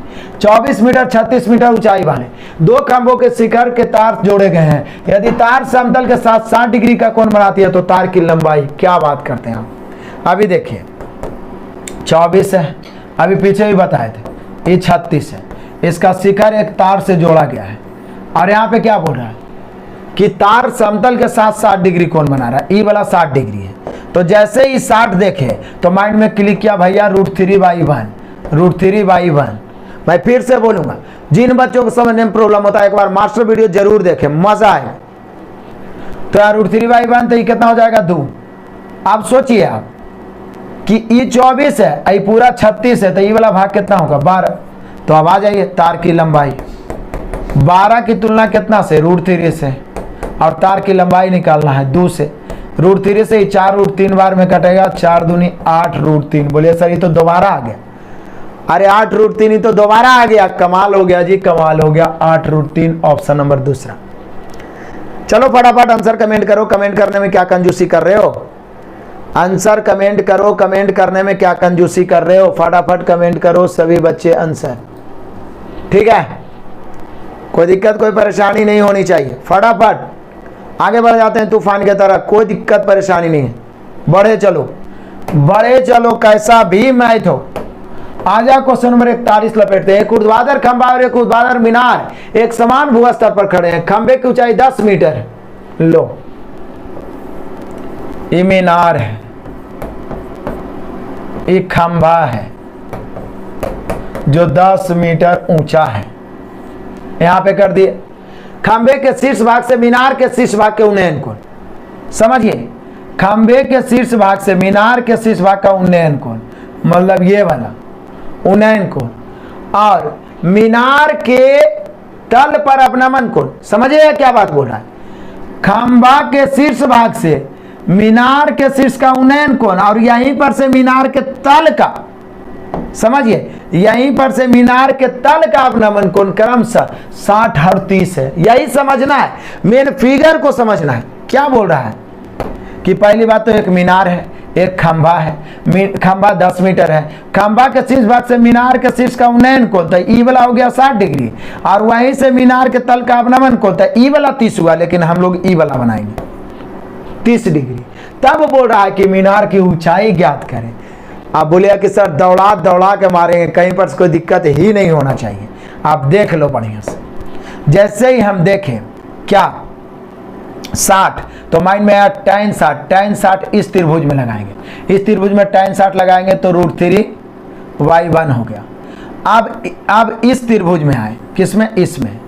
24 मीटर 36 मीटर ऊंचाई वाले 2 खंभों के शिखर के तार जोड़े गए हैं। यदि तार समतल के साथ 60 डिग्री का कोण बनाती है तो तार की लंबाई, क्या बात करते हैं हम। अभी देखिए 24 है, अभी पीछे भी बताए थे, ये 36 है, इसका शिखर एक तार से जोड़ा गया है। और यहाँ पे क्या बोल रहा है कि तार समतल के साथ 60 डिग्री कोण बना रहा है, ये वाला 60 डिग्री है। तो जैसे ही 60 देखे तो माइंड में क्लिक किया भैया √3/1, √3/1। मैं फिर से बोलूंगा, जिन बच्चों को समझने में प्रॉब्लम होता है एक बार मास्टर वीडियो जरूर देखें, मजा आएगा। तो यार √3/1 तो ये कितना हो जाएगा 2। अब सोचिए आप कि ये 24 है, ये पूरा 36 है, तो ये वाला भाग कितना होगा 12। तो अब आ जाइए, तार की लंबाई 12 की तुलना कितना से, √3 से, और तार की लंबाई निकालना है 2 से। √3 से 4 √3 बार में कटेगा, 4 दूनी 8 √3। बोलिए सर ये तो दोबारा आ गया, अरे 8 √3 ही तो दोबारा आ गया, कमाल हो गया जी, कमाल हो गया। 8 √3 ऑप्शन नंबर दूसरा। चलो फटाफट आंसर कमेंट करो, कमेंट करने में क्या कंजूसी कर रहे हो, आंसर कमेंट करो, कमेंट करने में क्या कंजूसी कर रहे हो, फटाफट कमेंट करो सभी बच्चे आंसर, ठीक है। कोई दिक्कत कोई परेशानी नहीं होनी चाहिए, फटाफट आगे बढ़ जाते हैं तूफान की तरह, कोई दिक्कत परेशानी नहीं है, बढ़े चलो बढ़े चलो, कैसा भी मैथ हो। आजा क्वेश्चन नंबर 41 लपेटते हैं। एक ऊर्ध्वाधर खंबा और एक ऊर्ध्वाधर मीनार एक समान भू स्तर पर खड़े हैं, खंबे की ऊंचाई 10 मीटर है। लो ये मीनार है, एक खंबा है जो 10 मीटर ऊंचा है, यहां पे कर दिए। खंबे के शीर्ष भाग से मीनार के शीर्ष भाग के उन्नयन कोण समझिए, खंबे के शीर्ष भाग से मीनार के शीर्ष भाग का उन्नयन कोण, मतलब ये वाला उन्नयन कोण, और मीनार के तल पर अपनमन कोण। समझिए क्या बात बोल रहा है? खंबा के शीर्ष भाग से मीनार के शीर्ष का उन्नयन कोण, और यहीं पर से मीनार के तल का, समझिए यहीं पर से मीनार के तल का अपनमन कोण क्रमशः 60 और 30 है। यही समझना है, मेन फिगर को समझना है। क्या बोल रहा है कि पहली बात तो एक मीनार है, एक खंबा है, खंबा 10 मीटर है, खंबा के शीर्ष भाग से मीनार के शीर्ष का उन्नयन कोण, तो ई वाला हो गया 60 डिग्री, और वहीं से मीनार के तल का अपनमन कोण, तो ई वाला 30 हुआ, लेकिन हम लोग ई वाला बनाएंगे 30 डिग्री। तब बोल रहा है कि मीनार की ऊंचाई ज्ञात करें। आप बोलिए कि सर दौड़ा दौड़ा के मारेंगे, कहीं पर कोई दिक्कत ही नहीं होना चाहिए। आप देख लो बढ़िया से। जैसे ही हम देखें क्या 60, तो माइंड में आया tan 60, tan 60 इस त्रिभुज में लगाएंगे, इस त्रिभुज में tan 60 लगाएंगे तो √3y1 हो गया। अब इस त्रिभुज में आए, किसमें? इसमें।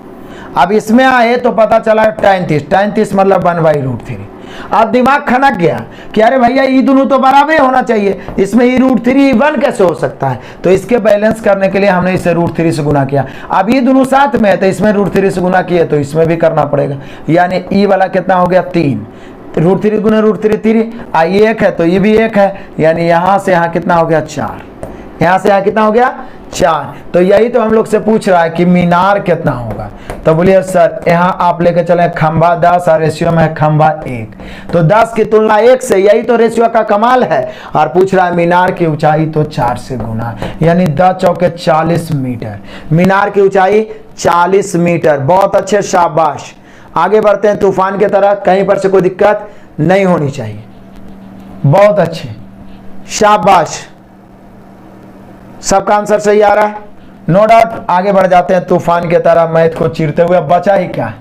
अब इसमें आए तो पता चला tan 30 मतलब 1/√3। अब दिमाग खनक गया कि अरे भैया ये दोनों तो बराबर होना चाहिए, इसमें ये √3 1 कैसे हो सकता है? तो इसके बैलेंस करने के लिए हमने इसे √3 से गुना किया। अब ये दोनों साथ में है तो इसमें √3 से गुना किए तो इसमें भी करना पड़ेगा, यानी ई वाला कितना हो गया 3, √3 गुना √3 3, ये 1 है तो ये भी 1 है, यानी यहाँ से यहाँ कितना हो गया 4, यहाँ से यहाँ कितना हो गया 4। तो यही तो हम लोग से पूछ रहा है कि मीनार कितना होगा। तो बोलिए सर यहाँ आप लेके चले खंबा 10 और रेशियो में है खंबा 1, तो 10 की तुलना 1 से, यही तो रेशियो का कमाल है। और पूछ रहा है मीनार की ऊंचाई, तो 4 से गुना, यानी 10 चौके 40 मीटर। मीनार की ऊंचाई 40 मीटर। बहुत अच्छे, शाबाश। आगे बढ़ते हैं तूफान की तरह, कहीं पर से कोई दिक्कत नहीं होनी चाहिए। बहुत अच्छे, शाबाश, सबका आंसर सही आ रहा है, नो डाउट। आगे बढ़ जाते हैं तूफान की तरह, मैथ को चीरते हुए। बचा ही क्या है?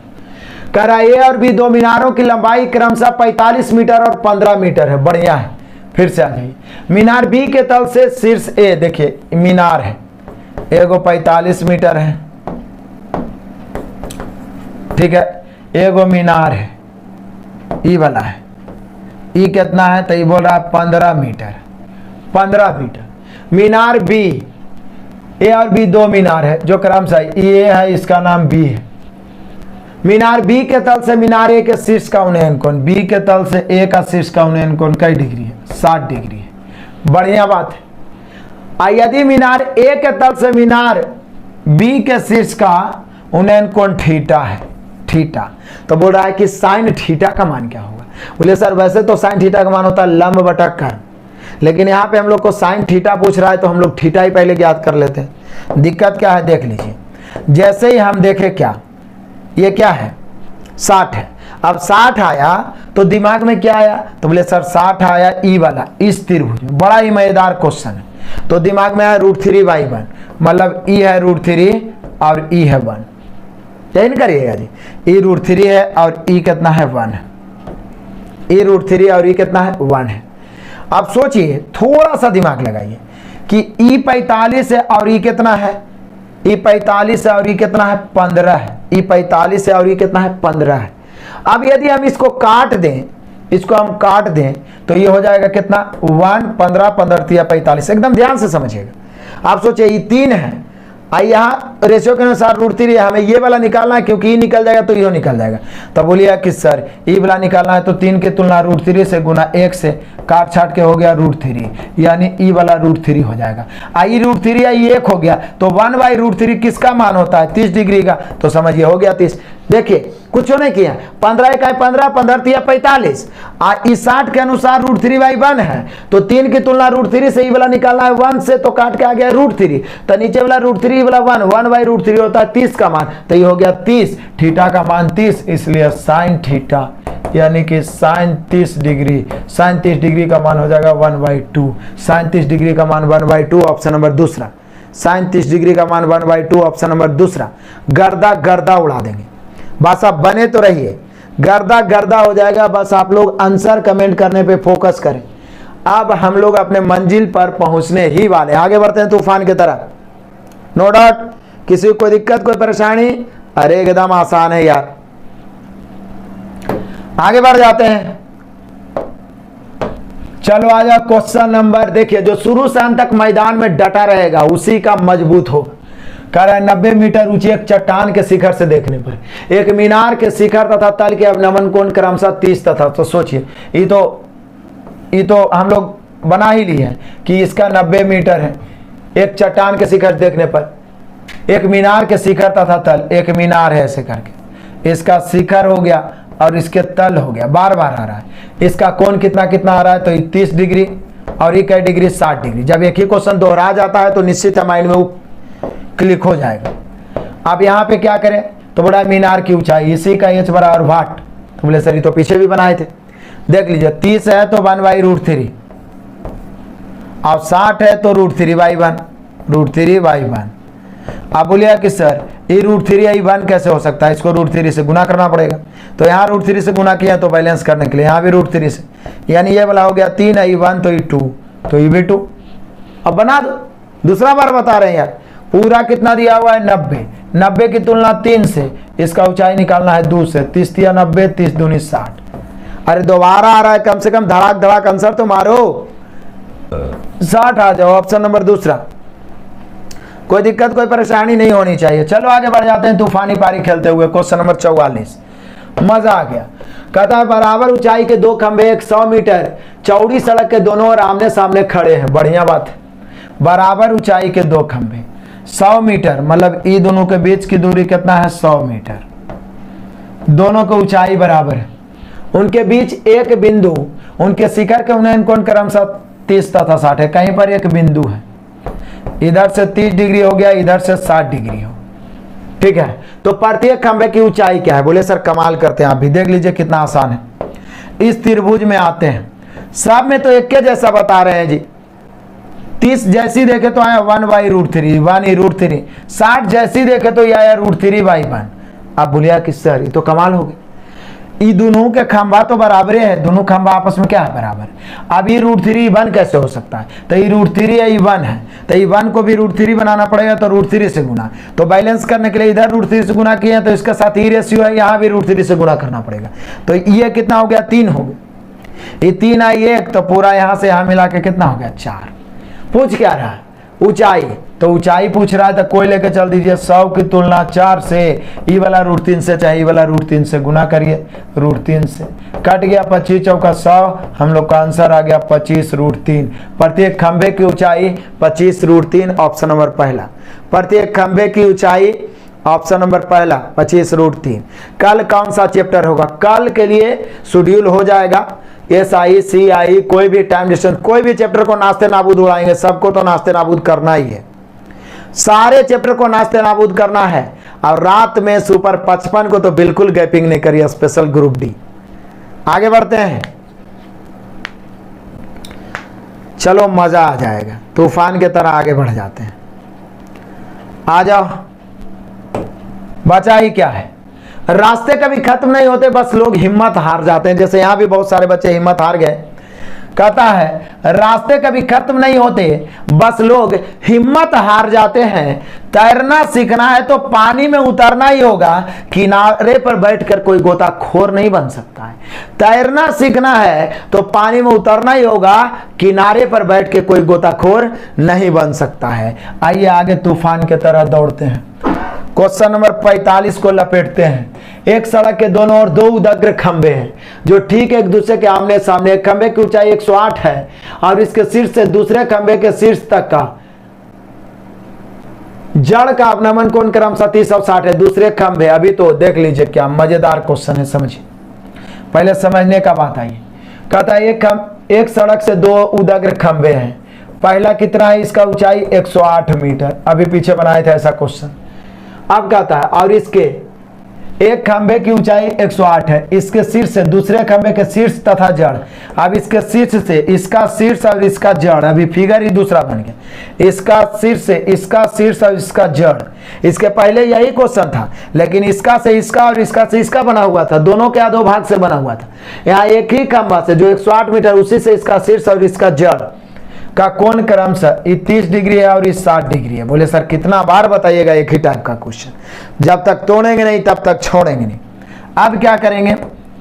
कह रहा ए और बी दो मीनारों की लंबाई क्रमशः 45 मीटर और 15 मीटर है। बढ़िया है, फिर से आ जाइए। मीनार बी के तल से शीर्ष ए, देखिए मीनार है, एगो 45 मीटर है, ठीक है, एगो मीनार है, ई वाला है, ई कितना है? तो ये बोल रहा है 15 मीटर, 15 मीटर। मीनार बी, ए और बी दो मीनार है जो क्रमशः ए है, इसका नाम बी है। मीनार बी के तल से मीनार ए के शीर्ष का उन्नयन कोण, बी के तल से ए का शीर्ष का उन्नयन कोण कई डिग्री है? 60 डिग्री है। बढ़िया बात है। यदि मीनार ए के तल से मीनार बी के शीर्ष का उन्नयन कोण थीटा है, थीटा, तो बोल रहा है कि साइन थीटा का मान क्या होगा? बोले सर वैसे तो साइन थीटा का मान होता है लंब बटा कर्ण, लेकिन यहाँ पे हम लोग को साइन थीटा पूछ रहा है तो हम लोग थीटा ही पहले ज्ञात कर लेते हैं। दिक्कत क्या है देख लीजिए। जैसे ही हम देखें क्या, ये क्या है 60 है। अब 60 आया तो दिमाग में क्या आया? तो बोले सर 60 आया ई वाला, इस त्रिभुज में। बड़ा ही मजेदार क्वेश्चन है। तो दिमाग में आया √3/1, मतलब ई है √3 और ई है 1। यही नहीं करिएगा जी, ई √3 है और ई कितना है 1 है, ई √3 और ई कितना है 1 है। अब सोचिए, थोड़ा सा दिमाग लगाइए कि ई 45 है और ई कितना है? ई 45 है और ई कितना है? 15 है। ई 45 है और ई कितना है? 15 है। अब यदि हम इसको काट दें, इसको हम काट दें तो ये हो जाएगा कितना? 1, 15, 15 45। एकदम ध्यान से समझिएगा। आप सोचिए ये 3 है, यहाँ रेशियो के अनुसार √3 हमें ये वाला निकालना है, क्योंकि ये निकल जाएगा तो ये निकल जाएगा। तब बोलिए कि सर ई वाला निकालना है तो 3 की तुलना √3 से गुना 1 से काट छाट के हो गया √3, यानी ई वाला √3 हो जाएगा। आई √3 या ये 1 हो गया तो 1/√3 किसका मान होता है? 30 डिग्री का। तो समझिए हो गया 30। देखिए कुछ नहीं किया, 15 × 15, 15 × 45। इस 60 के अनुसार √3/1 है तो 3 की तुलना √3 से ई वाला निकालना है 1 से, तो काट के आ गया √3, तो नीचे वाला √3 वाला 1/√3 होता है 30 का मान, तो ये हो गया 30। थीटा का मान 30, इसलिए साइन थीटा यानी कि साइन 30 डिग्री, साइन 30 डिग्री का मान हो जाएगा 1/2। साइन 30 डिग्री का मान 1/2, ऑप्शन नंबर दूसरा। साइन 30 डिग्री का मान 1/2, ऑप्शन नंबर दूसरा। गर्दा गर्दा उड़ा देंगे। बस आप बने तो रहिए, गर्दा गर्दा हो जाएगा। बस आप लोग आंसर कमेंट करने पे फोकस करें। अब हम लोग अपने मंजिल पर पहुंचने ही वाले। आगे बढ़ते हैं तूफान की तरह। नो डाउट, किसी को कोई दिक्कत, कोई परेशानी? अरे एकदम आसान है यार। आगे बढ़ जाते हैं। चलो आ जाओ क्वेश्चन नंबर, देखिए जो शुरू से अंत तक मैदान में डटा रहेगा उसी का मजबूत होगा। कह रहा है 90 मीटर ऊंची एक चट्टान के शिखर से देखने पर एक मीनार के शिखर तथा तल के अवनमन कोण क्रमशः 30 तथा, तो सोचिए ये तो हम लोग बना ही लिए हैं कि इसका 90 मीटर है। एक चट्टान के शिखर देखने पर एक मीनार के शिखर तथा तल, एक मीनार है ऐसे करके, इसका शिखर हो गया और इसके तल हो गया, बार बार आ रहा है। इसका कोण कितना कितना आ रहा है, तो 30 डिग्री और ये क्या डिग्री 60 डिग्री। जब एक ही क्वेश्चन दोहरा जाता है तो निश्चित है माइंड में वो क्लिक हो जाएगा। अब यहाँ पे क्या करें, तो बड़ा मीनार की ऊंचाई इसी का h बराबर वाट, तो बोले सर ये तो पीछे भी बनाए थे, देख लीजिए 30 है तो 1/√3 और 60 है तो √3/1, √3/1। आप बोलिए कि सर ये √3/1 कैसे हो सकता है, इसको √3 से गुना करना पड़ेगा। तो यहाँ √3 से गुना किया तो बैलेंस करने के लिए यहाँ भी √3 से, यानी ये वाला हो गया 3/1 तो ये 2, तो ये भी 2। अब बना दो, दूसरा बार बता रहे हैं यार, पूरा कितना दिया हुआ है 90, 90 की तुलना 3 से, इसका ऊंचाई निकालना है 2 से, 30 या 90, 30 दूनी 60। अरे दोबारा आ रहा है, कम से कम धड़ाक धड़ाक आंसर तो मारो, 60 आ जाओ। ऑप्शन नंबर दूसरा, कोई दिक्कत कोई परेशानी नहीं होनी चाहिए। चलो आगे बढ़ जाते हैं तूफानी पारी खेलते हुए। क्वेश्चन नंबर 44, मजा आ गया। कहता है बराबर ऊंचाई के दो खंभे 100 मीटर चौड़ी सड़क के दोनों ओर आमने सामने खड़े हैं। बढ़िया बात है, बराबर ऊंचाई के दो खंभे 100 मीटर, मतलब ये दोनों के बीच की दूरी कितना है 100 मीटर, दोनों की ऊंचाई बराबर है। उनके बीच एक बिंदु, उनके शिखर के उन्नयन कोण क्रमशः 30 तथा 60 है। कहीं पर एक बिंदु है, इधर से 30 डिग्री हो गया, इधर से 60 डिग्री हो, ठीक है। तो प्रत्येक खंभे की ऊंचाई क्या है, बोले सर कमाल करते हैं, आप भी देख लीजिए कितना आसान है। इस त्रिभुज में आते हैं, सब में तो एक के जैसा बता रहे हैं जी। 30 जैसी देखे तो आया 1/√3, 1/√3। 60 जैसी देखे तो ये आया √3/1। आप बोलिए कि सर ये तो कमाल हो गई, ये दोनों के खंभा तो बराबर है, दोनों खंभा आपस में क्या है बराबर। अब ये √3/1 कैसे हो सकता है, तो ये √3/1 है, तो ये 1 को भी √3 बनाना पड़ेगा, तो √3 से गुना। तो बैलेंस करने के लिए इधर √3 से गुना किए तो इसका साथ ही रेशियो है, यहाँ भी √3 से गुना करना पड़ेगा। तो ये कितना हो गया 3 हो गया, ये 3 आई 1, तो पूरा यहाँ से यहाँ मिला के कितना हो गया 4। पूछ क्या रहा है ऊंचाई, तो ऊंचाई पूछ रहा है, तो कोई लेके चल दीजिए 100 की तुलना 4 से, ई वाला √3 से चाहे ई वाला √3 से गुना करिए, √3 से कट गया 25 चौका 100, हम लोग का आंसर आ गया 25√3। प्रत्येक खंभे की ऊंचाई 25√3, ऑप्शन नंबर पहला। प्रत्येक खंभे की ऊंचाई ऑप्शन नंबर पहला 25√3। कल कौन सा चैप्टर होगा, कल के लिए शेड्यूल हो जाएगा SI CI, कोई भी टाइम डिस्टेंस, कोई भी चैप्टर को नाश्ते नाबूद उड़ाएंगे, सबको तो नाश्ते नाबूद करना ही है, सारे चैप्टर को नाश्ते नाबूद करना है। और रात में सुपर 55 को तो बिल्कुल गैपिंग नहीं करिए, स्पेशल ग्रुप डी। आगे बढ़ते हैं, चलो मजा आ जाएगा, तूफान की तरह आगे बढ़ जाते हैं। आ जाओ, बचा ही क्या है, रास्ते कभी खत्म नहीं होते, बस लोग हिम्मत हार जाते हैं। जैसे यहाँ भी बहुत सारे बच्चे हिम्मत हार गए। कहता है रास्ते कभी खत्म नहीं होते, बस लोग हिम्मत हार जाते हैं। तैरना सीखना है तो पानी में उतरना ही होगा, किनारे पर बैठकर कोई गोताखोर नहीं बन सकता है। तैरना सीखना है तो पानी में उतरना ही होगा, किनारे पर बैठ के कोई गोताखोर नहीं बन सकता है। आइए आगे तूफान की तरह दौड़ते हैं। क्वेश्चन नंबर 45 को लपेटते हैं। एक सड़क के दोनों ओर दो उदग्र खंभे हैं जो ठीक एक दूसरे के आमने सामने। एक खंभे की ऊंचाई 108 है और इसके शीर्ष से दूसरे खंभे के शीर्ष तक का जड़ का अवनमन कोण क्रमशः 30 और 60 है। दूसरे खंभे, अभी तो देख लीजिए क्या मजेदार क्वेश्चन है, समझिए। पहले समझने का बात आई। कहता है एक सड़क से दो उदग्र खंभे हैं। पहला कितना है, इसका ऊंचाई 108 मीटर। अभी पीछे बनाए थे ऐसा क्वेश्चन। अब कहता है और इसके एक खंभे की ऊंचाई 108 है, इसके शीर्ष से दूसरे खंभे के शीर्ष तथा जड़। अब इसके शीर्ष से इसका शीर्ष और इसका जड़, अभी फिगर ही दूसरा बन गया। इसका शीर्ष से इसका शीर्ष और इसका जड़। इसके पहले यही क्वेश्चन था, लेकिन इसका से इसका और इसका से इसका बना हुआ था, दोनों के दो भाग से बना हुआ था। यहाँ एक ही खंभा से जो 108 मीटर, उसी से इसका शीर्ष और इसका जड़ का कोण क्रमशः 30 डिग्री है और 60 डिग्री है। बोले सर कितना बार बताइएगा एक ही टाइप का क्वेश्चन, जब तक तोड़ेंगे नहीं तब तक छोड़ेंगे नहीं। अब क्या करेंगे,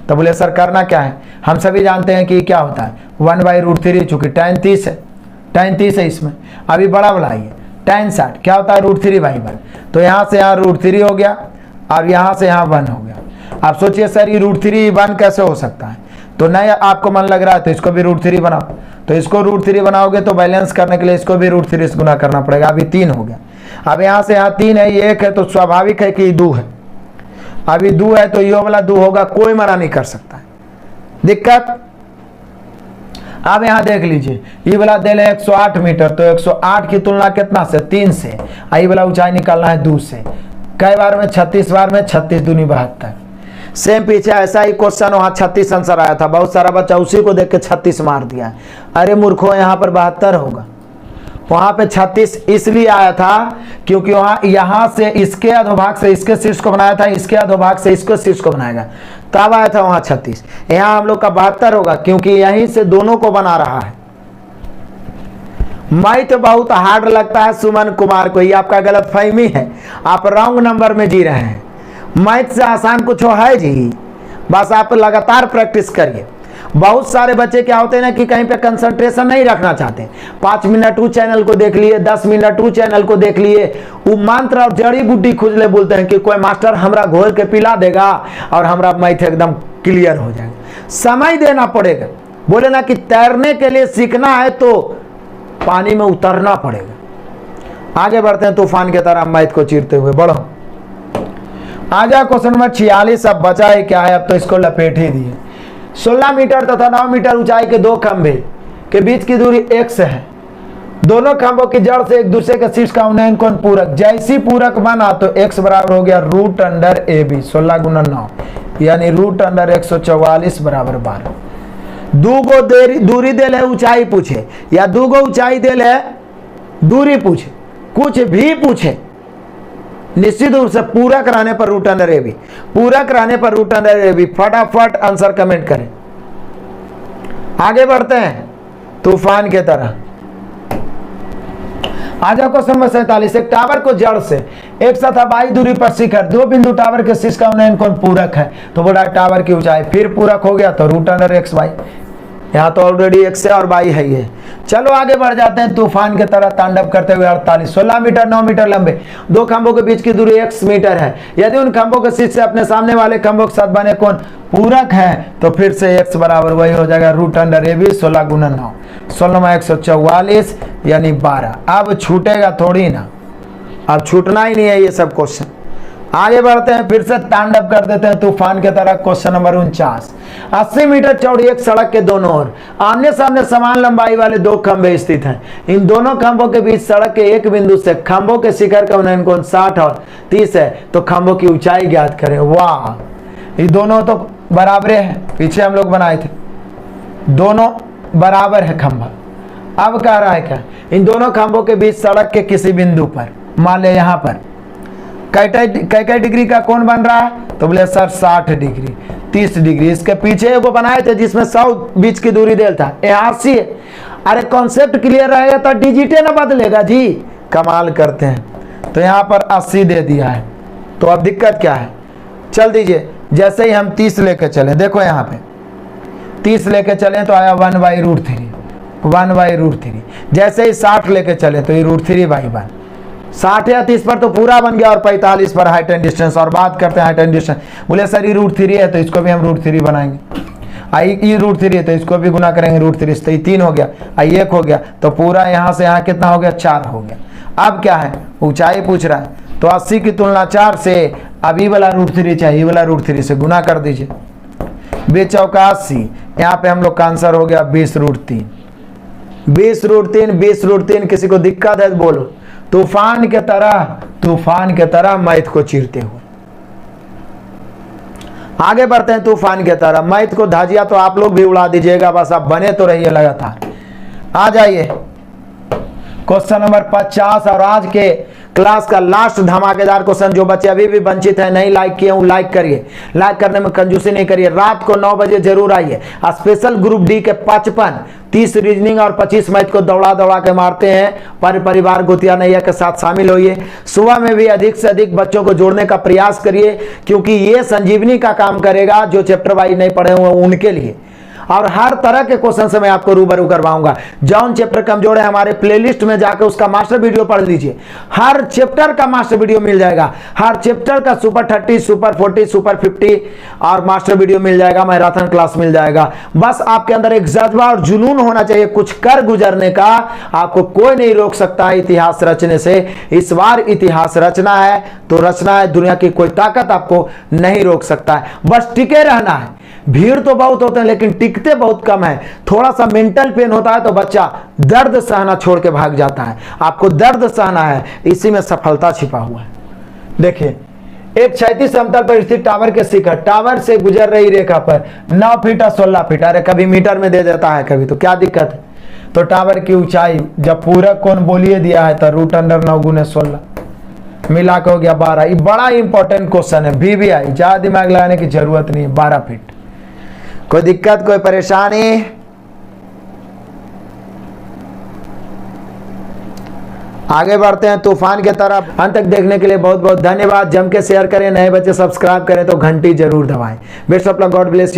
तो बोले सर करना क्या है, हम सभी जानते हैं कि क्या होता है, 1/√3, चूंकि tan 30 है, tan 30 है इसमें, अभी बड़ा बनाइए tan 60 क्या होता है √3/1, तो यहाँ से यहाँ √3 हो गया और यहाँ से यहाँ 1 हो गया। आप सोचिए सर ये √3/1 कैसे हो सकता है, तो नहीं आपको मन लग रहा है तो इसको भी √3 बनाओ, तो इसको √3 बनाओगे तो बैलेंस करने के लिए इसको भी √3 से गुना करना पड़ेगा। अभी 3 हो गया, अब यहाँ से यहाँ 3 है, ये 1 है, तो स्वाभाविक है कि 2 है, अभी 2 है तो ये वाला 2 होगा, कोई मना नहीं कर सकता है। दिक्कत अब यहाँ देख लीजिए, ये वाला दिल है 108 मीटर, तो 108 की तुलना कितना से 3 से, ये वाला ऊंचाई निकालना है 2 से, कई बार में 36 बार में 36 दूनी 72। सेम पीछे ऐसा ही क्वेश्चन वहाँ 36 आंसर आया था, बहुत सारा बच्चा उसी को देख के 36 मार दिया। अरे मूर्खों यहाँ पर 72 होगा, वहाँ पे 36 इसलिए आया था क्योंकि वहाँ यहाँ से इसके अधोभाग से इसके शीर्ष को बनाया था, इसके अधोभाग से इसको शीर्ष को बनाएगा, तब आया था वहाँ 36। यहाँ हम लोग का 72 होगा क्योंकि यहीं से दोनों को बना रहा है। मैथ बहुत हार्ड लगता है सुमन कुमार को, ये आपका गलतफहमी है, आप रॉन्ग नंबर में जी रहे हैं। मैथ से आसान कुछ है जी, बस आप लगातार प्रैक्टिस करिए। बहुत सारे बच्चे क्या होते हैं ना कि कहीं पे कंसंट्रेशन नहीं रखना चाहते, 5 मिनट वो चैनल को देख लिए, 10 मिनट वो चैनल को देख लिए, वो मंत्र और जड़ी बूटी खुजले बोलते हैं कि कोई मास्टर हमरा घोल के पिला देगा और हमरा मैथ एकदम क्लियर हो जाएगा। समय देना पड़ेगा, बोले ना कि तैरने के लिए सीखना है तो पानी में उतरना पड़ेगा। आगे बढ़ते हैं तूफान की तरह मैथ को चीरते हुए, बढ़ो। आजा क्वेश्चन नंबर 46। अब बचा है क्या है, अब तो इसको लपेट ही दिए। 16 मीटर तथा 9 मीटर ऊंचाई के 2 खंभे के बीच की दूरी x है। दोनों खंभों की जड़ से एक दूसरे के शीर्ष का उन्नयन कोण पूरक, जैसी पूरक बना तो x बराबर हो गया √AB 16 गुना 9 यानी √144 बराबर 12। दूगो दूरी देल है ऊंचाई पूछे या दूगो ऊंचाई देल है दूरी पूछे, कुछ भी पूछे, निश्चित रूप से पूरक रहने पर √AB, पूरक रहने पर √AB, फटाफट आंसर कमेंट करें। आगे बढ़ते हैं तूफान के तरह। आजा क्वेश्चन नंबर 47। एक टावर को जड़ से एक तथा बाई दूरी पर शिखर 2 बिंदु टावर के शीर्ष का उन्नयन कोण पूरक है, तो बोला टावर की ऊंचाई फिर पूरक हो गया तो √x/, यहाँ तो ऑलरेडी x है और y है ये। चलो आगे बढ़ जाते हैं तूफान के तरह तांडव करते हुए। 48। 16 मीटर 9 मीटर लंबे 2 खंभों के बीच की दूरी x मीटर है। यदि उन खंभों के शीर्ष से अपने सामने वाले खंभों के साथ बने कोण पूरक है तो फिर से x बराबर वही हो जाएगा √AB 16 गुना 9, 16 144 यानी 12। अब छूटेगा थोड़ी ना, अब छूटना ही नहीं है ये सब क्वेश्चन। आगे बढ़ते हैं, फिर से तांडव कर देते हैं तूफान के तरह। Question number 49। 80 मीटर चौड़ी एक सड़क के दोनों ओर आमने सामने समान लंबाई वाले 2 खंभे स्थित हैं। इन दोनों खंभों के बीच सड़क के एक बिंदु से खंभों के शिखर का उन्नयन कोण 60 और 30 है, तो खंभों की ऊंचाई ज्ञात करें। वाह, ये दोनों तो बराबर है, पीछे हम लोग बनाए थे, दोनों बराबर है खंभा। अब कह रहा है क्या, इन दोनों खंभों के बीच सड़क के किसी बिंदु पर, मान ले यहाँ पर कई डिग्री का कोण बन रहा है, तो बोले सर 60 डिग्री 30 डिग्री। इसके पीछे वो बनाए थे जिसमें 100 बीच की दूरी देल था, 80 है। अरे कॉन्सेप्ट क्लियर रहेगा तो डिजिटे ना बदलेगा जी, कमाल करते हैं। तो यहाँ पर 80 दे दिया है, तो अब दिक्कत क्या है, चल दीजिए। जैसे ही हम 30 लेके चले, देखो यहाँ पे 30 लेके चले तो आया 1/√3, 1/√3। जैसे ही 60 लेके चले तो ये √3/1, 60 या 30 पर तो पूरा बन गया और 45 पर हाइट एंड डिस्टेंस। और बात करते हैं हाइट एंड डिस्टेंस, बोले सर ये √3 है तो इसको भी हम √3 बनाएंगे, ये √3 है तो इसको भी गुना करेंगे √3 से, 3 हो गया, 1 हो गया, तो पूरा यहाँ से यहाँ कितना हो गया 4 हो गया। अब क्या है, ऊंचाई पूछ रहा है, तो 80 की तुलना 4 से, अब ये वाला √3 चाहिए, वाला √3 से गुना कर दीजिए, 2 चौका 80, यहाँ पे हम लोग का आंसर हो गया 20√3, 20√3। किसी को दिक्कत है तो बोलो। तूफान के तरह मैथ को चीरते हुए आगे बढ़ते हैं। तूफान के तरह मैथ को धाजिया तो आप लोग भी उड़ा दीजिएगा, बस आप बने तो रहिए लगातार। आ जाइए क्वेश्चन नंबर 50 और आज के क्लास का लास्ट धमाकेदार क्वेश्चन। जो बच्चे अभी भी वंचित हैं, नहीं लाइक किए, लाइक करिए, लाइक करने में कंजूसी नहीं करिए। रात को 9 बजे जरूर आइए। स्पेशल ग्रुप डी के 55 30 रीजनिंग और 25 मैथ को दौड़ा के मारते हैं। परिवार गोतिया नैया के साथ शामिल होइए। सुबह में भी अधिक से अधिक बच्चों को जोड़ने का प्रयास करिए, क्योंकि ये संजीवनी का काम करेगा जो चैप्टर वाइज नहीं पढ़े हुए उनके लिए। और हर तरह के क्वेश्चन से मैं आपको रूबरू करवाऊंगा। जौन चैप्टर कमजोर है हमारे प्लेलिस्ट में जाकर उसका मास्टर वीडियो पढ़ लीजिए, हर चैप्टर का मास्टर वीडियो मिल जाएगा, हर चैप्टर का सुपर 30, सुपर 40, सुपर 50 और मास्टर वीडियो मिल जाएगा, मैराथन क्लास मिल जाएगा। बस आपके अंदर एक जज्बा और जुनून होना चाहिए कुछ कर गुजरने का। आपको कोई नहीं रोक सकता है इतिहास रचने से। इस बार इतिहास रचना है तो रचना है, दुनिया की कोई ताकत आपको नहीं रोक सकता है। बस टिके रहना है। भीड़ तो बहुत होते हैं लेकिन टिकते बहुत कम है। थोड़ा सा मेंटल पेन होता है तो बच्चा दर्द सहना छोड़ के भाग जाता है। आपको दर्द सहना है, इसी में सफलता छिपा हुआ है। देखिए, एक क्षैतिज समतल पर स्थित टावर के शिखर, टावर से गुजर रही रेखा पर 9 फीट और 16 फीट, अरे कभी मीटर में दे देता है कभी, तो क्या दिक्कत है। तो टावर की ऊंचाई जब पूरा कोण बोलिए दिया है तो √9 × 16 मिला के हो गया 12। ये बड़ा इंपॉर्टेंट क्वेश्चन है, VVI, ज्यादा दिमाग लगाने की जरूरत नहीं है। 12 फीट। कोई दिक्कत, कोई परेशानी? आगे बढ़ते हैं तूफान के तरफ। अंत तक देखने के लिए बहुत बहुत धन्यवाद। जम के शेयर करें, नए बच्चे सब्सक्राइब करें तो घंटी जरूर दबाएं। Best of luck, God bless you.